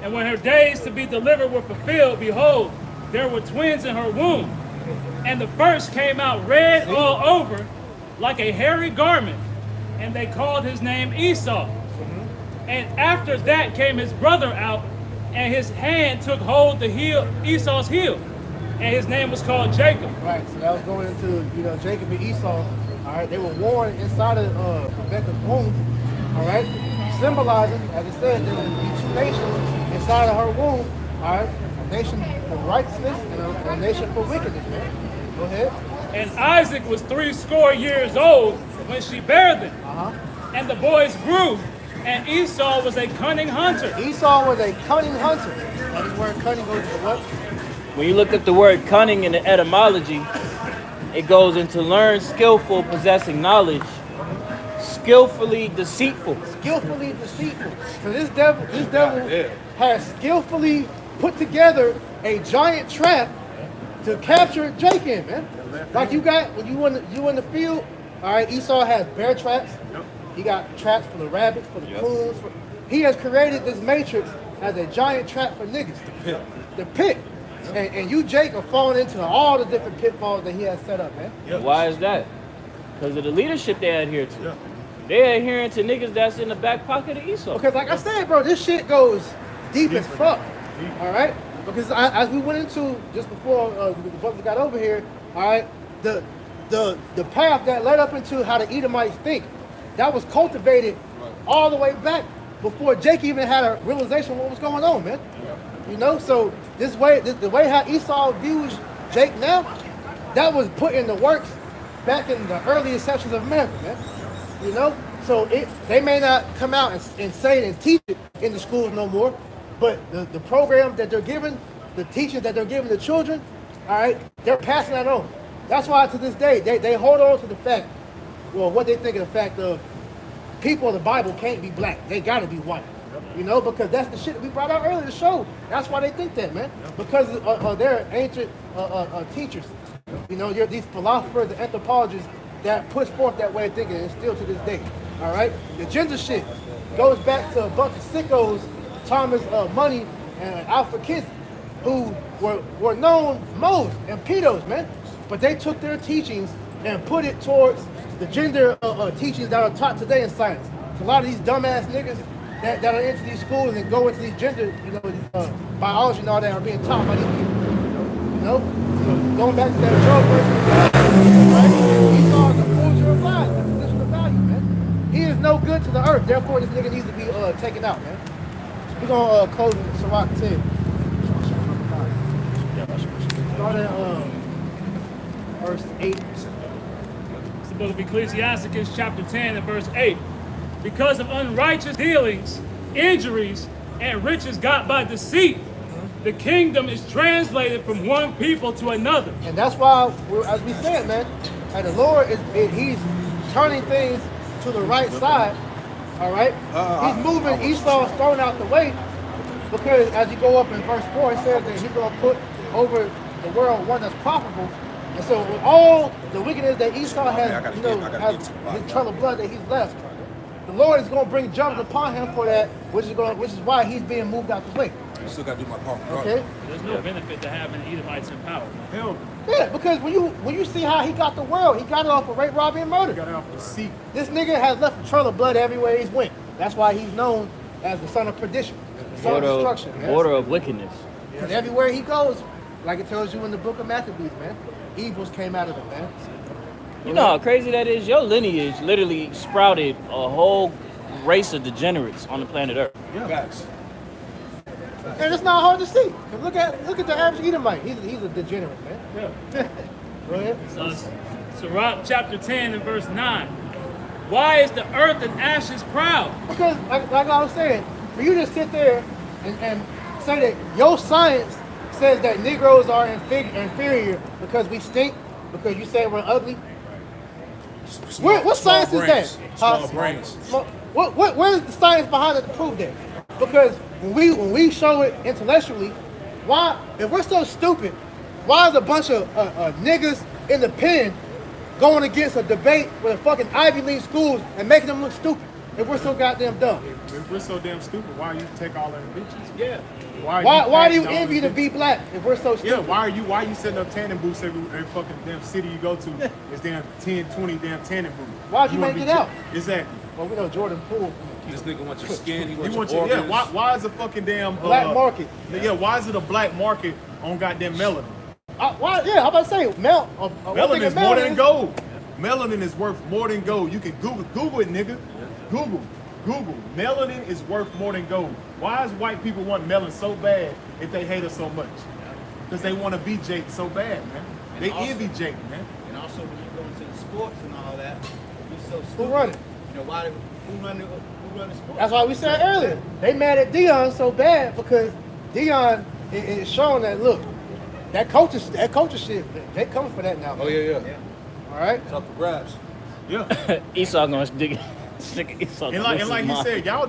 And when her days to be delivered were fulfilled, behold, there were twins in her womb. And the first came out red all over, like a hairy garment. And they called his name Esau. And after that came his brother out, and his hand took hold the heel, Esau's heel. And his name was called Jacob. Right, so that was going into, Jacob and Esau. All right, they were born inside of Rebecca's womb. All right, symbolizing, as it said, there would be two nations inside of her womb. All right, a nation for righteousness and a nation for wickedness, man. Go ahead. And Isaac was 80 years old when she bare them. And the boys grew, and Esau was a cunning hunter. Esau was a cunning hunter. That is where cunning goes to what? When you look up the word cunning in the etymology, it goes into learn, skillful, possessing knowledge, skillfully deceitful. Skillfully deceitful. So this devil has skillfully put together a giant trap to capture Jacob, man. Like you got when you in the field. All right, Esau has bear traps. He got traps for the rabbits, for the coons. He has created this matrix as a giant trap for niggas. The pit. And you, Jake, are falling into all the different pitfalls that he has set up, man. Why is that? Because of the leadership they adhere to. They adhering to niggas that's in the back pocket of Esau. Because like I said, bro, this shit goes deep as fuck. All right? Because as we went into just before the brothers got over here, all right, the path that led up into how the Edomites think, that was cultivated all the way back before Jake even had a realization of what was going on, man. So the way how Esau views Jake now, that was put in the works back in the earliest sections of America, man. So they may not come out and say it and teach it in the schools no more, but the program that they're giving, the teaching that they're giving the children, all right, they're passing that on. That's why to this day, they hold on to the fact, what they think of the fact of people in the Bible can't be black. They gotta be white. Because that's the shit that we brought out earlier in the show. That's why they think that, man. Because they're ancient teachers. You're these philosophers and anthropologists that push forth that way of thinking, and still to this day. All right? The gender shit goes back to a bunch of sickos, Thomas Money and Alfred Kinsey, who were known moles and pedos, man. But they took their teachings and put it towards the gender teachings that are taught today in science. So a lot of these dumbass niggas that are into these schools and go into these gender, biology and all that are being taught by these people. So going back to that drug versus right? Esau is a forger of lies, a position of value, man. He is no good to the earth. Therefore, this nigga needs to be taken out, man. We're gonna close in Sirach 10. Start at verse 8. It's the book of Ecclesiasticus, chapter 10 and verse 8. Because of unrighteous dealings, injuries, and riches got by deceit, the kingdom is translated from one people to another. And that's why, as we said, man, and the Lord he's turning things to the right side. All right, he's moving Esau's thrown out the way, because as you go up in verse 4, it says that he's going to put over the world one that's profitable. And so with all the wickedness that Esau has, has his trail of blood that he's left, the Lord is going to bring judgment upon him for that, which is why he's being moved out the way. I still got to do my part. Okay. There's no benefit to having Edomites in power. Hell, Yeah, because when you see how he got the world, he got it off of rape, robbery, and murder. got it off the seat. This nigga has left a trail of blood everywhere he's went. That's why he's known as the son of perdition, the son of destruction. Man. Order of wickedness. Because everywhere he goes, like it tells you in the book of Maccabees, man, evils came out of it, man. You know how crazy that is? Your lineage literally sprouted a whole race of degenerates on the planet Earth. Yeah. Facts. And it's not hard to see. 'Cause look at the average Edomite. He's a degenerate, man. Yeah. Go ahead. So, Sirach chapter 10 and verse 9. Why is the earth and ashes proud? Because, like I was saying, for you to sit there and say that your science says that Negroes are inferior because we stink, because you say we're ugly. What science is that? Small brains. What is the science behind it to prove that? Because when we show it intellectually, why, if we're so stupid, why is a bunch of niggas in the pen going against a debate with a fucking Ivy League schools and making them look stupid if we're so goddamn dumb? If we're so damn stupid, why you take all them bitches? Yeah. Why do you envy to be black if we're so stupid? Yeah, why are you setting up tanning booths every fucking damn city you go to? It's damn 10, 20 damn tanning booths. Why'd you wanna make be it out? Exactly. Well, we know Jordan Poole. This nigga wants your skin. He You wants want your your, organs. why is a fucking damn Black market. Yeah, why is it a black market on goddamn melanin? Why? Yeah, how about to say Melanin is more than gold. Melanin is worth more than gold. You can Google it, nigga. Google. Melanin is worth more than gold. Why is white people want melanin so bad if they hate us so much? Because they want to be Jake so bad, man. They envy Jake, man. And also when you go into the sports and all that, you're so stupid. Who run it? You know, who run the sports? That's why we said earlier. They mad at Dion so bad because Dion is showing that, look, that culture shit, they coming for that now. Oh, yeah. All right? It's up for grabs. Yeah. Esau gonna stick Esau. And like he said, y'all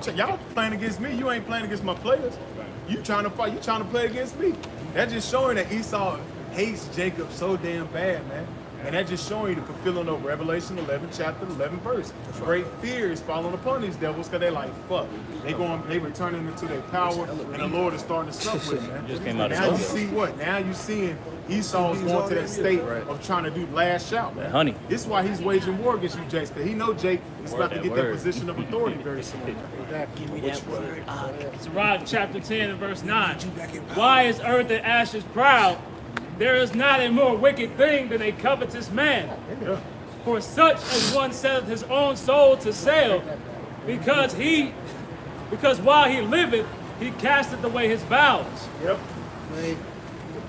playing against me. You ain't playing against my players. You trying to fight. You trying to play against me. That's just showing that Esau hates Jacob so damn bad, man. And that just showing you the fulfilling of Revelation 11, chapter 11, verse. Great fear is falling upon these devils because they like, fuck. They returning into their power, and the Lord is starting to suffer with it, man. Just came out of Now you somewhere. see what? Now you seeing Esau's going to that state of trying to do lash out, man. Honey. This is why he's waging war against you, Jake, because he know Jake is about to that get that word. position of authority very soon. Give me that word. Sirach chapter 10 and verse 9. Why is earth and ashes proud? There is not a more wicked thing than a covetous man. For such as one setteth his own soul to sale, because while he liveth, he casteth away his vows. Yep.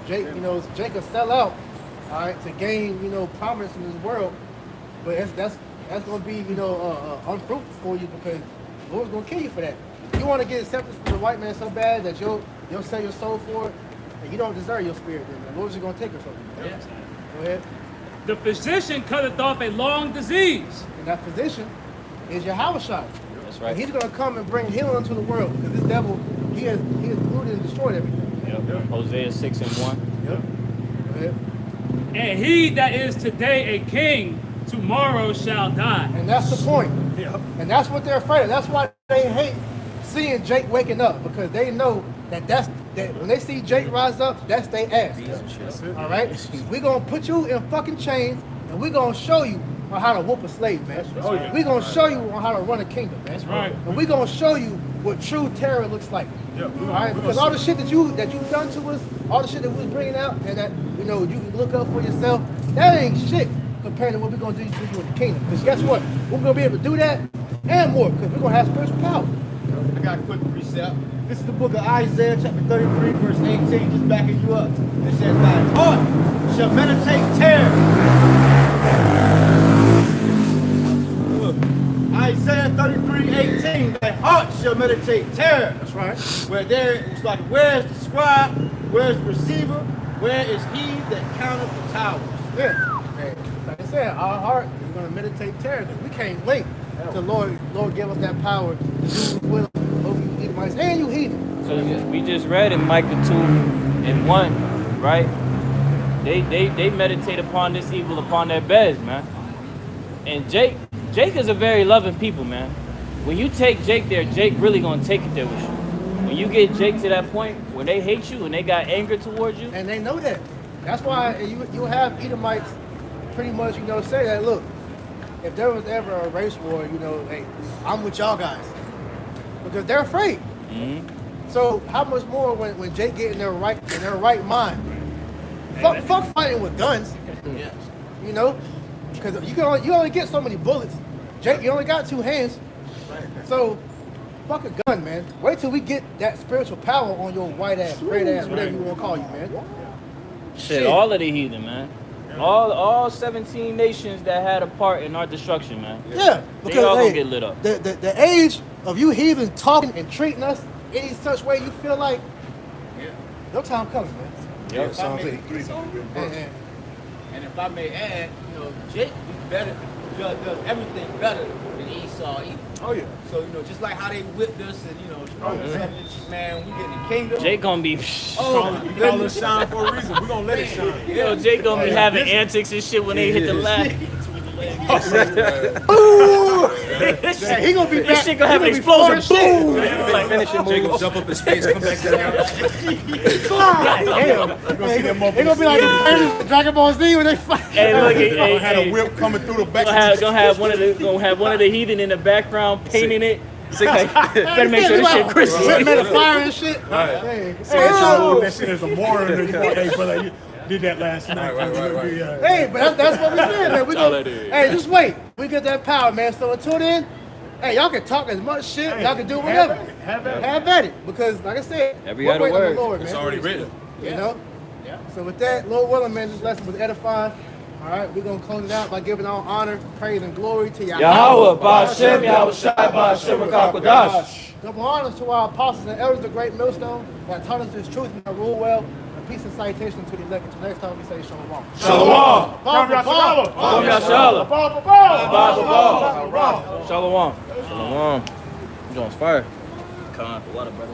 Jacob sell out, all right, to gain, prominence in this world, but that's gonna be, unfruitful for you because the Lord's gonna kill you for that. You want to get accepted from the white man so bad that you'll sell your soul for it, and you don't deserve your spirit. Then the Lord's just gonna take it from you. Yes. Go ahead. The physician cutteth off a long disease. And that physician is your Havashai. That's And right. he's gonna come and bring healing into the world because this devil, he has polluted and destroyed everything. Yep. Hosea 6 and 1. Yep. Go ahead. And he that is today a king, tomorrow shall die. And that's the point. Yep. And that's what they're afraid of. That's why they hate seeing Jake waking up, because they know that when they see Jake rise up, that's their ass. That's it. All right? We're going to put you in fucking chains, and And we're going to show you on how to whoop a slave, man. We're going to show you on how to run a kingdom, man. That's right. And we're going to show you what true terror looks like. All right? Because all the shit that you've done to us, all the shit that we're bringing out, and that you can look up for yourself, that ain't shit compared to what we're going to do to you in the kingdom. Because guess what? We're going to be able to do that and more because we're going to have spiritual power. I got a quick precept. This is the book of Isaiah, chapter 33, verse 18, just backing you up. It says, thy heart shall meditate terror. Look, Isaiah 33, 18, thy heart shall meditate terror. That's right. Where it's like, where's the scribe? Where's the receiver? Where is he that counteth the towers? Yeah. Hey, like I said, our heart is going to meditate terror. We can't wait till Lord give us that power to do His will over you Edomites and you heathen. So we just read in Micah 2:1, right? They meditate upon this evil upon their beds, man. And Jake is a very loving people, man. When you take Jake there, Jake really gonna take it there with you. When you get Jake to that point when they hate you and they got anger towards you, And they know that. That's why you have Edomites pretty much, say that, look, if there was ever a race war, hey, I'm with y'all guys. Because they're afraid. mm-hmm. So how much more when Jake get in their right mind? Fuck fighting with guns. Because you only get so many bullets. Jake, you only got 2 hands. So fuck a gun, man. Wait till we get that spiritual power on your white ass, red ass, whatever you want to call you, man. shit, all of the heathen, man. All 17 nations that had a part in our destruction, man. Yeah, They all gonna get lit up. The age of you heathen talking and treating us any such way you feel like, your time coming, man. Yep. Psalms 83 is a good verse. And if I may add, Jake does everything better than Esau either. Oh, yeah. So, just like how they whipped us and, man, we get the kingdom. Jake gonna be, We call it shine for a reason. We're going to let it shine. Jake gonna be having antics and shit when they hit the lap. He gonna be This back. shit gonna have an He gonna be explosion. flooring Boom! shit. Like finishing Jacob move. jump up in space, come back to the Damn. They gonna be like the Dragon Ball Z when they fight. Hey, look, hey, Had a hey, whip coming through the back. gonna have one of the heathen in the background painting it. Better make sure this shit crispy. Made a fire and shit. Hey, That shit is a moron. Hey, brother, you did that last night. Right. hey, but that's what we said, man. We all gonna, that is. hey, just wait. We get that power, man. So until then, hey, y'all can talk as much shit. Y'all can do whatever. Have at it. Because, like I said, Every we're other waiting on word. the Lord, It's man. already written. You know? So with that, Lord willing, man, this lesson was edifying. All right, we're going to close it out by giving all honor, praise, and glory to Yahweh. Yahweh, Ba'ashem, Yahweh Shai, Ba'ashem, Rakakwadash. Double honors to our apostles and elders of the great millstone that taught us this truth and that rule well. And peace and salutation to the elect. Until next time we say shalom. Shalom. Shalom. Shalom. Shalom. Shalom. You doing fire. Come on, water, brother.